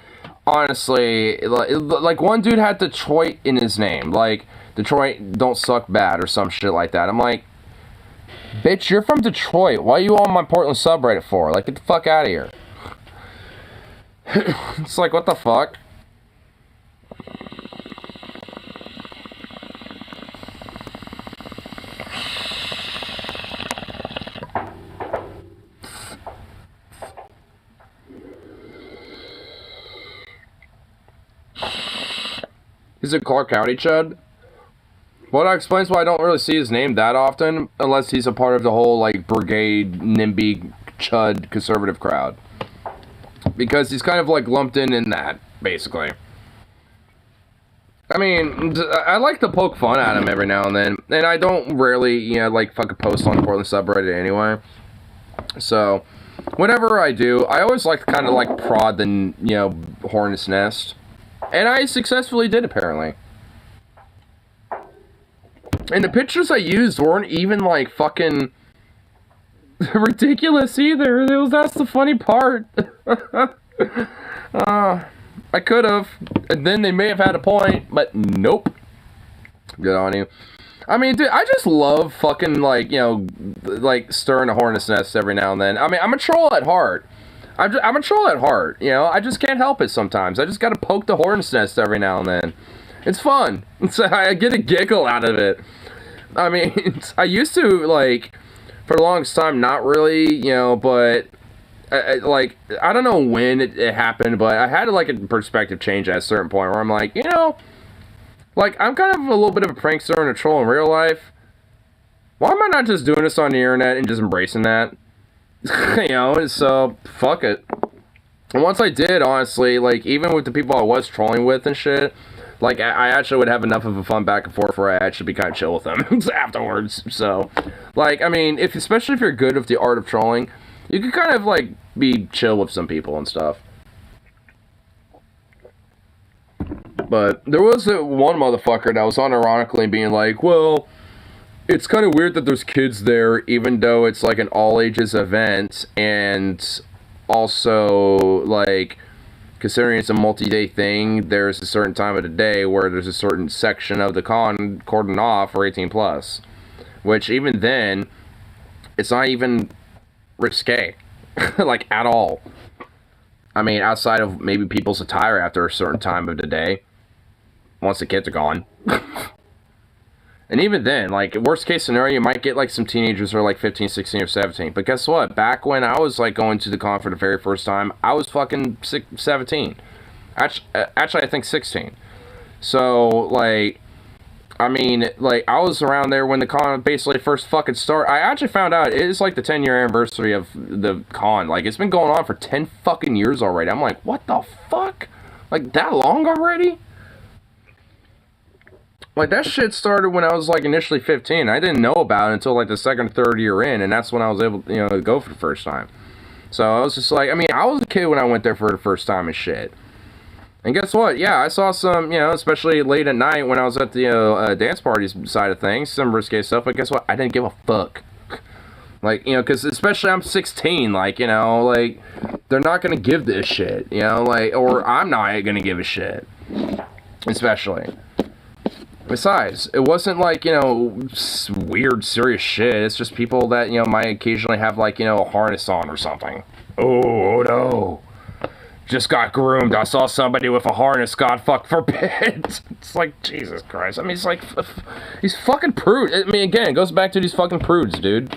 honestly, like, one dude had Detroit in his name, like, Detroit don't suck bad or some shit like that. I'm like, bitch, you're from Detroit, what are you on my Portland subreddit for? Like, get the fuck out of here. It's like, what the fuck? He's a Clark County Chud. Well, that explains why I don't really see his name that often, unless he's a part of the whole, like, Brigade, NIMBY, Chud conservative crowd. Because he's kind of, like, lumped in that, basically. I mean, I like to poke fun at him every now and then, and I don't rarely, you know, like, fucking post on the Portland subreddit anyway. So, whenever I do, I always like to kind of, like, prod the, you know, hornet's nest. And I successfully did, apparently. And the pictures I used weren't even, like, fucking ridiculous either. That's the funny part. I could have. And then they may have had a point, but nope. Good on you. I mean, dude, I just love fucking, like, you know, like, stirring a hornet's nest every now and then. I mean, I'm a troll at heart. I'm a troll at heart, you know, I just can't help it sometimes. I just gotta poke the hornet's nest every now and then. It's fun. I get a giggle out of it. I mean, I used to, like, for the longest time, not really, you know, but, like, I don't know when it happened, but I had, like, a perspective change at a certain point where I'm like, you know, like, I'm kind of a little bit of a prankster and a troll in real life. Why am I not just doing this on the internet and just embracing that? You know, so, fuck it. And once I did, honestly, like, even with the people I was trolling with and shit, like, I actually would have enough of a fun back and forth where I actually be kind of chill with them afterwards. So, like, I mean, especially if you're good with the art of trolling, you can kind of, like, be chill with some people and stuff. But there was one motherfucker that was unironically being like, well, it's kind of weird that there's kids there, even though it's, like, an all-ages event, and also, like, considering it's a multi-day thing, there's a certain time of the day where there's a certain section of the con cordoned off for 18+. Which, even then, it's not even risque. Like, at all. I mean, outside of maybe people's attire after a certain time of the day. Once the kids are gone. And even then, like, worst case scenario, you might get, like, some teenagers who are, like, 15, 16, or 17. But guess what? Back when I was, like, going to the con for the very first time, I was fucking 17. Actually, I think 16. So, like, I mean, like, I was around there when the con basically first fucking started. I actually found out it is, like, the 10-year anniversary of the con. Like, it's been going on for 10 fucking years already. I'm like, what the fuck? Like, that long already? Like, that shit started when I was, like, initially 15. I didn't know about it until, like, the second or third year in, and that's when I was able, you know, to go for the first time. So, I was just like, I mean, I was a kid when I went there for the first time and shit. And guess what? Yeah, I saw some, you know, especially late at night when I was at the dance parties side of things, some risque stuff, but guess what? I didn't give a fuck. Like, you know, because especially I'm 16, like, you know, like, They're not gonna give this shit, you know, like, or I'm not gonna give a shit, especially. Besides, it wasn't like, you know, weird, serious shit. It's just people that, you know, might occasionally have, like, you know, a harness on or something. Oh no. Just got groomed. I saw somebody with a harness. God fuck forbid. It's like, Jesus Christ. I mean, it's like, these fucking prudes. I mean, again, it goes back to these fucking prudes, dude.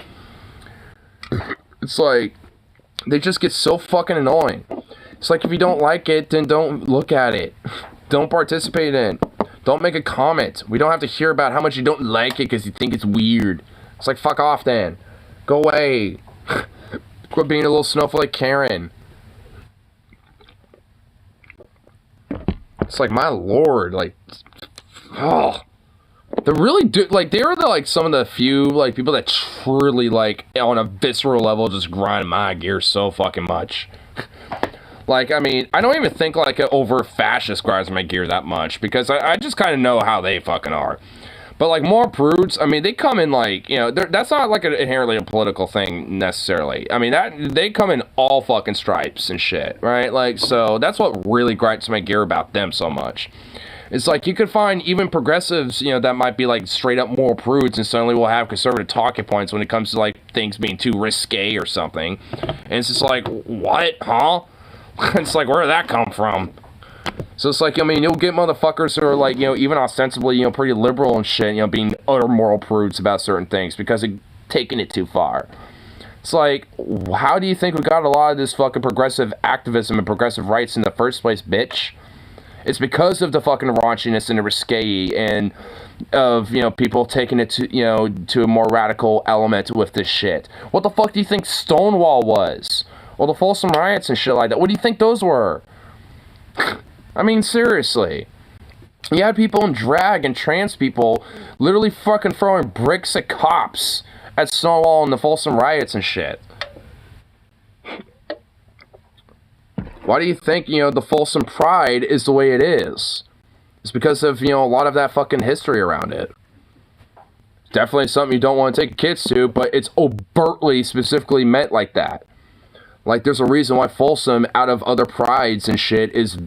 It's like, they just get so fucking annoying. It's like, if you don't like it, then don't look at it. Don't participate in it. Don't make a comment. We don't have to hear about how much you don't like it because you think it's weird. It's like, fuck off then. Go away. Quit being a little snowflake Karen. It's like, my lord, like, oh. They really do, like, they're the, like, some of the few, like, people that truly, like, on a visceral level just grind my gears so fucking much. Like, I mean, I don't even think, like, an overt fascist grinds my gear that much, because I just kind of know how they fucking are. But, like, more prudes, I mean, they come in, like, you know, that's not, like, inherently a political thing, necessarily. I mean, they come in all fucking stripes and shit, right? Like, so, that's what really grinds my gear about them so much. It's like, you could find even progressives, you know, that might be, like, straight-up moral prudes, and suddenly will have conservative talking points when it comes to, like, things being too risque or something. And it's just like, what? Huh? It's like, where did that come from? So it's like, I mean, you'll get motherfuckers who are like, you know, even ostensibly, you know, pretty liberal and shit, you know, being utter moral prudes about certain things because they're taking it too far. It's like, how do you think we got a lot of this fucking progressive activism and progressive rights in the first place, bitch? It's because of the fucking raunchiness and the risque and of, you know, people taking it to, you know, to a more radical element with this shit. What the fuck do you think Stonewall was? Well, the Folsom riots and shit like that. What do you think those were? I mean, seriously. You had people in drag and trans people literally fucking throwing bricks at cops at Stonewall and the Folsom riots and shit. Why do you think, you know, the Folsom Pride is the way it is? It's because of, you know, a lot of that fucking history around it. Definitely something you don't want to take kids to, but it's overtly, specifically meant like that. Like, there's a reason why Folsom, out of other prides and shit, is,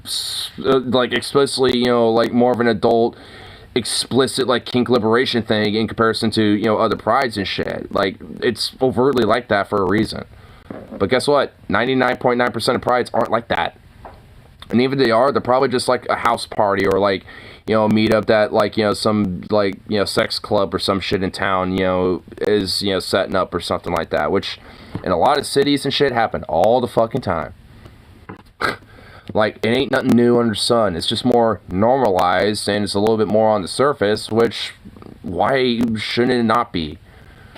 like, explicitly, you know, like, more of an adult, explicit, like, kink liberation thing in comparison to, you know, other prides and shit. Like, it's overtly like that for a reason. But guess what? 99.9% of prides aren't like that. And even if they are, they're probably just, like, a house party or, like, you know, meet up that, like, you know, some, like, you know, sex club or some shit in town, you know, is, you know, setting up or something like that, which in a lot of cities and shit happen all the fucking time. Like, it ain't nothing new under the sun. It's just more normalized and it's a little bit more on the surface, which, why shouldn't it not be?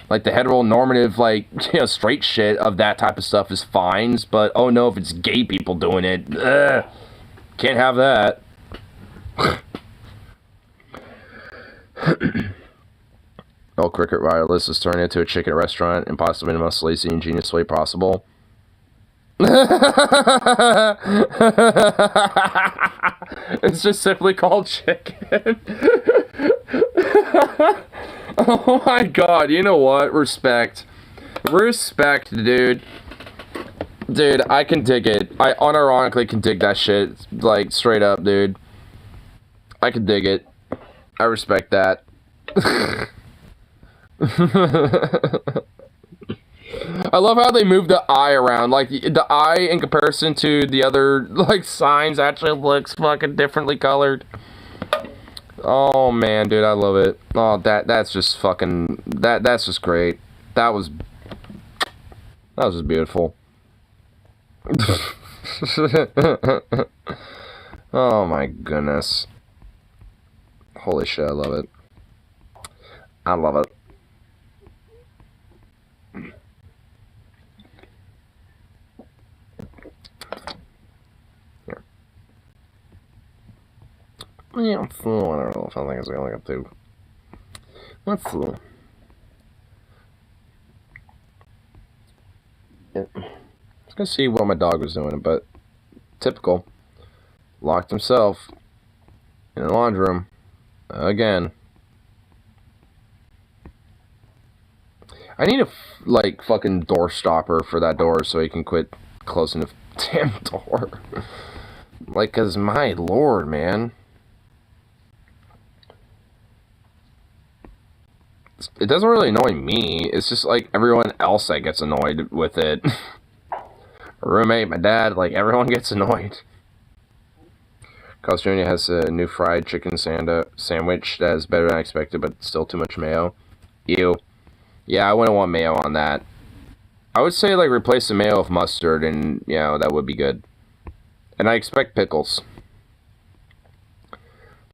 Like, the heteronormative, like, you know, straight shit of that type of stuff is fine, but, oh no, if it's gay people doing it, can't have that. Oh, Cricket Wireless is turning into a chicken restaurant and possibly in the most lazy and genius way possible. It's just simply called chicken. Oh my god, you know what? Respect. Respect, dude. Dude, I can dig it. I unironically can dig that shit. Like, straight up, dude. I can dig it. I respect that. I love how they move the eye around. Like, the eye in comparison to the other, like, signs actually looks fucking differently colored. Oh, man, dude, I love it. Oh, that's just fucking, that's just great. That was just beautiful. Oh, my goodness. Holy shit, I love it. I love it. Yeah, let's see. I don't know if I think it's going up to. Let's see. Yeah. I was gonna see what my dog was doing, but typical. Locked himself in the laundry room again. I need a like fucking door stopper for that door so he can quit closing the damn door. Like, cause my lord, man. It doesn't really annoy me. It's just like everyone else that gets annoyed with it. My roommate, my dad, like everyone gets annoyed. Carl's Jr. has a new fried chicken sandwich that is better than I expected, but still too much mayo. Ew. Yeah, I wouldn't want mayo on that. I would say, like, replace the mayo with mustard, and, you know, that would be good. And I expect pickles.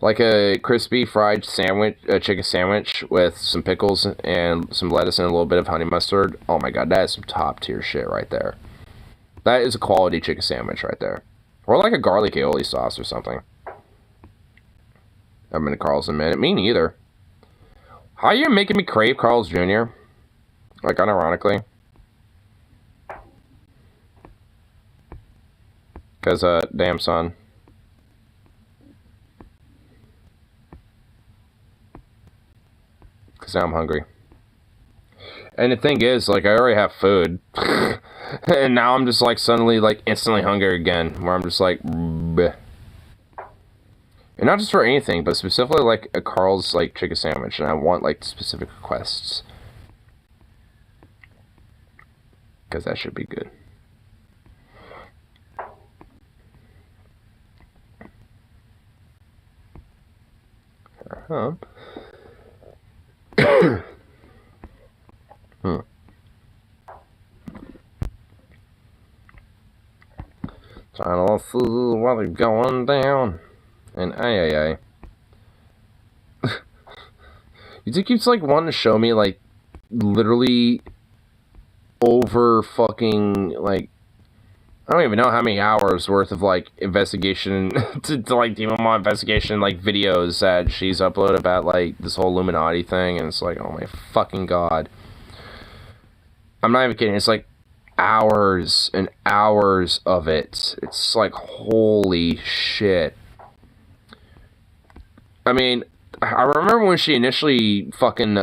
Like a crispy fried sandwich, a chicken sandwich with some pickles and some lettuce and a little bit of honey mustard. Oh my god, that is some top tier shit right there. That is a quality chicken sandwich right there. Or like a garlic aioli sauce or something. I haven't been to Carl's in a minute. Me neither. How are you making me crave Carl's Jr.? Like, unironically. Because, damn son. Because now I'm hungry. And the thing is, like, I already have food. And now I'm just, like, suddenly, like, instantly hungry again. Where I'm just like, bleh. And not just for anything, but specifically, like, a Carl's, like, chicken sandwich. And I want, like, specific requests. Because that should be good. Huh. Trying to see what is going down. And ay. You just keeps like wanting to show me like literally over fucking like I don't even know how many hours worth of like investigation to like Demon investigation like videos that she's uploaded about like this whole Illuminati thing, and it's like, oh my fucking god. I'm not even kidding, it's like hours and hours of it. It's like, holy shit. I mean, I remember when she initially fucking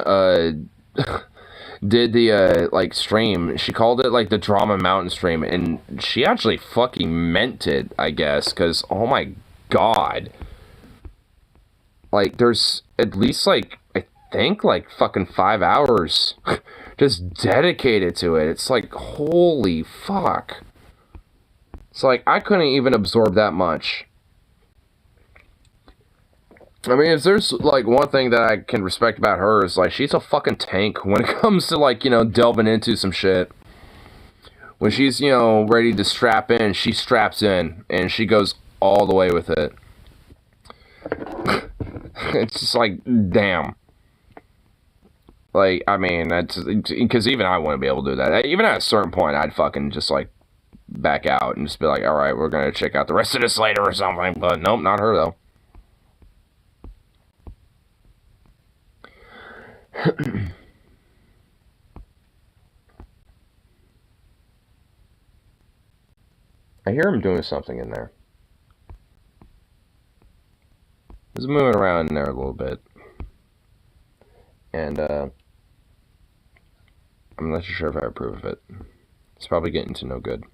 did the like stream, she called it like the Drama Mountain stream, and she actually fucking meant it, I guess, because oh my god, like there's at least like I think like fucking 5 hours just dedicated to it. It's like, holy fuck. It's like I couldn't even absorb that much. I mean, if there's, like, one thing that I can respect about her is, like, she's a fucking tank when it comes to, like, you know, delving into some shit. When she's, you know, ready to strap in, she straps in, and she goes all the way with it. It's just like, damn. Like, I mean, that's, because even I wouldn't be able to do that. Even at a certain point, I'd fucking just, like, back out and just be like, alright, we're gonna check out the rest of this later or something. But nope, not her, though. I hear him doing something in there. He's moving around in there a little bit. And, I'm not sure if I approve of it. It's probably getting to no good.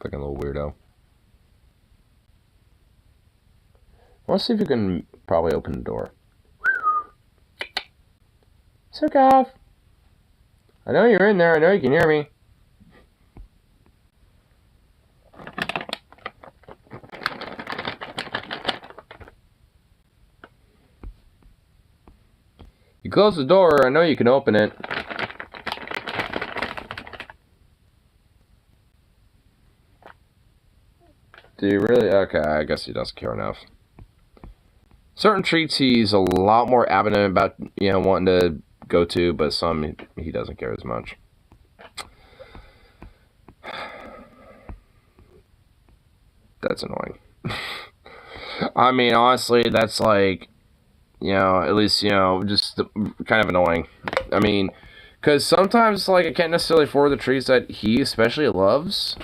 Fucking little weirdo. Let's see if we can probably open the door. Sukov! I know you're in there. I know you can hear me. You close the door. I know you can open it. Do you really? Okay, I guess he doesn't care enough. Certain treats he's a lot more adamant about, you know, wanting to go to, but some he doesn't care as much. That's annoying. I mean, honestly, that's like, you know, at least, you know, just kind of annoying. I mean, because sometimes, like, I can't necessarily afford the treats that he especially loves.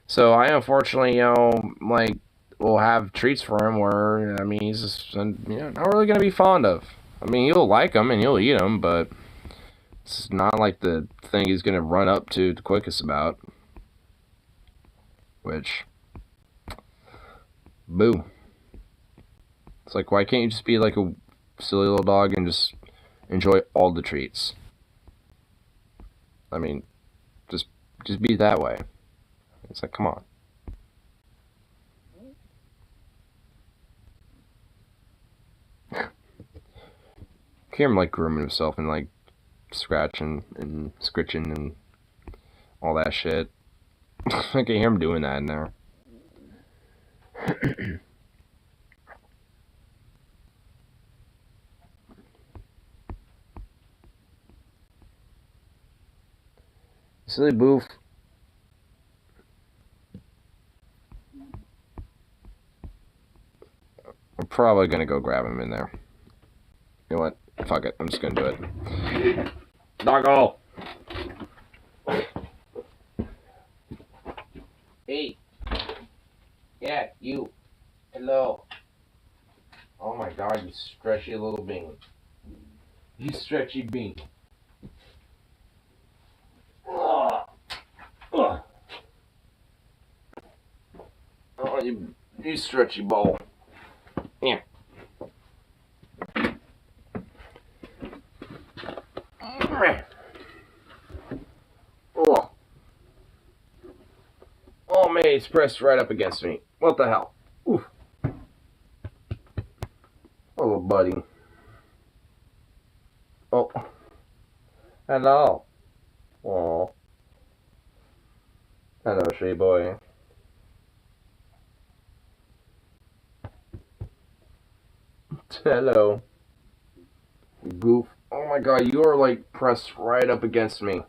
So I unfortunately, you know, like, will have treats for him where, I mean, he's just, you know, not really going to be fond of. I mean, you'll like them and you'll eat them, but it's not like the thing he's gonna run up to the quickest about. Which, boo. It's like, why can't you just be like a silly little dog and just enjoy all the treats? I mean, just be that way. It's like, come on. Hear him like grooming himself and like scratching and scritching and all that shit. I can hear him doing that in there. Silly boof. I'm probably gonna go grab him in there. You know what? Fuck it. I'm just gonna do it. Doggo! Hey. Yeah, you. Hello. Oh my god, you stretchy little bean. You stretchy bean. Oh, you stretchy ball. Yeah. Oh. Oh man, he's pressed right up against me. What the hell? Oof. Oh, buddy. Oh. Hello. Oh. Hello, she boy. Hello. Goof. Oh my god, you are like pressed right up against me.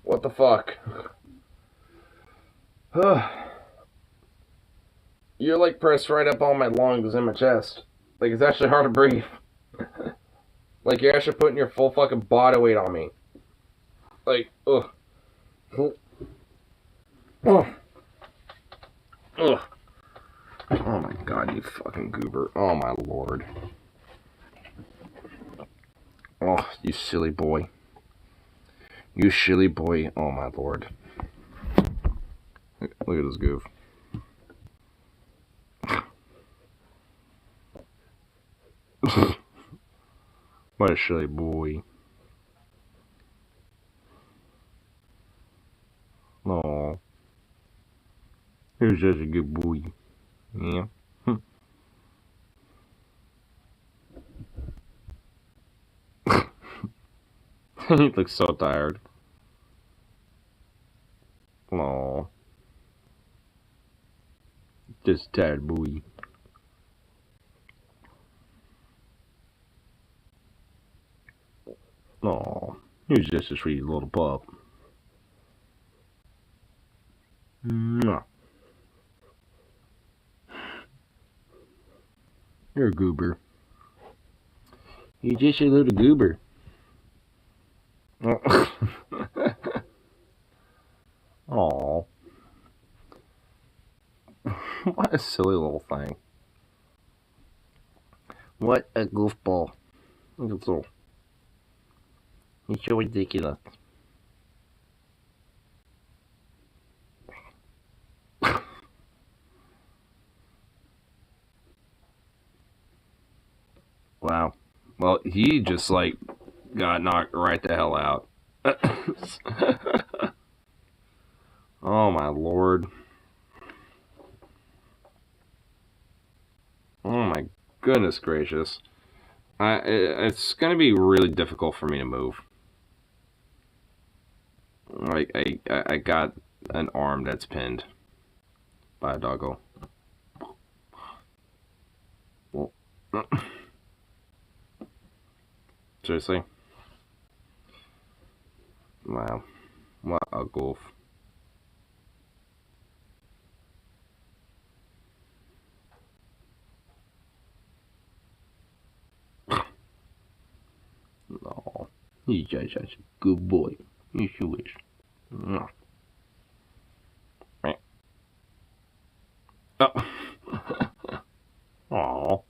What the fuck? You're like pressed right up on my lungs and my chest. Like it's actually hard to breathe. Like you're actually putting your full fucking body weight on me. Like, ugh. Ugh. Ugh. Oh my god, you fucking goober. Oh my lord. Oh, you silly boy. You silly boy. Oh my lord. Look at this goof. What a silly boy. Aw. You're such a good boy. Yeah. He looks so tired. Aw. Just tired boy. Aw. You're just a sweet little pup. Mwah. You're a goober. You're just a little goober. Aww. What a silly little thing. What a goofball. Look at this little. He's so ridiculous. Wow. Well, he just like got knocked right the hell out. Oh my lord. Oh my goodness gracious. It's gonna be really difficult for me to move. Like I got an arm that's pinned by a doggo. Well, seriously? Wow. What a goof. No. He's just such a good boy. Yes, you is. No. Right. Oh. Aww.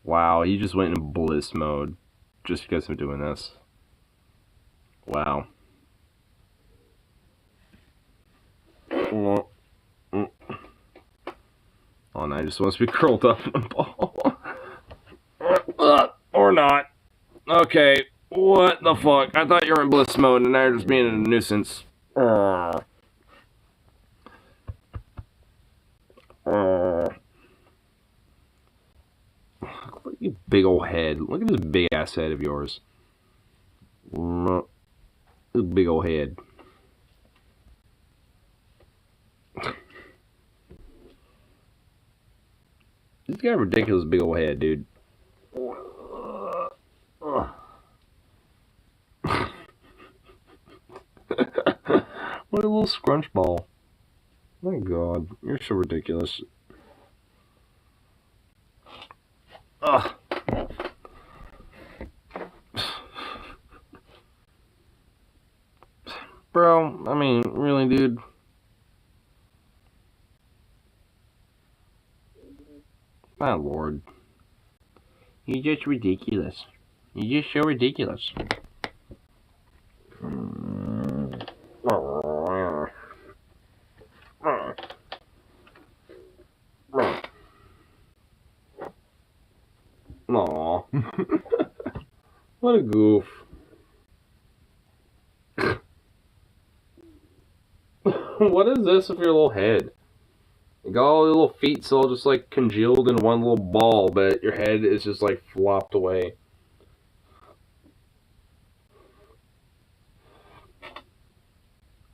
Wow, he just went in bliss mode just because I'm doing this. Wow. Oh, no, I just want to be curled up in a ball. Or not. Okay, what the fuck? I thought you were in bliss mode and now you're just being a nuisance. Look at your big old head. Look at this big ass head of yours. This big old head. He's got a ridiculous big old head, dude. What a little scrunch ball. My god, you're so ridiculous. Ugh. Bro, I mean, really, dude. My lord. You're just ridiculous. You're just so ridiculous. Aww. What a goof. What is this with your little head? You got all your little feet still just like congealed in one little ball, but your head is just like flopped away.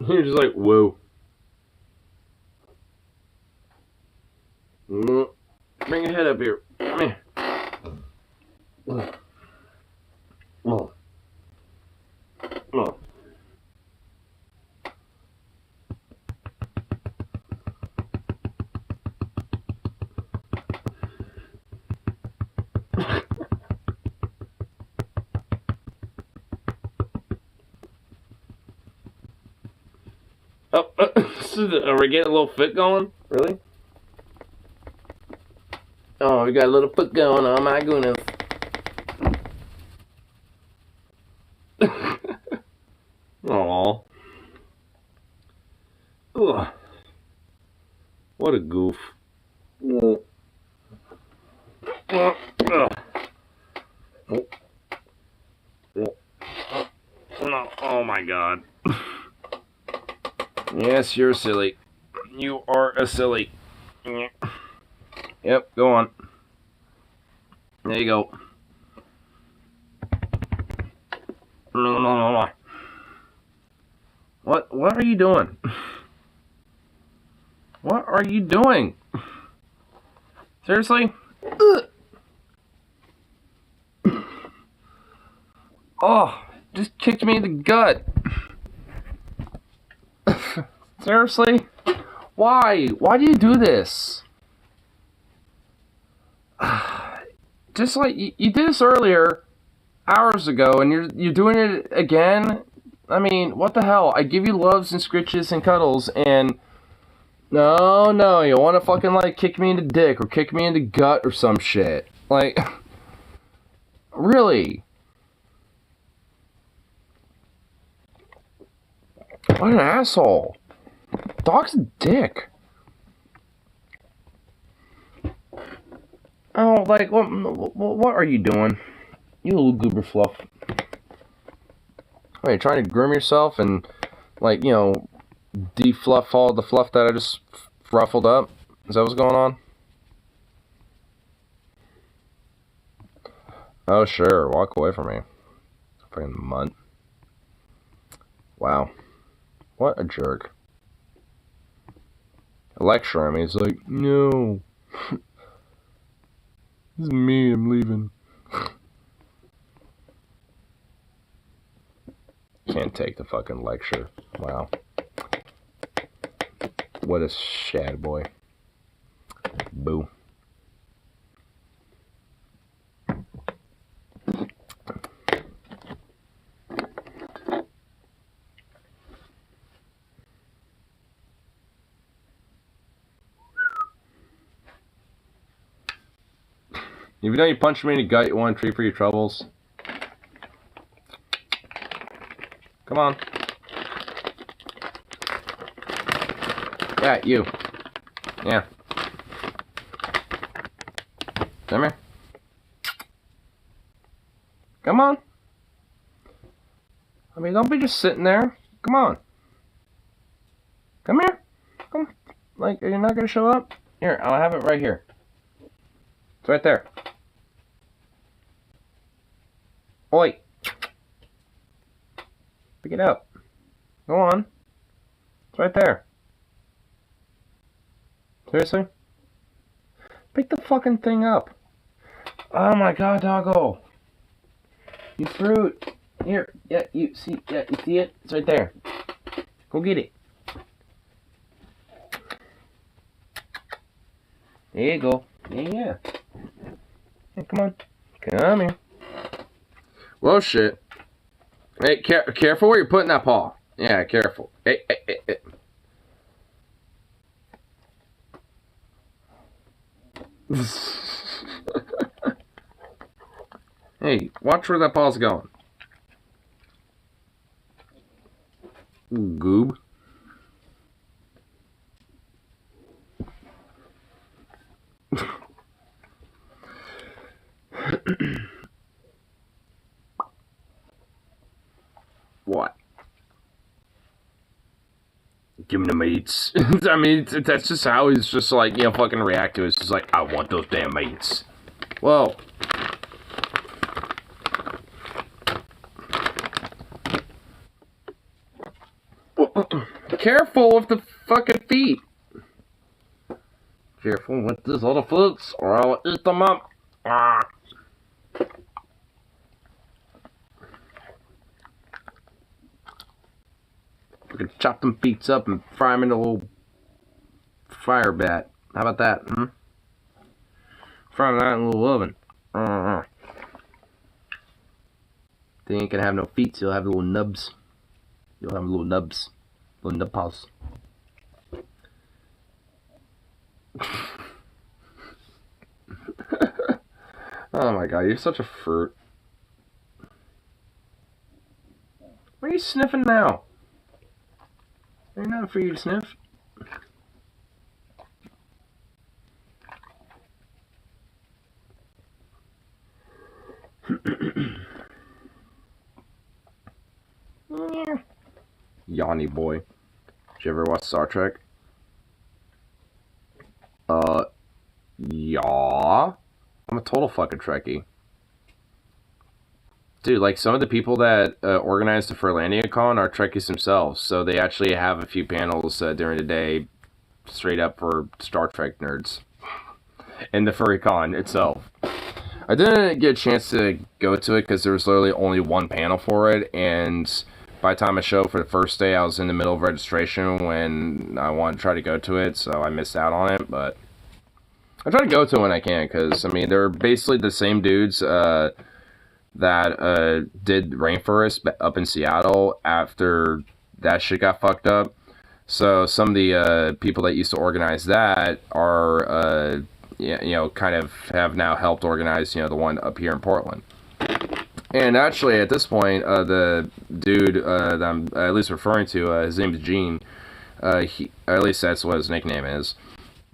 You're just like, whoa. Bring your head up here. Come here. Oh. Oh. Are we getting a little foot going? Really? Oh, we got a little foot going on, my goodness. Aww. Ugh. What a goof. Oh my god. Yes, you're silly. You are a silly. Yep, go on. There you go. What are you doing? What are you doing? Seriously? Oh, just kicked me in the gut. Seriously? Why? Why do you do this? Just like you did this earlier, hours ago, and you're doing it again. I mean, what the hell? I give you loves and scritches and cuddles, and no, you want to fucking like kick me in the dick or kick me in the gut or some shit. Like, really? What an asshole. Dog's a dick. Oh, like, what are you doing? You little goober fluff. Are you trying to groom yourself and, like, you know, defluff all the fluff that I just ruffled up? Is that what's going on? Oh, sure. Walk away from me. Fucking mutt. Wow. What a jerk. Lecture him. He's like, no. This is me. I'm leaving. Can't take the fucking lecture. Wow. What a shad boy. Boo. Even though you punched me in the gut, you want a treat for your troubles? Come on. Yeah, you. Yeah. Come here. Come on. I mean, don't be just sitting there. Come on. Come here. Come. Like, you're not gonna show up? Here, I'll have it right here. It's right there. Oi. Pick it up. Go on. It's right there. Seriously? Pick the fucking thing up. Oh my god, doggo. You fruit. Here. Yeah, you see it? It's right there. Go get it. There you go. Yeah. Hey, come on. Come here. Whoa, shit. Hey, careful where you're putting that paw. Yeah, careful. Hey. Hey, watch where that paw's going. Goob. What? Give me the meats. I mean, that's just how he's just like, fucking react to it. It's just like, I want those damn meats. Whoa. Careful with the fucking feet. Careful with these other foots, or I'll eat them up. Ah. We can chop them feet up and fry them into a little fire bat. How about that, Fry them out in a little oven. They ain't gonna have no feet, so you'll have little nubs. You'll have little nubs. Little nub paws. Oh my god, you're such a fruit. What are you sniffing now? Ain't nothing for you to sniff. Yanni boy. Did you ever watch Star Trek? Yeah. I'm a total fucking Trekkie. Dude, like, some of the people that organize the Furlandia Con are Trekkies themselves, so they actually have a few panels during the day straight up for Star Trek nerds. In the Furry Con itself. I didn't get a chance to go to it because there was literally only one panel for it, and by the time I showed for the first day, I was in the middle of registration when I wanted to try to go to it, so I missed out on it, but I try to go to it when I can, because, I mean, they're basically the same dudes that did Rainforest up in Seattle after that shit got fucked up. So some of the people that used to organize that are, kind of have now helped organize, the one up here in Portland. And actually, at this point, the dude that I'm at least referring to, his name is Gene. At least that's what his nickname is.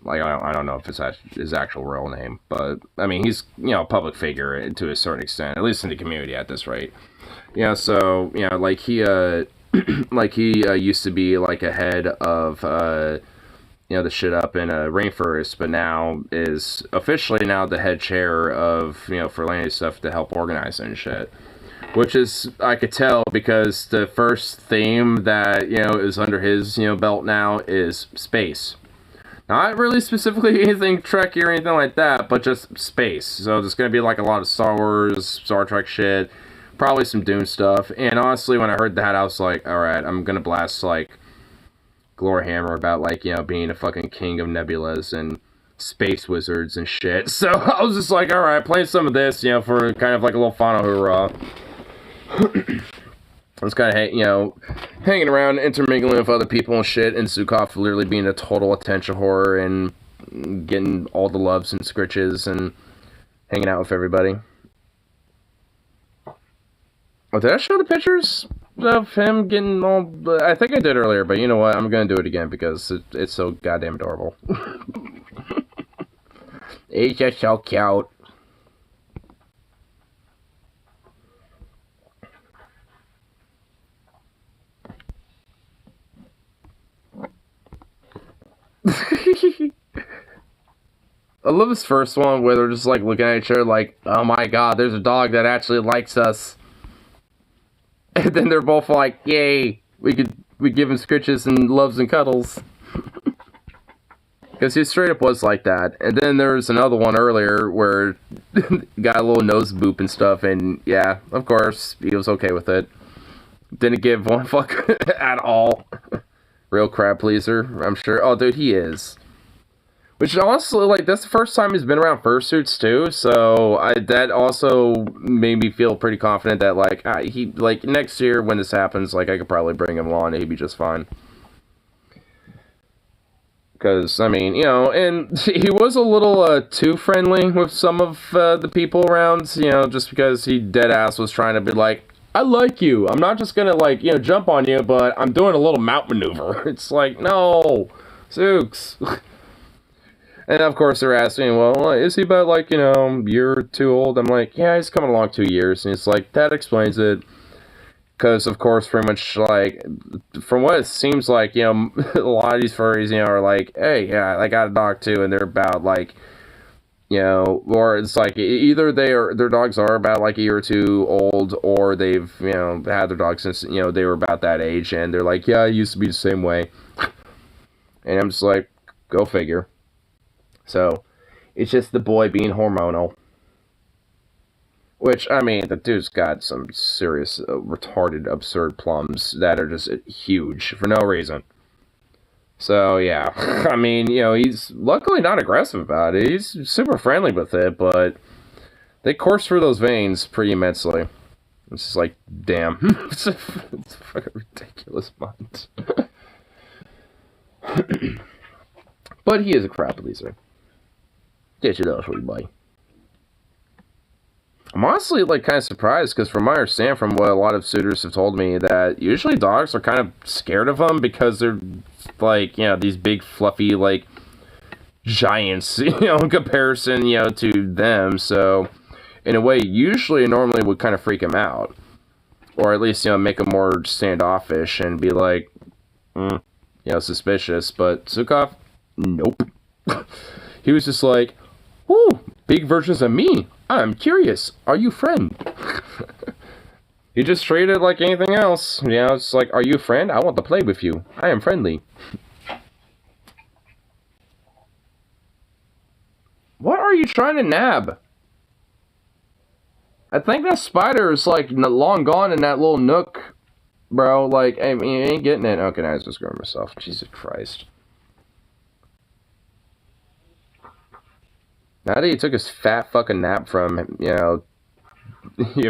Like, I don't know if it's his actual real name, but, I mean, he's, a public figure to a certain extent, at least in the community at this rate. So, like, he used to be, like, a head of, the shit up in Rainforest, but now is officially now the head chair of, Furlandia stuff to help organize and shit. Which is, I could tell, because the first theme that, is under his, belt now is space. Not really specifically anything Trekkie or anything like that, but just space. So there's going to be like a lot of Star Wars, Star Trek shit, probably some Dune stuff. And honestly, when I heard that, I was like, alright, I'm going to blast like Gloryhammer about like, being a fucking king of nebulas and space wizards and shit. So I was just like, alright, playing some of this, for kind of like a little final hoorah. I was kind of, hanging around, intermingling with other people and shit, and Zukov literally being a total attention whore and getting all the loves and scritches and hanging out with everybody. Oh, did I show the pictures of him getting all... I think I did earlier, but you know what? I'm going to do it again because it's so goddamn adorable. He's just so cute. I love this first one where they're just like looking at each other like, oh my god, there's a dog that actually likes us. And then they're both like, yay, we give him scritches and loves and cuddles. Because he straight up was like that. And then there was another one earlier where got a little nose boop and stuff, and yeah, of course, he was okay with it. Didn't give one fuck at all. Real crowd pleaser, I'm sure. Oh, dude, he is. Which honestly, like, that's the first time he's been around fursuits too, so that also made me feel pretty confident that, like, next year when this happens, like, I could probably bring him along and he'd be just fine. Because, I mean, you know, and he was a little too friendly with some of the people around, you know, just because he deadass was trying to be like, I like you. I'm not just gonna, like, you know, jump on you, but I'm doing a little mount maneuver. It's like, no, Zooks. And of course they're asking, well, is he about, like, you know, a year or two old? I'm like, yeah, he's coming along 2 years. And it's like, that explains it. Because, of course, pretty much, like, from what it seems like, you know, a lot of these furries, you know, are like, hey, yeah, I got a dog too, and they're about, like, you know, or it's like, either their dogs are about, like, a year or two old, or they've, you know, had their dogs since, you know, they were about that age, and they're like, yeah, I used to be the same way. And I'm just like, go figure. So, it's just the boy being hormonal. Which, I mean, the dude's got some serious, retarded, absurd plums that are just huge for no reason. So, yeah. I mean, you know, he's luckily not aggressive about it. He's super friendly with it, but they course through those veins pretty immensely. It's just like, damn. It's a fucking ridiculous month. But he is a crowd pleaser. Get you those, sweetie boy. I'm honestly, like, kind of surprised, because from my understanding, from what a lot of suitors have told me, that usually dogs are kind of scared of them, because they're, like, you know, these big, fluffy, like, giants, you know, in comparison, you know, to them, so, in a way, usually, normally would kind of freak them out, or at least, you know, make them more standoffish, and be like, you know, suspicious, but Zukov, nope. He was just like, ooh, big versions of me. I'm curious. Are you friend? He just treated it like anything else. You know, it's like, are you a friend? I want to play with you. I am friendly. What are you trying to nab? I think that spider is, like, long gone in that little nook. Bro, like, I mean, you ain't getting it. Okay, now I was just growing myself. Jesus Christ. Now that he took his fat fucking nap from, you know,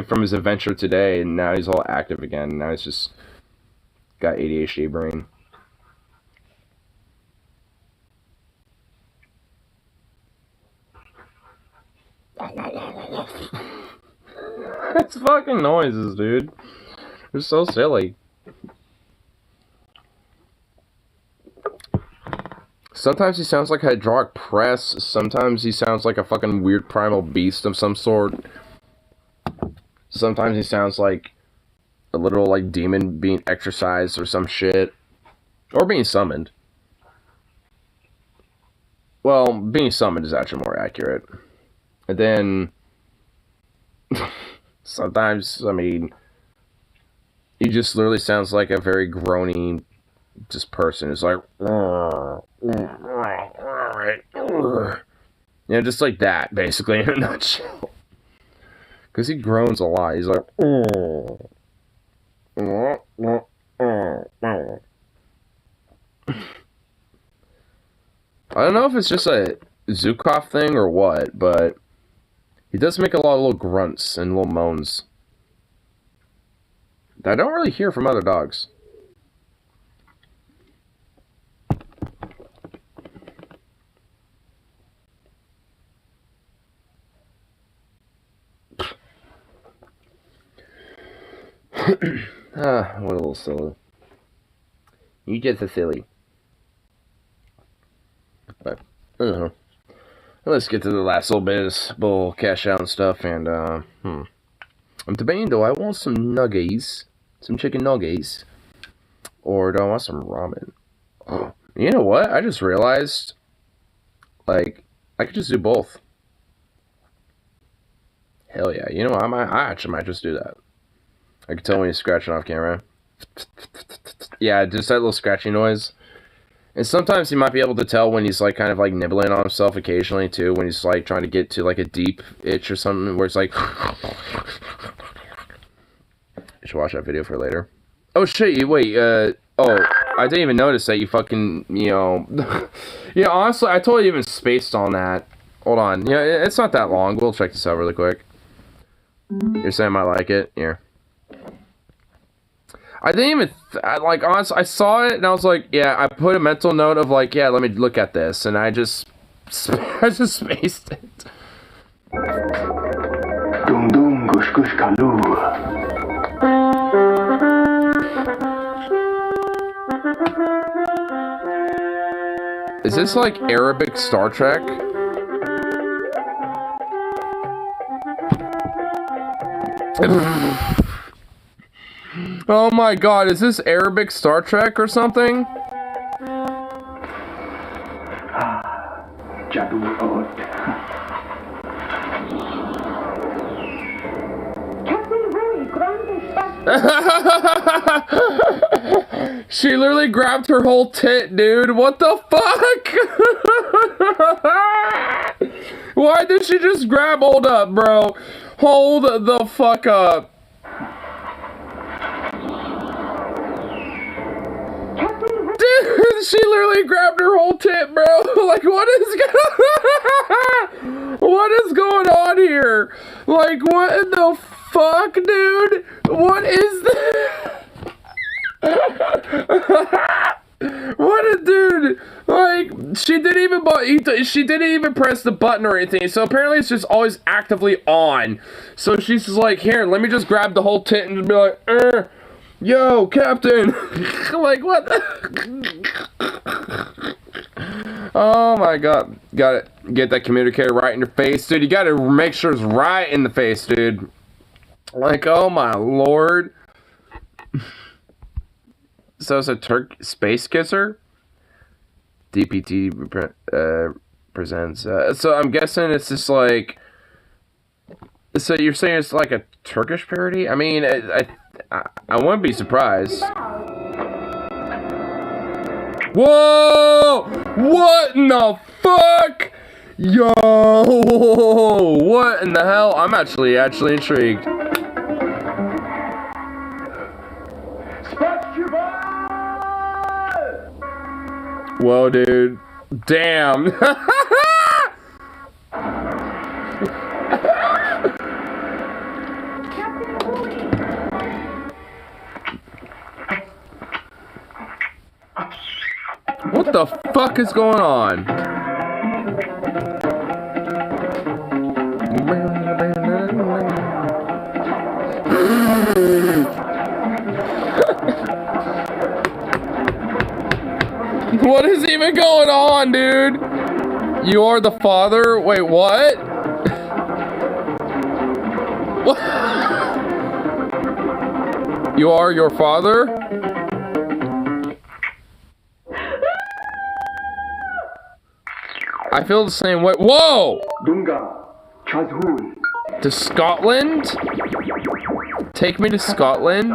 from his adventure today, and now he's all active again. Now he's just got ADHD brain. It's fucking noises, dude. They're so silly. Sometimes he sounds like hydraulic press. Sometimes he sounds like a fucking weird primal beast of some sort. Sometimes he sounds like a literal, like, demon being exorcised or some shit. Or being summoned. Well, being summoned is actually more accurate. And then sometimes, I mean, he just literally sounds like a very groany just person. It's like, you know, just like that, basically, in a nutshell. Because he groans a lot. He's like, I don't know if it's just a Zukov thing or what, but he does make a lot of little grunts and little moans that I don't really hear from other dogs. What a little silly. You just a silly. But, I don't know. Let's get to the last little bit of this bull cash out and stuff, and, I'm debating, do I want some nuggies, some chicken nuggies, or do I want some ramen? Oh, you know what? I just realized, like, I could just do both. Hell yeah. You know what? I actually might just do that. I can tell when he's scratching off camera. Yeah, just that little scratchy noise. And sometimes you might be able to tell when he's like kind of like nibbling on himself occasionally too, when he's like trying to get to like a deep itch or something where it's like you should watch that video for later. Oh shit, you wait, oh, I didn't even notice that you fucking, you know, yeah, honestly, I totally even spaced on that. Hold on, yeah, it's not that long. We'll check this out really quick. You're saying I like it? Here. I didn't even, like, honestly, I saw it, and I was like, yeah, I put a mental note of, like, yeah, let me look at this, and I just spaced it. Dum dum gush gush kalu. Is this, like, Arabic Star Trek? Oh my god, is this Arabic Star Trek or something? She literally grabbed her whole tit, dude. What the fuck? Why did she just grab? Hold up, bro. Hold the fuck up. Dude, she literally grabbed her whole tit, bro. Like, what is going on here? Like, what in the fuck, dude? What is this? What a dude! Like, she didn't even press the button or anything. So apparently it's just always actively on. So she's just like, here, let me just grab the whole tit and just be like, yo, Captain. Like, what the? Oh my god. Gotta get that communicator right in your face, dude. You gotta make sure it's right in the face, dude. Like, oh my lord. So it's a space kisser? DPT presents. So I'm guessing it's just like. So you're saying it's like a Turkish parody? I mean, I wouldn't be surprised. Whoa! What in the fuck? Yo! What in the hell? I'm actually intrigued. Whoa, dude. Damn. What the fuck is going on? What is even going on, dude? You are the father? Wait, what? What? You are your father? I feel the same way. Whoa! To Scotland? Take me to Scotland?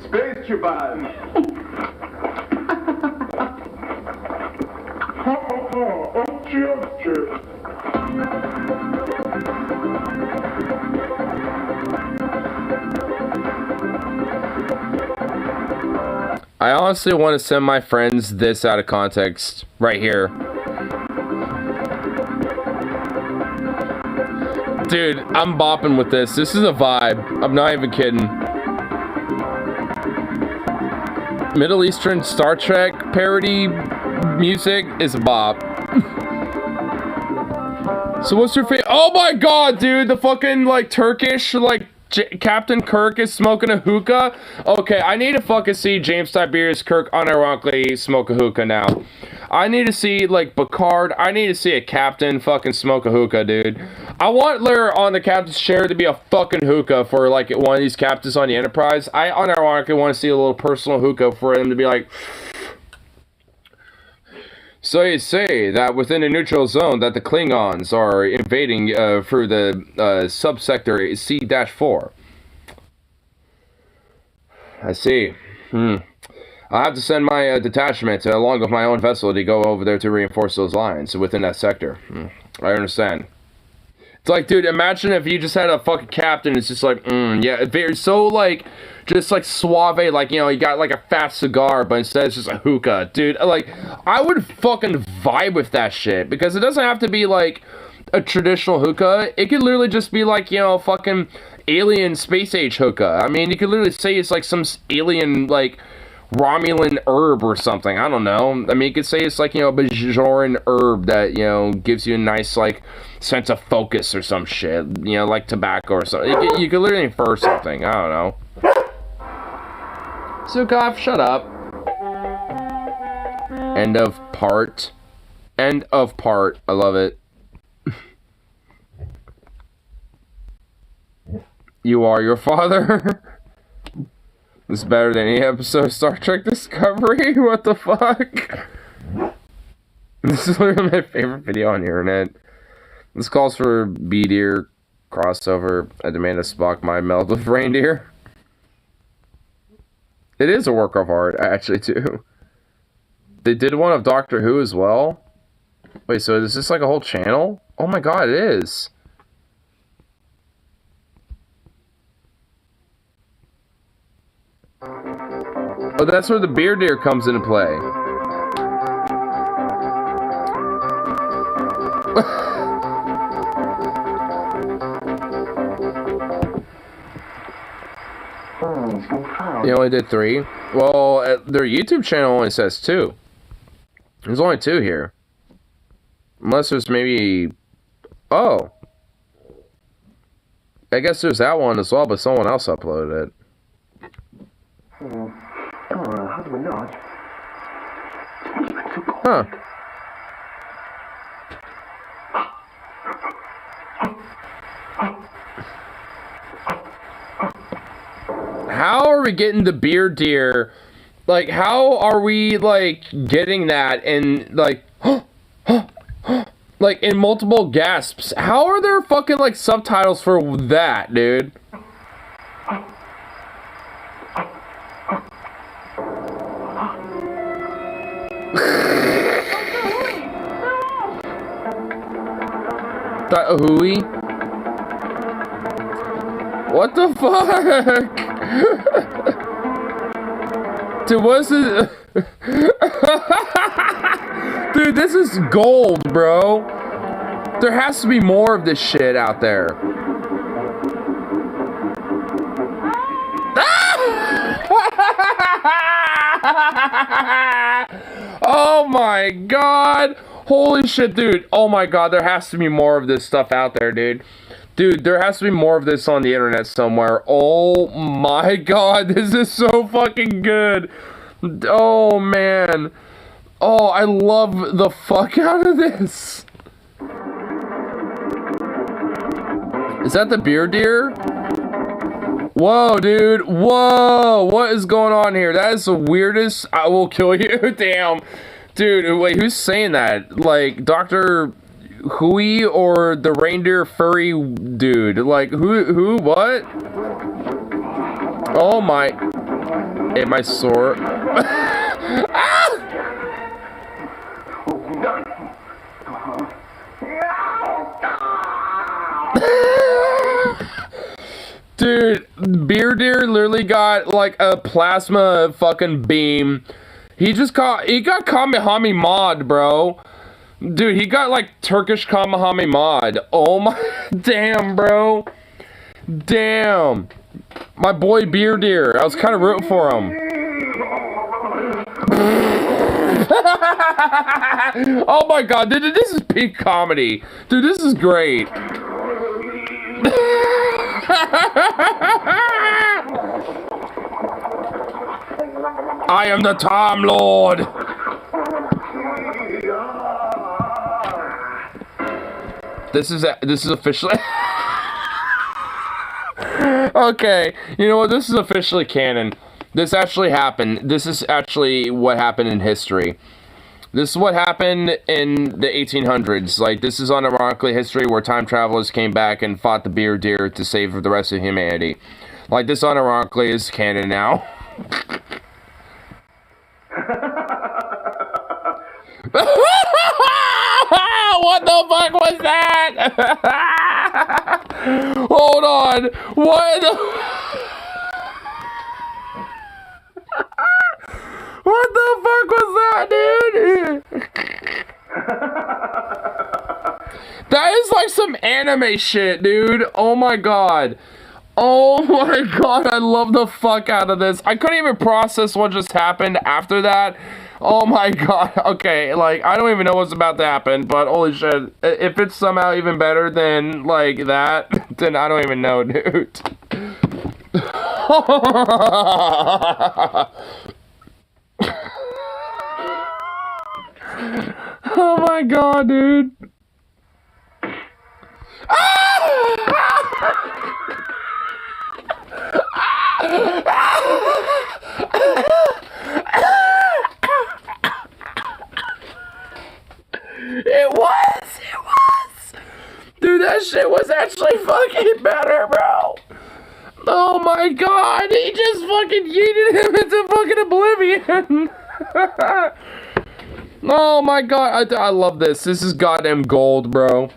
Space Cuban. I honestly want to send my friends this out of context right here. Dude, I'm bopping with this. This is a vibe. I'm not even kidding. Middle Eastern Star Trek parody music is a bop. So what's your favorite? Oh my god, dude, the fucking like Turkish like Captain Kirk is smoking a hookah? Okay, I need to fucking see James Tiberius Kirk unironically smoke a hookah now. I need to see, like, Picard. I need to see a captain fucking smoke a hookah, dude. I want there on the captain's chair to be a fucking hookah for, like, one of these captains on the Enterprise. I unironically want to see a little personal hookah for him to be like... So you say that within the neutral zone that the Klingons are invading through the subsector C-4. I see. I'll have to send my detachment along with my own vessel to go over there to reinforce those lines within that sector. I understand. It's like, dude, imagine if you just had a fucking captain. It's just like, yeah, very so like, just like suave, like, you know, you got like a fat cigar, but instead it's just a hookah, dude. Like, I would fucking vibe with that shit because it doesn't have to be like a traditional hookah. It could literally just be like, you know, fucking alien space age hookah. I mean, you could literally say it's like some alien like Romulan herb or something. I don't know. I mean, you could say it's like, you know, a Bajoran herb that, you know, gives you a nice, like, sense of focus or some shit. You know, like tobacco or something. You could literally infer something. I don't know. Zukov, shut up. End of part. End of part. I love it. You are your father? This is better than any episode of Star Trek Discovery? What the fuck? This is literally my favorite video on the internet. This calls for B-Deer crossover. I demand a Spock mind meld with reindeer. It is a work of art, actually, too. They did one of Doctor Who as well. Wait, so is this like a whole channel? Oh my god, it is. Oh, that's where the beer deer comes into play. You only did 3? Well, their YouTube channel only says 2. There's only 2 here. Unless there's maybe... Oh. I guess there's that one as well, but someone else uploaded it. How do we know? Huh. How are we getting the beer deer? Like, how are we, like, getting that and, like, like, in multiple gasps? How are there fucking, like, subtitles for that, dude? Hooey? What the fuck? Dude, what's this? Dude, this is gold, bro. There has to be more of this shit out there. Oh my god. Holy shit, dude. Oh my god, there has to be more of this stuff out there, dude. Dude, there has to be more of this on the internet somewhere. Oh my god, this is so fucking good. Oh man. Oh, I love the fuck out of this. Is that the beer deer? Whoa, dude. Whoa. What is going on here? That is the weirdest. I will kill you. Damn. Dude, wait, who's saying that? Like, Dr. Hui or the reindeer furry dude? Like, who, what? Oh my. Hey, my sword. Ah! Dude, Beer Deer literally got, like, a plasma fucking beam. He got Kamehame mod, bro. Dude, he got like Turkish Kamehame mod. Oh my, damn, bro. Damn. My boy Beer Deer. I was kind of rooting for him. Oh my god, dude, this is peak comedy. Dude, this is great. I am the Time Lord. This is officially. Okay, you know what? This is officially canon. This actually happened. This is actually what happened in history. This is what happened in the 1800s. Like, this is unironically history where time travelers came back and fought the beer deer to save the rest of humanity. Like, this unironically is canon now. What the fuck was that? Hold on. What the... What the fuck was that, dude? That is like some anime shit, dude. Oh my god. Oh my god, I love the fuck out of this. I couldn't even process what just happened after that. Oh my god. Okay, like, I don't even know what's about to happen, but holy shit. If it's somehow even better than, like, that, then I don't even know, dude. Oh my god, dude. It was. Dude, that shit was actually fucking better, bro. Oh my god, he just fucking yeeted him into fucking oblivion. Oh my god, I love this. This is goddamn gold, bro.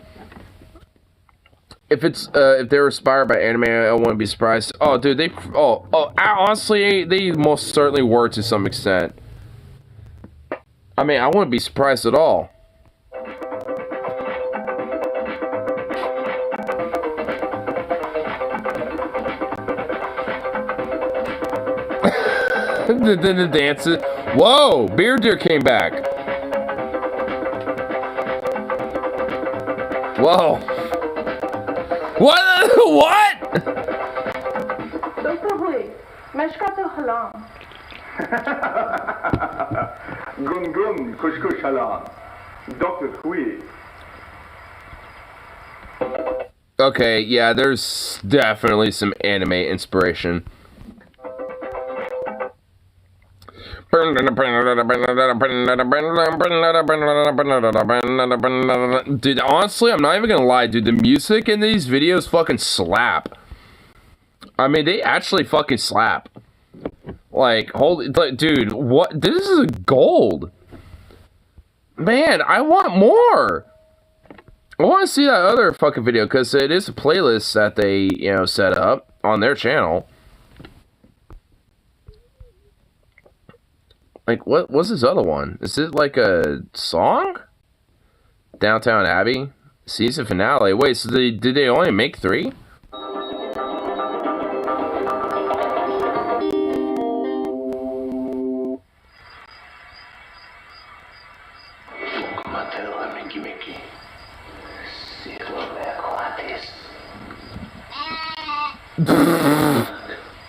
If they're inspired by anime, I wouldn't be surprised. Oh, dude, honestly, they most certainly were to some extent. I mean, I wouldn't be surprised at all. the dances. Whoa, Beer Deer came back. Whoa. What? What? Gun gun, kush kush halam. Dr. Hui. Okay, yeah, there's definitely some anime inspiration. Dude, honestly, I'm not even gonna lie, dude. The music in these videos fucking slap. I mean, they actually fucking slap. Like, dude, what? This is gold. Man, I want more. I want to see that other fucking video, because it is a playlist that they, you know, set up on their channel. Like, what's this other one? Is it like a song? Downtown Abbey? Season finale. Wait, so did they only make 3?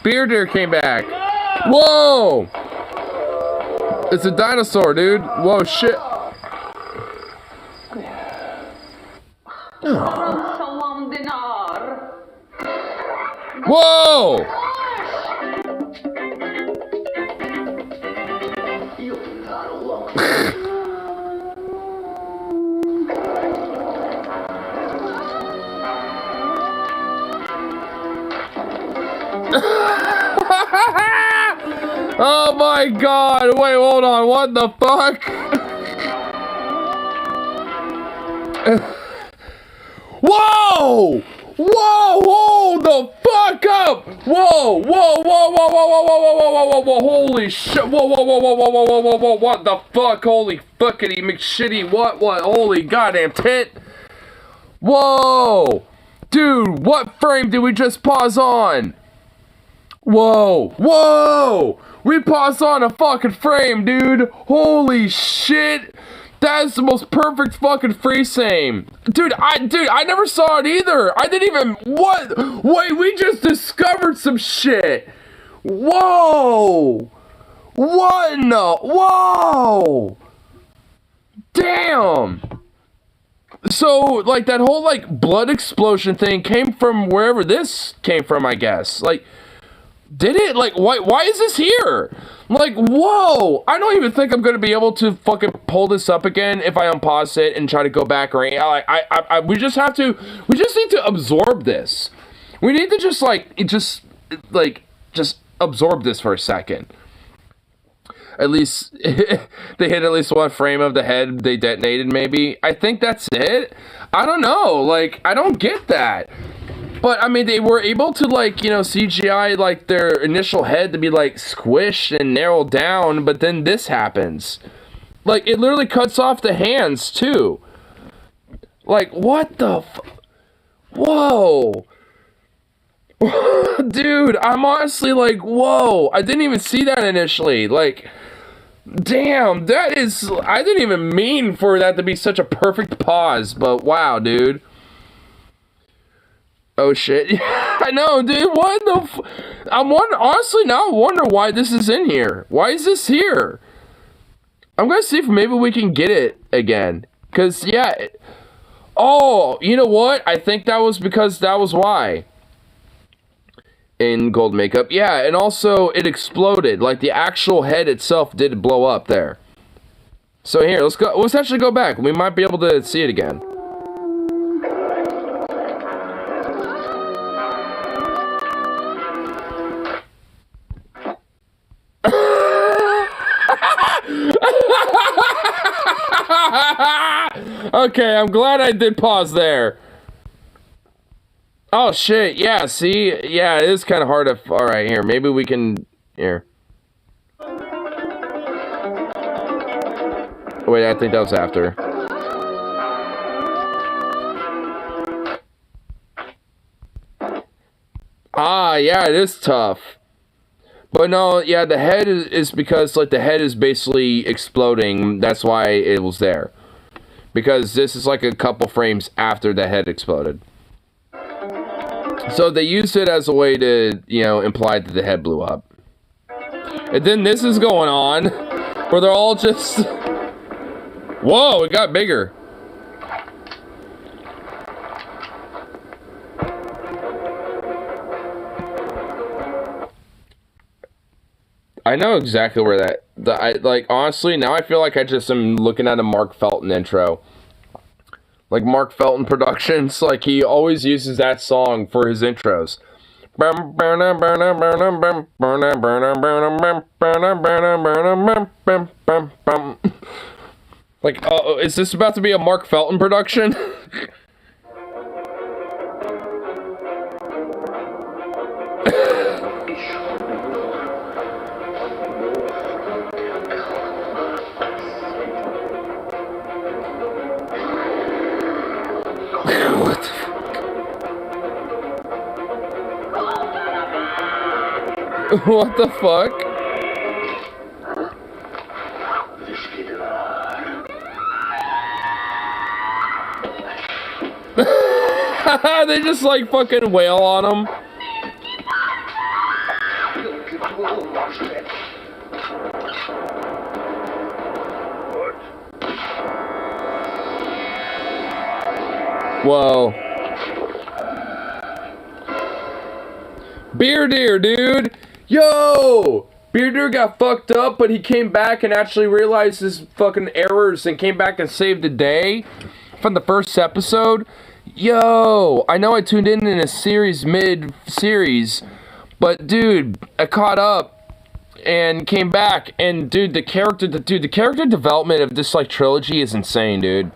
Beer Deer came back. Whoa! It's a dinosaur, dude. Whoa, shit. Whoa! Oh my god, wait, hold on, what the fuck? Whoa! Whoa, hold the fuck up! Whoa, whoa, whoa, whoa, whoa, whoa, whoa, whoa, whoa, whoa, whoa, holy shit, whoa, whoa, whoa, whoa, whoa, whoa, whoa, whoa, whoa, what the fuck, holy fuckity McShitty, what, holy goddamn tit? Whoa! Dude, what frame did we just pause on? Whoa, whoa! We paused on a fucking frame, dude! Holy shit! That is the most perfect fucking freeze frame. Dude, I never saw it either. I didn't even, what? Wait, we just discovered some shit. Whoa. What in the, whoa. Damn. So, like, that whole, like, blood explosion thing came from wherever this came from, I guess. Like, did it? Like, why is this here? Like, whoa! I don't even think I'm gonna be able to fucking pull this up again if I unpause it and try to go back. Or we just need to absorb this. We need to just absorb this for a second. At least they hit at least one frame of the head they detonated. Maybe I think that's it. I don't know. Like, I don't get that. But, I mean, they were able to, like, you know, CGI, like, their initial head to be, like, squished and narrowed down, but then this happens. Like, it literally cuts off the hands, too. Like, what the whoa. Dude, I'm honestly like, whoa. I didn't even see that initially. Like, damn, that is, I didn't even mean for that to be such a perfect pause, but wow, dude. Oh shit! I know, dude. What the? Honestly, now I wonder why this is in here. Why is this here? I'm gonna see if maybe we can get it again. Cause yeah. Oh, you know what? I think that was because that was why. In gold makeup, yeah, and also it exploded. Like the actual head itself did blow up there. So here, let's go. Let's actually go back. We might be able to see it again. Okay, I'm glad I did pause there. Oh shit, yeah, see? Yeah, it is kind of hard to... Alright, here, maybe we can... Here. Wait, I think that was after. Ah, yeah, it is tough. But no, yeah, the head is because, like, the head is basically exploding. That's why it was there. Because this is, like, a couple frames after the head exploded. So they used it as a way to, you know, imply that the head blew up. And then this is going on, where they're all just... Whoa, it got bigger. I know exactly where that... like, honestly, now I feel like I just am looking at a Mark Felton intro. Like, Mark Felton Productions, like, he always uses that song for his intros. Like, is this about to be a Mark Felton production? What the fuck? They just like fucking wail on him. Whoa. Beer Deer, dude! Yo! Beer Deer got fucked up, but he came back and actually realized his fucking errors and came back and saved the day from the first episode. Yo! I know I tuned in a series mid-series, but dude, I caught up and came back, and dude, the character development of this like trilogy is insane, dude.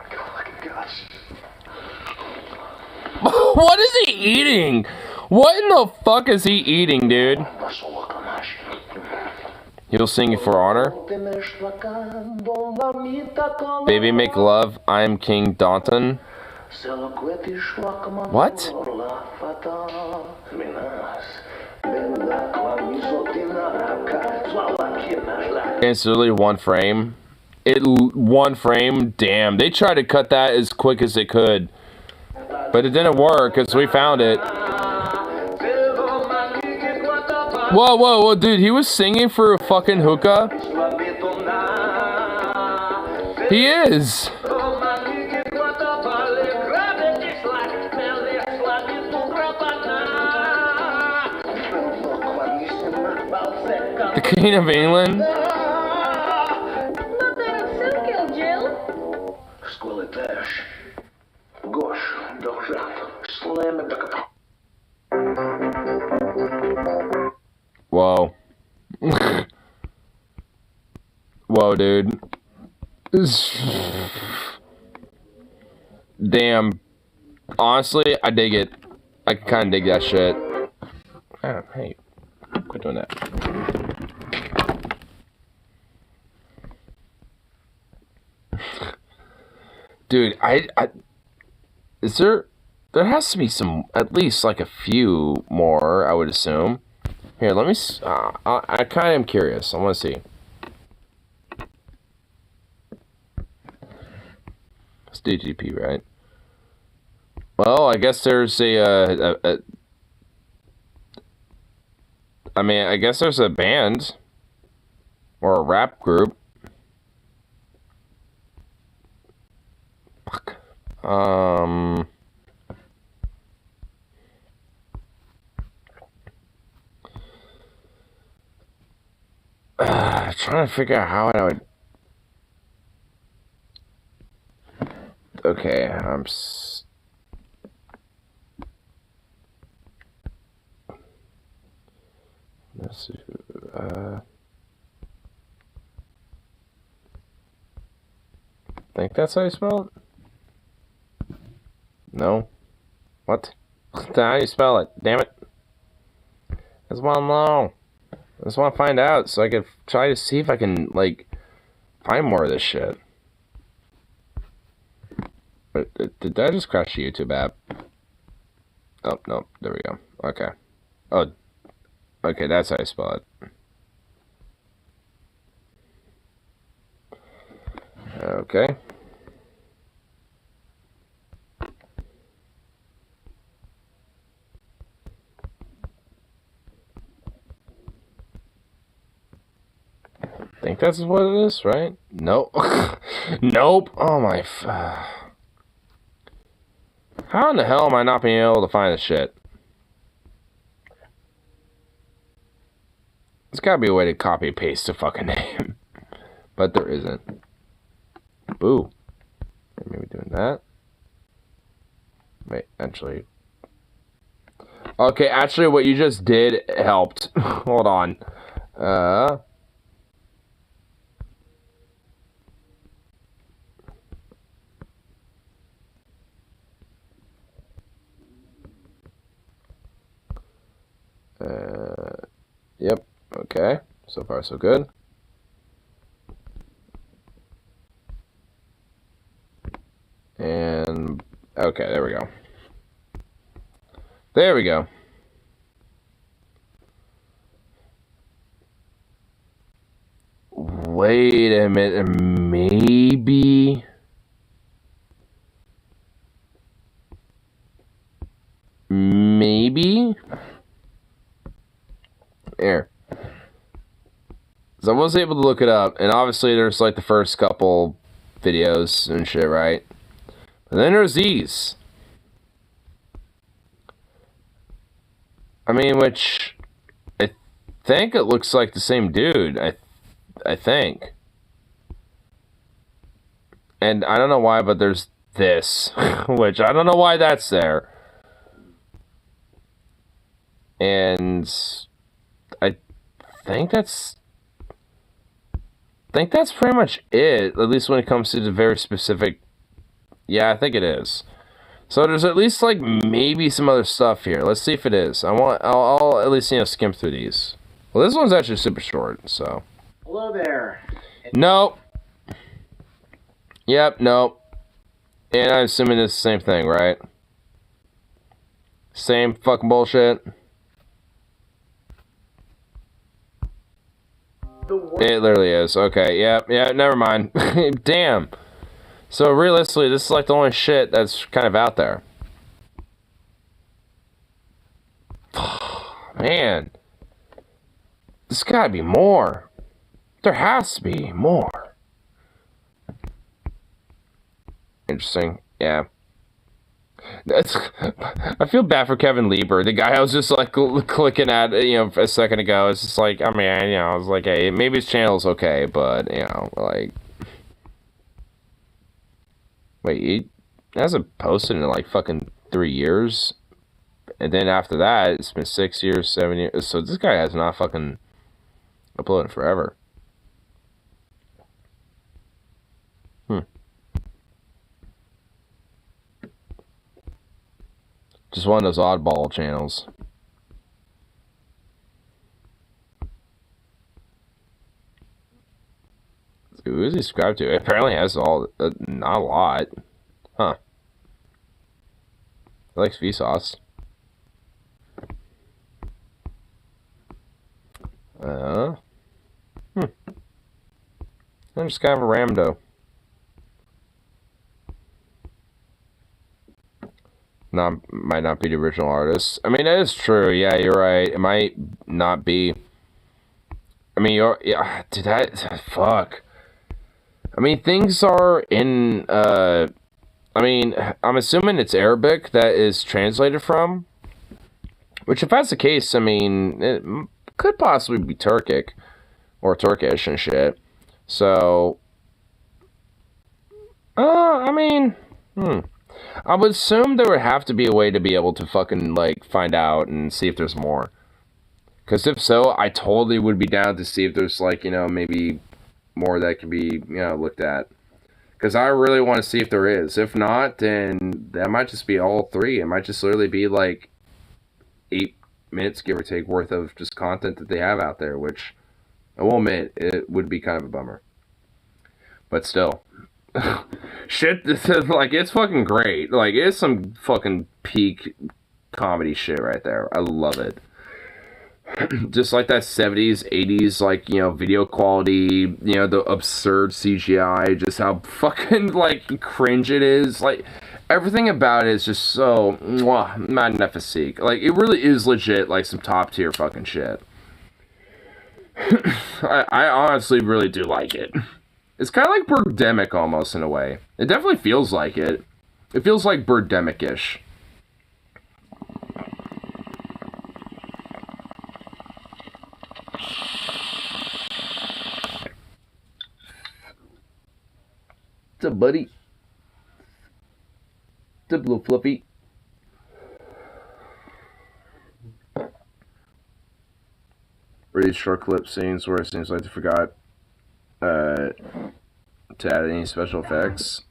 What is he eating? What in the fuck is he eating, dude? He'll sing you for honor. Baby make love, I am King Danton. What? It's literally one frame. one frame. Damn, they tried to cut that as quick as they could, but it didn't work because we found it. Whoa, whoa, whoa, dude, he was singing for a fucking hookah? He is! The Queen of England? Whoa. Whoa, dude. Damn. Honestly, I dig it. I can kind of dig that shit. Oh, hey. Quit doing that. Dude, is there has to be some, at least like a few more, I would assume. Here, let me, I kind of am curious. I want to see. It's DGP, right? Well, I guess there's I mean, I guess there's a band or a rap group. Fuck. Trying to figure out how I would. Okay, let's see. Think that's how you spell it? No. What? How do you spell it? Damn it. I just want to know. I just want to find out so I can try to see if I can, like, find more of this shit. But did I just crash the YouTube app? Oh, no. There we go. Okay. Oh. Okay, that's how you spell it. Okay. I think that's what it is, right? Nope. Nope. Oh my. How in the hell am I not being able to find this shit? There's gotta be a way to copy and paste the fucking name. But there isn't. Boo. Maybe doing that. Wait, actually. Okay, actually what you just did helped. Hold on. Yep. Okay. So far, so good. And okay, there we go. There we go. Wait a minute. Maybe. Here. So I was able to look it up, and obviously there's like the first couple videos and shit, right? And then there's these. I mean, which I think it looks like the same dude. I think. And I don't know why, but there's this, which I don't know why that's there. And I think that's pretty much it, at least when it comes to the very specific. Yeah, I think it is. So there's at least like maybe some other stuff here. Let's see if it is. I'll at least, you know, skim through these. Well, this one's actually super short, so. Hello there. Nope. Yep, nope. And I'm assuming it's the same thing, right? Same fucking bullshit. It literally is. Okay, yeah, never mind. Damn. So realistically, this is like the only shit that's kind of out there. Man. There's gotta be more. There has to be more. Interesting. Yeah. I feel bad for Kevin Lieber, the guy I was just like clicking at, a second ago. It's just like, I mean, I was like, hey, maybe his channel's okay, but, like, wait, he hasn't posted in like fucking 3 years, and then after that, it's been 6 years, 7 years, so this guy has not fucking uploaded forever. Just one of those oddball channels. Who is he subscribed to? It apparently has all, not a lot. Huh. He likes Vsauce. I'm just kind of a rando. Might not be the original artist. I mean, that is true. Yeah, you're right. It might not be. I mean, yeah, dude, fuck. I mean, things are in, I mean, I'm assuming it's Arabic that is translated from. Which, if that's the case, I mean, it could possibly be Turkic. Or Turkish and shit. So, I mean, I would assume there would have to be a way to be able to fucking, like, find out and see if there's more. Because if so, I totally would be down to see if there's, like, maybe more that can be, looked at. Because I really want to see if there is. If not, then that might just be all 3. It might just literally be, like, 8 minutes, give or take, worth of just content that they have out there, which, I will admit, it would be kind of a bummer. But still. Shit, like, it's fucking great. Like, it's some fucking peak comedy shit right there. I love it. Just like that 70s, 80s, like, video quality, the absurd CGI, just how fucking, like, cringe it is. Like, everything about it is just so, magnifique. Like, it really is legit, like, some top tier fucking shit. I honestly really do like it. It's kind of like Birdemic almost in a way. It definitely feels like it. It feels like Birdemic-ish. What's up, buddy? What's up, little Fluffy? Really short clip scenes where it seems like they forgot to add any special effects.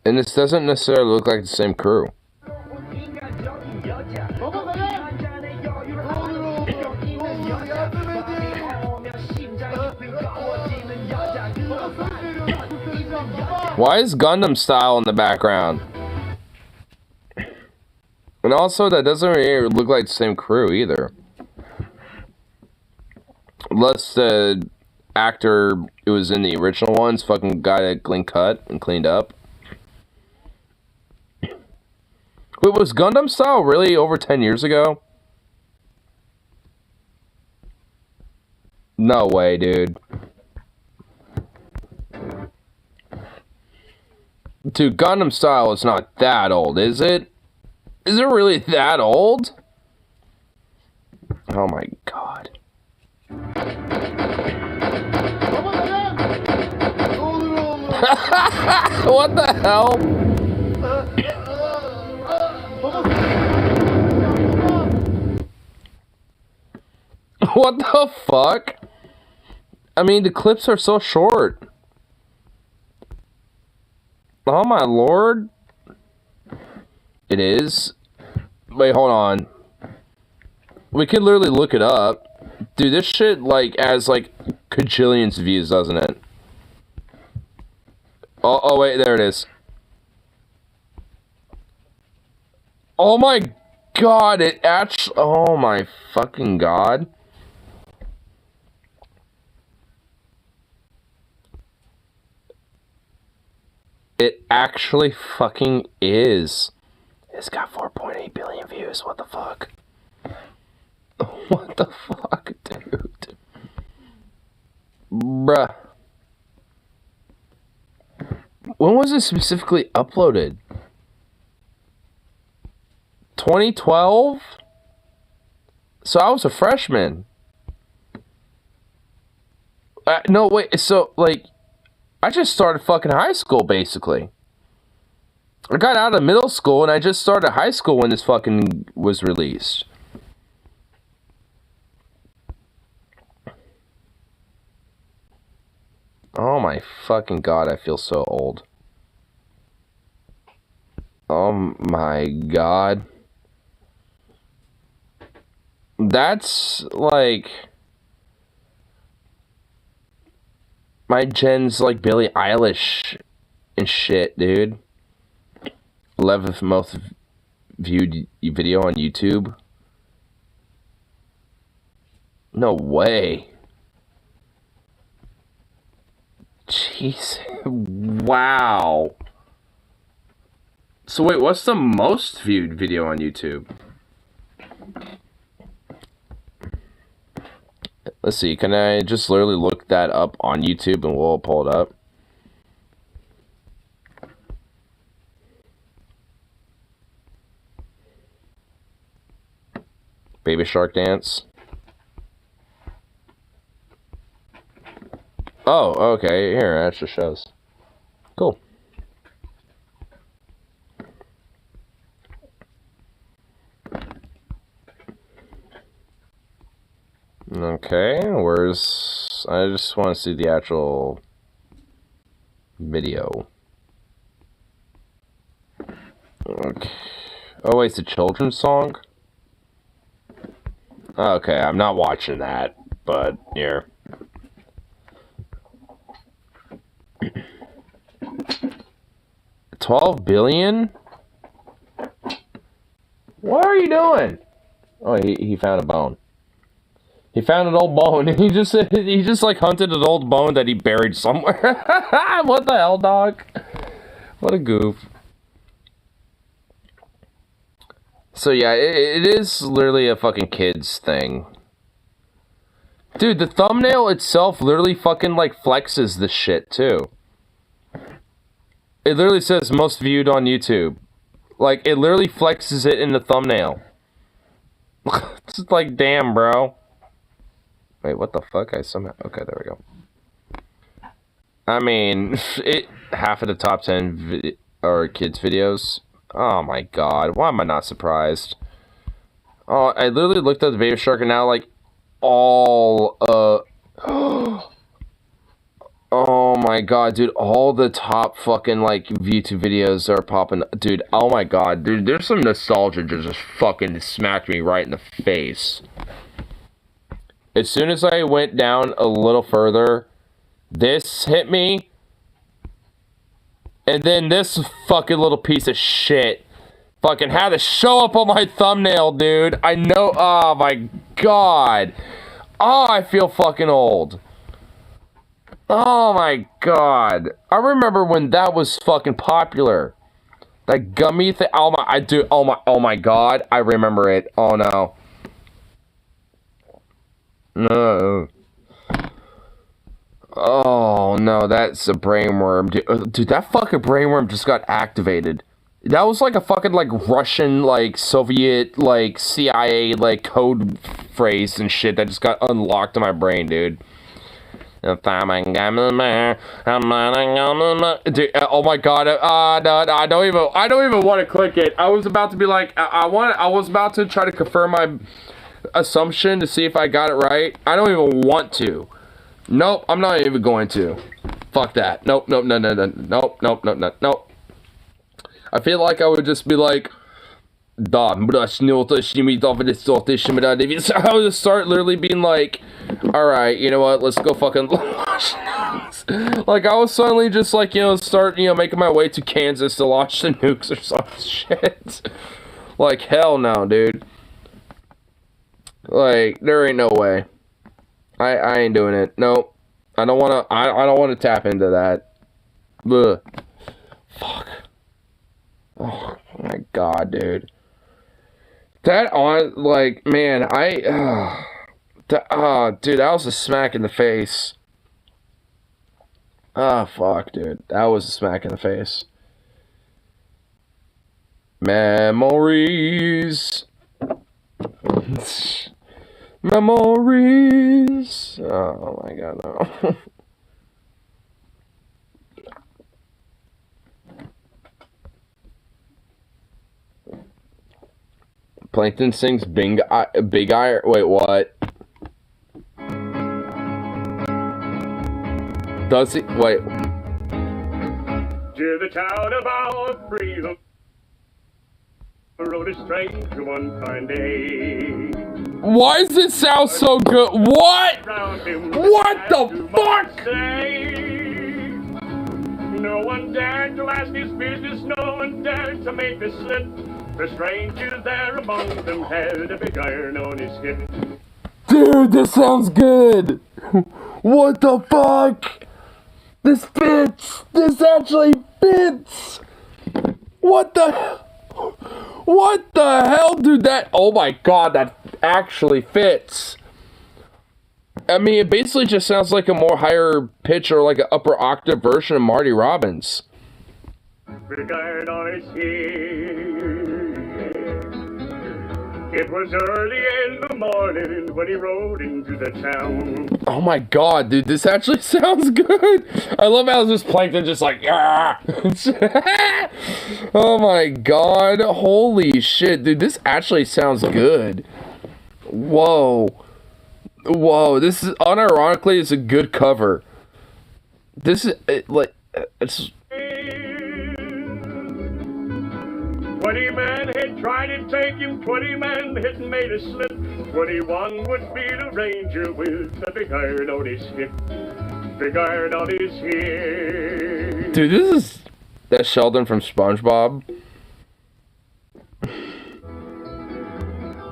And this doesn't necessarily look like the same crew. Why is Gundam Style in the background? And also, that doesn't really look like the same crew either. Unless the actor who was in the original ones fucking got a clean cut and cleaned up. Wait, was Gundam Style really over 10 years ago? No way, dude. Dude, Gundam Style is not that old, is it? Is it really that old? Oh my god. What the hell? What the fuck? I mean, the clips are so short. Oh my lord. It is. Wait, hold on. We could literally look it up. Dude, this shit, like, has, like, cajillions of views, doesn't it? Oh, wait, there it is. Oh my god, it actually... Oh my fucking god. It actually fucking is. It's got 4.8 billion views. What the fuck? What the fuck, dude? Bruh. When was it specifically uploaded? 2012? So I was a freshman. No, wait, so, like, I just started fucking high school, basically. I got out of middle school, and I just started high school when this fucking was released. Oh my fucking god, I feel so old. Oh my god. That's like... My gen's like Billie Eilish and shit, dude. 11th most viewed video on YouTube. No way. Jeez. Wow. So wait, what's the most viewed video on YouTube? Let's see, can I just literally look that up on YouTube and we'll pull it up? Baby Shark Dance. Oh, okay, here, it actually shows. Cool. Okay, where's... I just want to see the actual video. Okay. Oh, wait, it's a children's song? Okay, I'm not watching that, but here. $12 billion? What are you doing? Oh, he found a bone. He found an old bone. He just like hunted an old bone that he buried somewhere. What the hell, dog? What a goof. So yeah, it is literally a fucking kids thing. Dude, the thumbnail itself literally fucking like flexes the shit too. It literally says most viewed on YouTube. Like, it literally flexes it in the thumbnail. It's just like, damn, bro. Wait, what the fuck? I somehow... Okay, there we go. I mean, half of the top 10 are kids' videos. Oh my god, why am I not surprised? Oh, I literally looked at the Baby Shark and now, like, all, oh my god, dude, all the top fucking, like, YouTube videos are popping. Dude, oh my god, dude, there's some nostalgia just fucking smacked me right in the face. As soon as I went down a little further, this hit me. And then this fucking little piece of shit fucking had to show up on my thumbnail, dude. I know, oh my god. Oh, I feel fucking old. Oh my god. I remember when that was fucking popular. That gummy thing. Oh my, oh my god. I remember it. Oh no. No. Oh no, that's a brainworm. Dude, that fucking brainworm just got activated. That was like a fucking like Russian, like Soviet, like CIA, like code phrase and shit that just got unlocked in my brain, dude. Dude, oh my god, no, I don't even want to click it. I was about to be like, I was about to try to confirm my assumption to see if I got it right. I don't even want to. Nope, I'm not even going to. Fuck that. Nope, nope, no, no, no, nope, nope, nope, nope, nope. I feel like I would just be like, I would just start literally being like, alright, you know what, let's go fucking launch nukes. Like, I was suddenly just like, you know, start, you know, making my way to Kansas to launch the nukes or some shit. Like, hell no, dude. Like, there ain't no way. I ain't doing it. Nope. I don't wanna tap into that. Ugh. Fuck. Oh my god, dude. That on, like, man, dude, that was a smack in the face. Ah, fuck, dude. That was a smack in the face. Memories. Memories. Oh my god, no. Plankton sings Big Eye. Wait, what? Does he? Wait. To the town of our freedom, rode a stranger one fine day. Why does it sound so good? What? What the fuck? No one dared to ask his business, no one dared to make the slip. The stranger there among them had a big iron on his hip. Dude, this sounds good. What the fuck? This fits. This actually fits. What the hell, dude? That, oh my god, that actually fits. I mean, it basically just sounds like a more higher pitch or like an upper octave version of Marty Robbins. Big iron on his head. It was early in the morning when he rode into the town. Oh my god, dude, this actually sounds good. I love how this Plankton just like, ah. Oh my god, holy shit, dude, this actually sounds good. Whoa. Whoa, this is, unironically, it's a good cover. This is, it's... 20 men had tried to take him, 20 men had made a slip. 21 would be the ranger with the big iron on his hip. Big iron on his hip. Dude, this is... That's Sheldon from SpongeBob.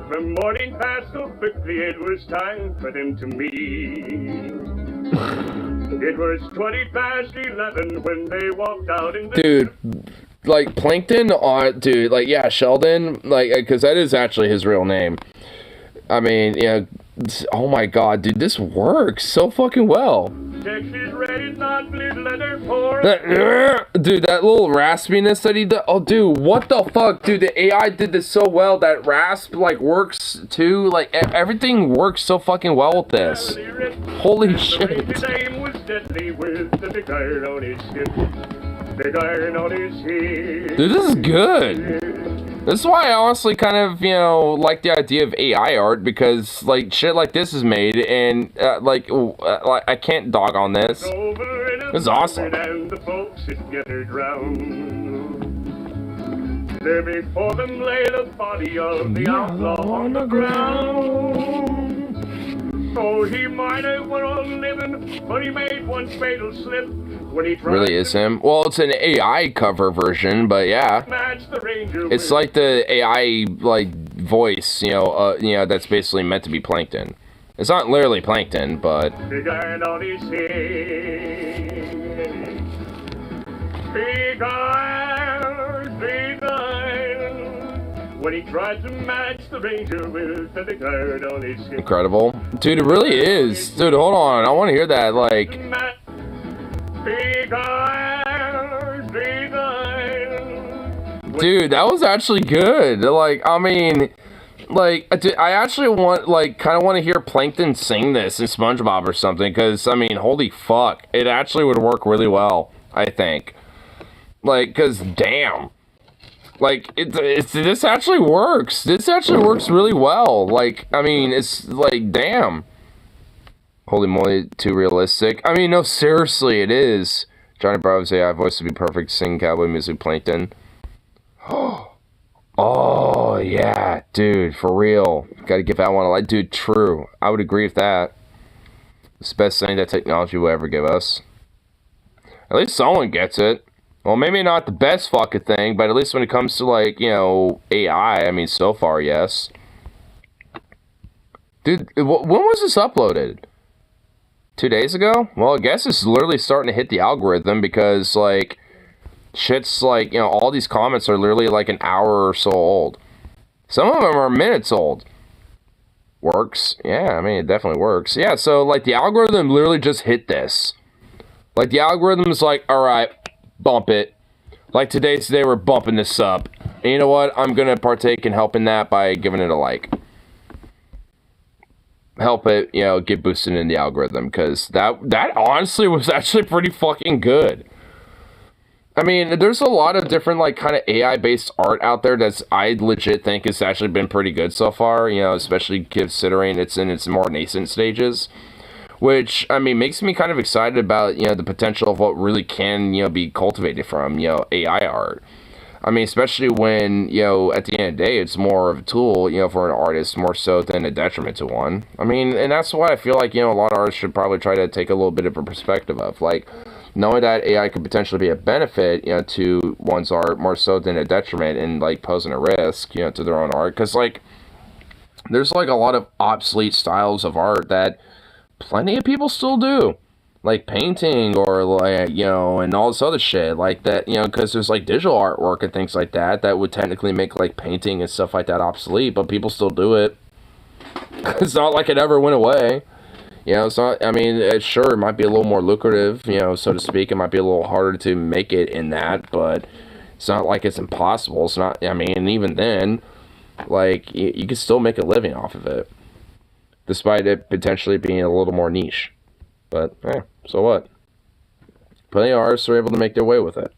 The morning passed so quickly, it was time for them to meet. It was 20 past 11 when they walked out in the... Dude, like, Plankton, dude, like, yeah, Sheldon, like, because that is actually his real name. I mean, yeah, oh my god, dude, this works so fucking well. Texas red, not blue leather for... Dude, that little raspiness that he did, oh, dude, what the fuck, dude, the AI did this so well, that rasp, like, works, too, like, everything works so fucking well with this. Holy shit. His aim was deadly with the big iron on his hip. Big iron on his hip. Dude, this is good. This is why I honestly kind of, you know, like the idea of AI art, because, like, shit like this is made, and, like, I can't dog on this. This is awesome. And the folks had gathered round. There before them lay the body of the outlaw on the ground. Oh, he might have went on living, but he made one fatal slip. Really is him. Well, it's an AI cover version, but yeah, it's like the AI like voice, you know, that's basically meant to be Plankton. It's not literally Plankton, but big iron on his head. Big iron, big iron. When he tried to match the ranger with the big iron on his head. Incredible, dude. It really is, dude. Hold on, I want to hear that, like. Big iron, big iron. Dude, that was actually good. Like, I mean, like, I actually want, like, kind of want to hear Plankton sing this in SpongeBob or something, because, I mean, holy fuck, it actually would work really well, I think. Like, because, damn. Like, this actually works. This actually works really well. Like, I mean, it's, like, damn. Holy moly, too realistic. I mean, no, seriously, it is. Johnny Bravo's AI voice would be perfect to sing cowboy music, Plankton. Oh, yeah, dude, for real. Gotta give that one a like. Dude, true. I would agree with that. It's the best thing that technology will ever give us. At least someone gets it. Well, maybe not the best fucking thing, but at least when it comes to, like, you know, AI, I mean, so far, yes. Dude, when was this uploaded? 2 days ago? Well, I guess it's literally starting to hit the algorithm because, like, shit's like, you know, all these comments are literally like an hour or so old. Some of them are minutes old. Works. Yeah, I mean, it definitely works. Yeah, so, like, the algorithm literally just hit this. Like, the algorithm's like, alright, bump it. Like, today we're bumping this up. And you know what? I'm gonna partake in helping that by giving it a like. Help it, you know, get boosted in the algorithm, because that honestly was actually pretty fucking good. I mean, there's a lot of different, like, kind of AI-based art out there that's, I legit think has actually been pretty good so far, you know, especially considering it's in its more nascent stages. Which, I mean, makes me kind of excited about, you know, the potential of what really can, you know, be cultivated from, you know, AI art. I mean, especially when, you know, at the end of the day, it's more of a tool, you know, for an artist more so than a detriment to one. I mean, and that's why I feel like, you know, a lot of artists should probably try to take a little bit of a perspective of, like, knowing that AI could potentially be a benefit, you know, to one's art more so than a detriment and, like, posing a risk, you know, to their own art. Because, like, there's, like, a lot of obsolete styles of art that plenty of people still do. Like painting or, like, you know, and all this other shit. Like that, you know, because there's, like, digital artwork and things like that that would technically make, like, painting and stuff like that obsolete. But people still do it. It's not like it ever went away. You know, it's not, I mean, sure, it might be a little more lucrative, you know, so to speak. It might be a little harder to make it in that, but it's not like it's impossible. It's not, I mean, even then, like, you can still make a living off of it, despite it potentially being a little more niche. But, eh, so what? Plenty of artists are able to make their way with it.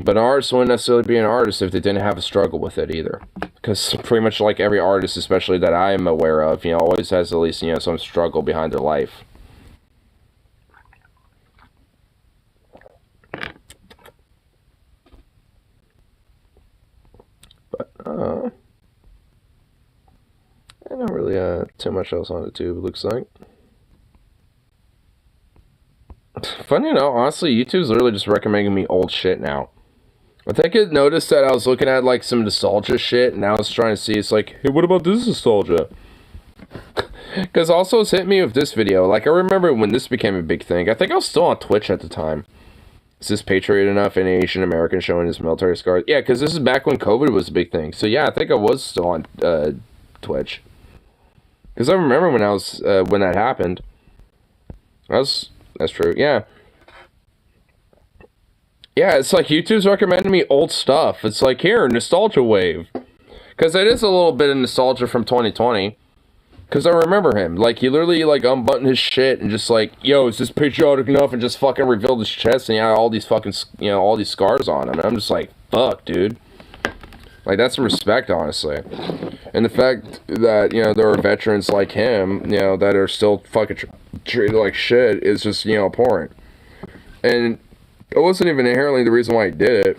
But an artist wouldn't necessarily be an artist if they didn't have a struggle with it either. Because pretty much like every artist, especially that I am aware of, you know, always has at least, you know, some struggle behind their life. But, not really too much else on the tube, it looks like. Funny enough, honestly, YouTube's literally just recommending me old shit now. I think it noticed that I was looking at, like, some nostalgia shit, and now it's trying to see, it's like, hey, what about this nostalgia? Because also it's hit me with this video. Like, I remember when this became a big thing. I think I was still on Twitch at the time. Is this Patriot enough? An Asian American showing his military scars? Yeah, because this is back when COVID was a big thing. So yeah, I think I was still on Twitch. Because I remember when I was, when that happened. That's true, yeah. Yeah, it's like YouTube's recommending me old stuff. It's like, here, nostalgia wave. Because it is a little bit of nostalgia from 2020. Because I remember him. Like, he literally, like, unbuttoned his shit and just like, yo, is this patriotic enough? And just fucking revealed his chest and he had all these fucking, you know, all these scars on him. And I'm just like, fuck, dude. Like, that's respect, honestly. And the fact that, you know, there are veterans like him, you know, that are still fucking treated like shit is just, you know, abhorrent. And it wasn't even inherently the reason why he did it.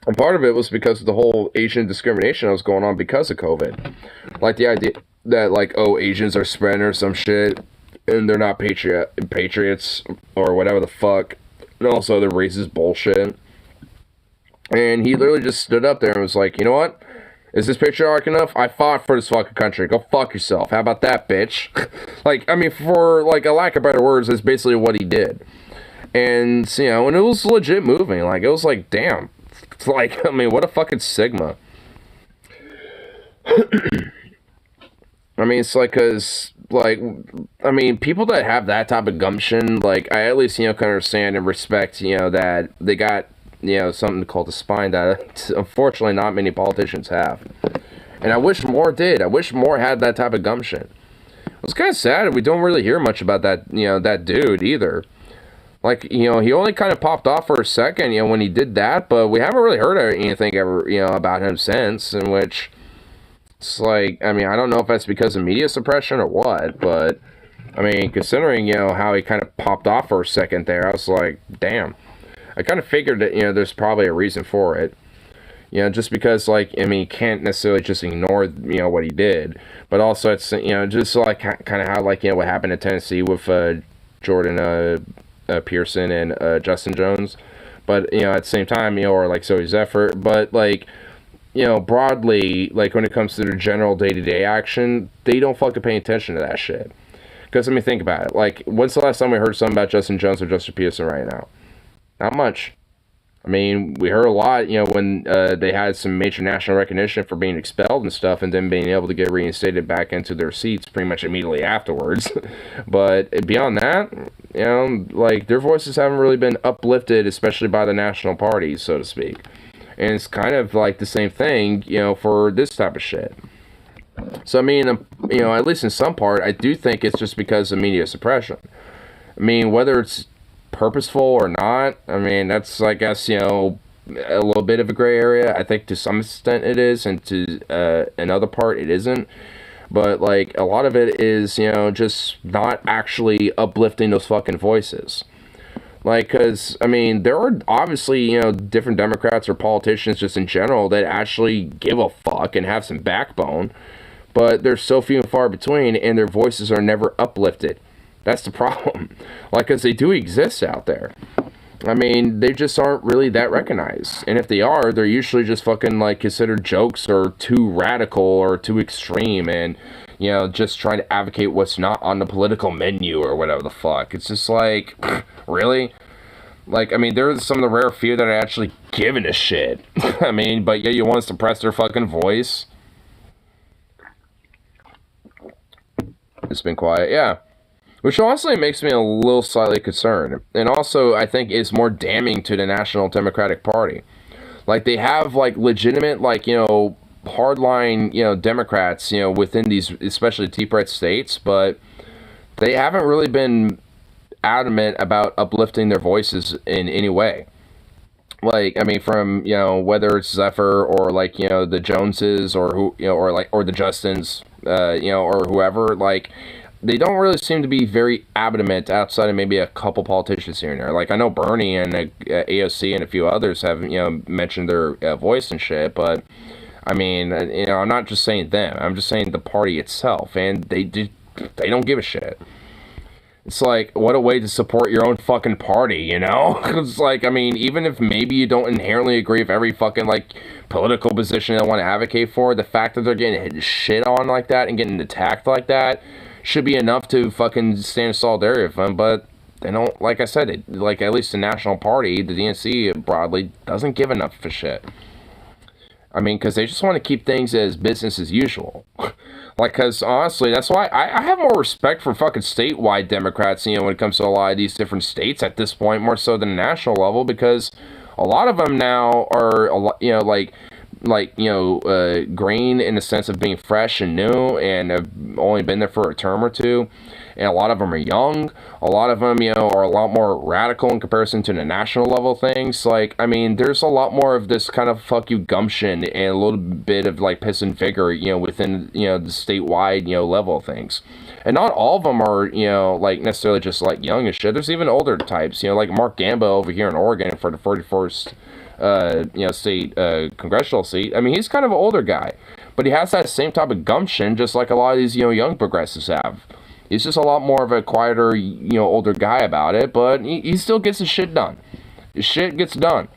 And part of it was because of the whole Asian discrimination that was going on because of COVID. Like, the idea that, like, oh, Asians are spreading or some shit, and they're not patriots, or whatever the fuck. And also, the racist bullshit. And he literally just stood up there and was like, you know what? Is this patriotic enough? I fought for this fucking country. Go fuck yourself. How about that, bitch? Like, I mean, for, like, a lack of better words, that's basically what he did. And, you know, and it was legit moving. Like, it was like, damn. It's like, I mean, what a fucking Sigma. I mean, it's like, cause, like, I mean, people that have that type of gumption, like, I at least, you know, can understand and respect, you know, that they got, you know, something called a spine that, unfortunately, not many politicians have. And I wish more did. I wish more had that type of gumption. It's kind of sad we don't really hear much about that, you know, that dude either. Like, you know, he only kind of popped off for a second, you know, when he did that, but we haven't really heard anything ever, you know, about him since, in which it's like, I mean, I don't know if that's because of media suppression or what, but, I mean, considering, you know, how he kind of popped off for a second there, I was like, damn. I kind of figured that, you know, there's probably a reason for it. You know, just because, like, I mean, you can't necessarily just ignore, you know, what he did, but also it's, you know, just like kind of how, like, you know, what happened in Tennessee with Jordan Pearson and Justin Jones. But, you know, at the same time, you know, or like Zoe Zephyr. But, like, you know, broadly, like, when it comes to their general day-to-day action, they don't fucking pay attention to that shit. Because, I mean, think about it. Like, when's the last time we heard something about Justin Jones or Justin Pearson right now? Not much. I mean, we heard a lot, you know, when they had some major national recognition for being expelled and stuff, and then being able to get reinstated back into their seats pretty much immediately afterwards. But beyond that, you know, like, their voices haven't really been uplifted, especially by the national parties, so to speak. And it's kind of like the same thing, you know, for this type of shit. So, I mean, you know, at least in some part, I do think it's just because of media suppression. I mean, whether it's purposeful or not, I mean, that's, I guess, you know, a little bit of a gray area. I think to some extent it is, and to another part it isn't. But, like, a lot of it is, you know, just not actually uplifting those fucking voices. Like, because, I mean, there are obviously, you know, different Democrats or politicians just in general that actually give a fuck and have some backbone. But they're so few and far between, and their voices are never uplifted. That's the problem. Like, because they do exist out there. I mean, they just aren't really that recognized. And if they are, they're usually just fucking, like, considered jokes or too radical or too extreme and, you know, just trying to advocate what's not on the political menu or whatever the fuck. It's just like, really? Like, I mean, there's some of the rare few that are actually giving a shit. I mean, but yeah, you want to suppress their fucking voice? It's been quiet, yeah. Which honestly makes me a little slightly concerned. And also, I think is more damning to the National Democratic Party. Like, they have, like, legitimate, like, you know, hardline, you know, Democrats, you know, within these, especially Tea Party states, but they haven't really been adamant about uplifting their voices in any way. Like, I mean, from, you know, whether it's Zephyr or, like, you know, the Joneses or who, you know, or, like, or the Justins, you know, or whoever, like, they don't really seem to be very adamant outside of maybe a couple politicians here and there. Like, I know Bernie and AOC and a few others have, you know, mentioned their voice and shit, but, I mean, you know, I'm not just saying them. I'm just saying the party itself, and they don't give a shit. It's like, what a way to support your own fucking party, you know? It's like, I mean, even if maybe you don't inherently agree with every fucking, like, political position they want to advocate for, the fact that they're getting shit on like that and getting attacked like that should be enough to fucking stand in solidarity with them, but they don't, like I said, like, at least the National Party, the DNC broadly, doesn't give enough of a shit. I mean, because they just want to keep things as business as usual. Like, because honestly, that's why I have more respect for fucking statewide Democrats, you know, when it comes to a lot of these different states at this point, more so than the national level, because a lot of them now are, you know, like, you know, green in the sense of being fresh and new and have only been there for a term or two. And a lot of them are young. A lot of them, you know, are a lot more radical in comparison to the national level things. Like, I mean, there's a lot more of this kind of fuck you gumption and a little bit of, like, piss and vigor, you know, within, you know, the statewide, you know, level of things. And not all of them are, you know, like, necessarily just, like, young as shit. There's even older types, you know, like Mark Gambo over here in Oregon for the 41st, you know, state congressional seat. I mean, he's kind of an older guy. But he has that same type of gumption, just like a lot of these, you know, young progressives have. He's just a lot more of a quieter, you know, older guy about it, but he still gets his shit done. His shit gets done.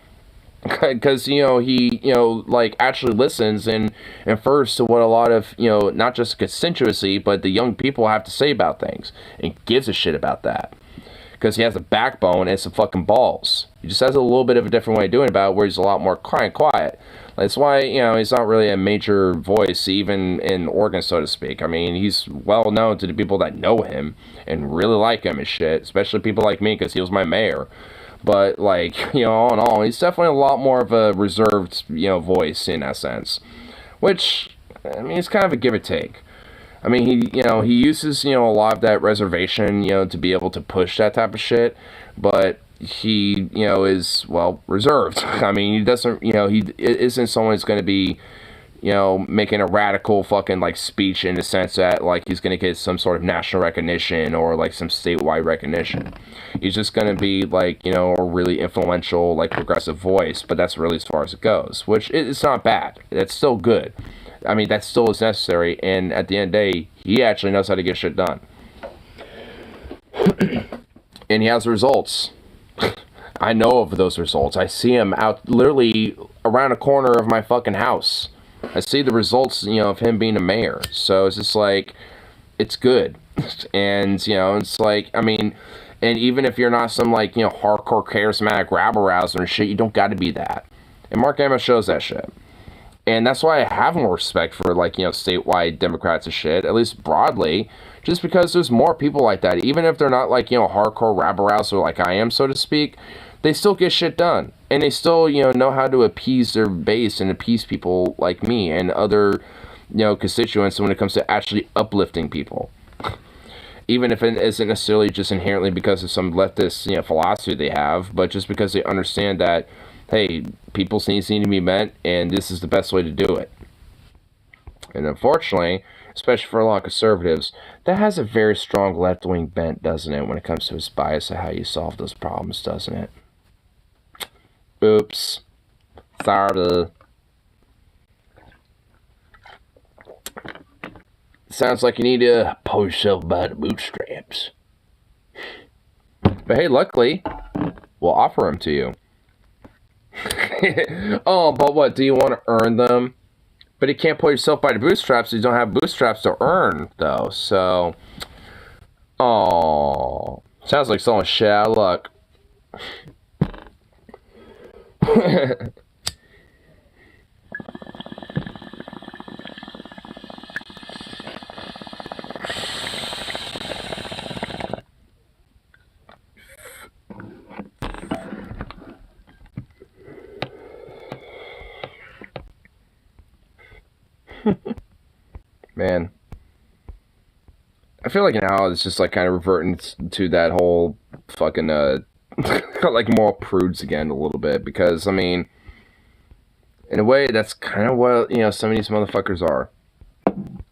Because, you know, he, you know, like, actually listens and infers to what a lot of, you know, not just constituency, but the young people have to say about things. And gives a shit about that. Because he has a backbone and some fucking balls. He just has a little bit of a different way of doing about it, where he's a lot more quiet. That's why, you know, he's not really a major voice, even in Oregon, so to speak. I mean, he's well known to the people that know him and really like him and shit, especially people like me, because he was my mayor. But, like, you know, all in all, he's definitely a lot more of a reserved, you know, voice in that sense. Which, I mean, it's kind of a give or take. I mean, he, you know, he uses, you know, a lot of that reservation, you know, to be able to push that type of shit, but he, you know, is, well, reserved. I mean, he doesn't, you know, he isn't someone who's going to be, you know, making a radical fucking, like, speech in the sense that, like, he's going to get some sort of national recognition or, like, some statewide recognition. He's just going to be, like, you know, a really influential, like, progressive voice, but that's really as far as it goes, which it's not bad. That's still good. I mean, that still is necessary, and at the end of the day, he actually knows how to get shit done. And he has results. I know of those results. I see him out literally around a corner of my fucking house. I see the results, you know, of him being a mayor. So it's just like, it's good. And, you know, it's like, I mean, and even if you're not some, like, you know, hardcore charismatic rabble-rouser and shit, you don't got to be that. And Mark Amos shows that shit. And that's why I have more respect for, like, you know, statewide Democrats and shit, at least broadly, just because there's more people like that. Even if they're not, like, you know, hardcore rabble-rouser like I am, so to speak, they still get shit done. And they still, you know how to appease their base and appease people like me and other, you know, constituents when it comes to actually uplifting people. Even if it isn't necessarily just inherently because of some leftist, you know, philosophy they have, but just because they understand that, hey, people's needs need to be met, and this is the best way to do it. And unfortunately, especially for a lot of conservatives, that has a very strong left-wing bent, doesn't it, when it comes to its bias of how you solve those problems, doesn't it? Oops. Sorry. Sounds like you need to pull yourself by the bootstraps. But hey, luckily, we'll offer them to you. Oh, but what? Do you want to earn them? But you can't pull yourself by the bootstraps. You don't have bootstraps to earn, though. So, oh, sounds like someone's shit out of luck. Man, I feel like now it's just like kind of reverting to that whole fucking like moral prudes again a little bit, because I mean, in a way that's kind of what, you know, some of these motherfuckers are.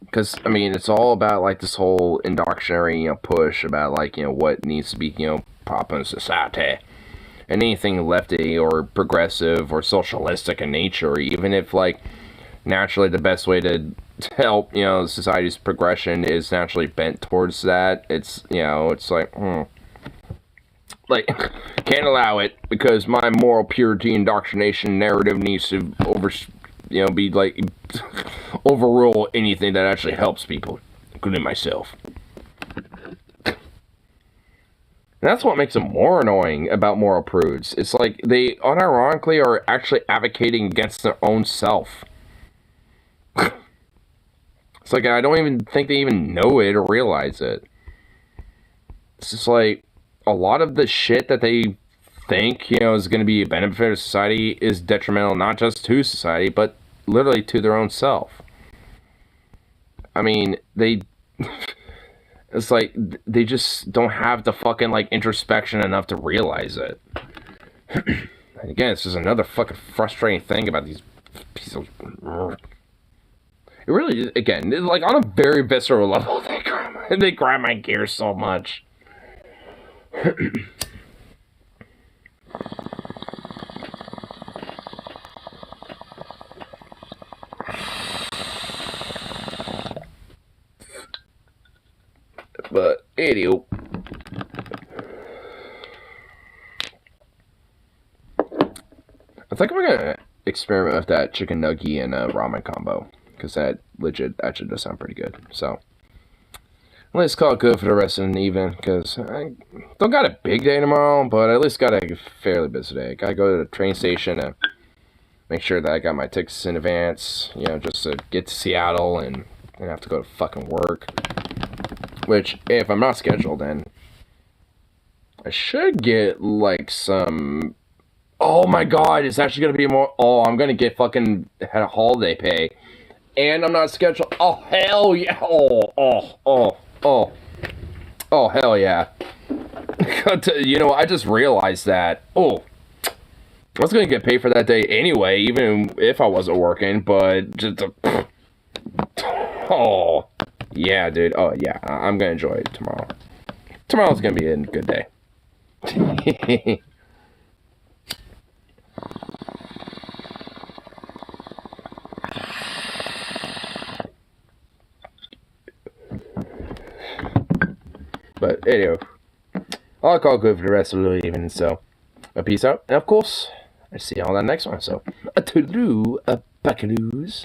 Because I mean, it's all about like this whole indoctrinary, you know, push about like, you know, what needs to be, you know, popular in society, and anything lefty or progressive or socialistic in nature, even if like naturally the best way to help, you know, society's progression is naturally bent towards that. It's, you know, it's like, like, can't allow it because my moral purity indoctrination narrative needs to be like, overrule anything that actually helps people, including myself. And that's what makes them more annoying about moral prudes. It's like they unironically are actually advocating against their own self. It's like, I don't even think they even know it or realize it. It's just like, a lot of the shit that they think, you know, is going to be a benefit to society is detrimental not just to society, but literally to their own self. I mean, it's like, they just don't have the fucking, like, introspection enough to realize it. And again, it's just another fucking frustrating thing about these pieces of... It really is, again, like, on a very visceral level, they grind my gears so much. But, anyway. I think we're gonna experiment with that chicken nugget and ramen combo, because that legit actually does sound pretty good. So let's call it good for the rest of the evening, because I don't got a big day tomorrow, but I at least got a fairly busy day. I gotta go to the train station and make sure that I got my tickets in advance, you know, just to get to Seattle and have to go to fucking work. Which, if I'm not scheduled, then I should get like some... Oh my god, it's actually gonna be more... Oh, I'm gonna get fucking holiday pay. And I'm not scheduled. Oh, hell yeah. Oh, hell yeah. You know, I just realized that. Oh, I was going to get paid for that day anyway, even if I wasn't working, but just... Oh, yeah, dude. Oh, yeah, I'm going to enjoy it tomorrow. Tomorrow's going to be a good day. But anyway, I'll call good for the rest of the evening. So, peace out. And of course, I'll see you on that next one. So, a toodaloo, a buckaroos.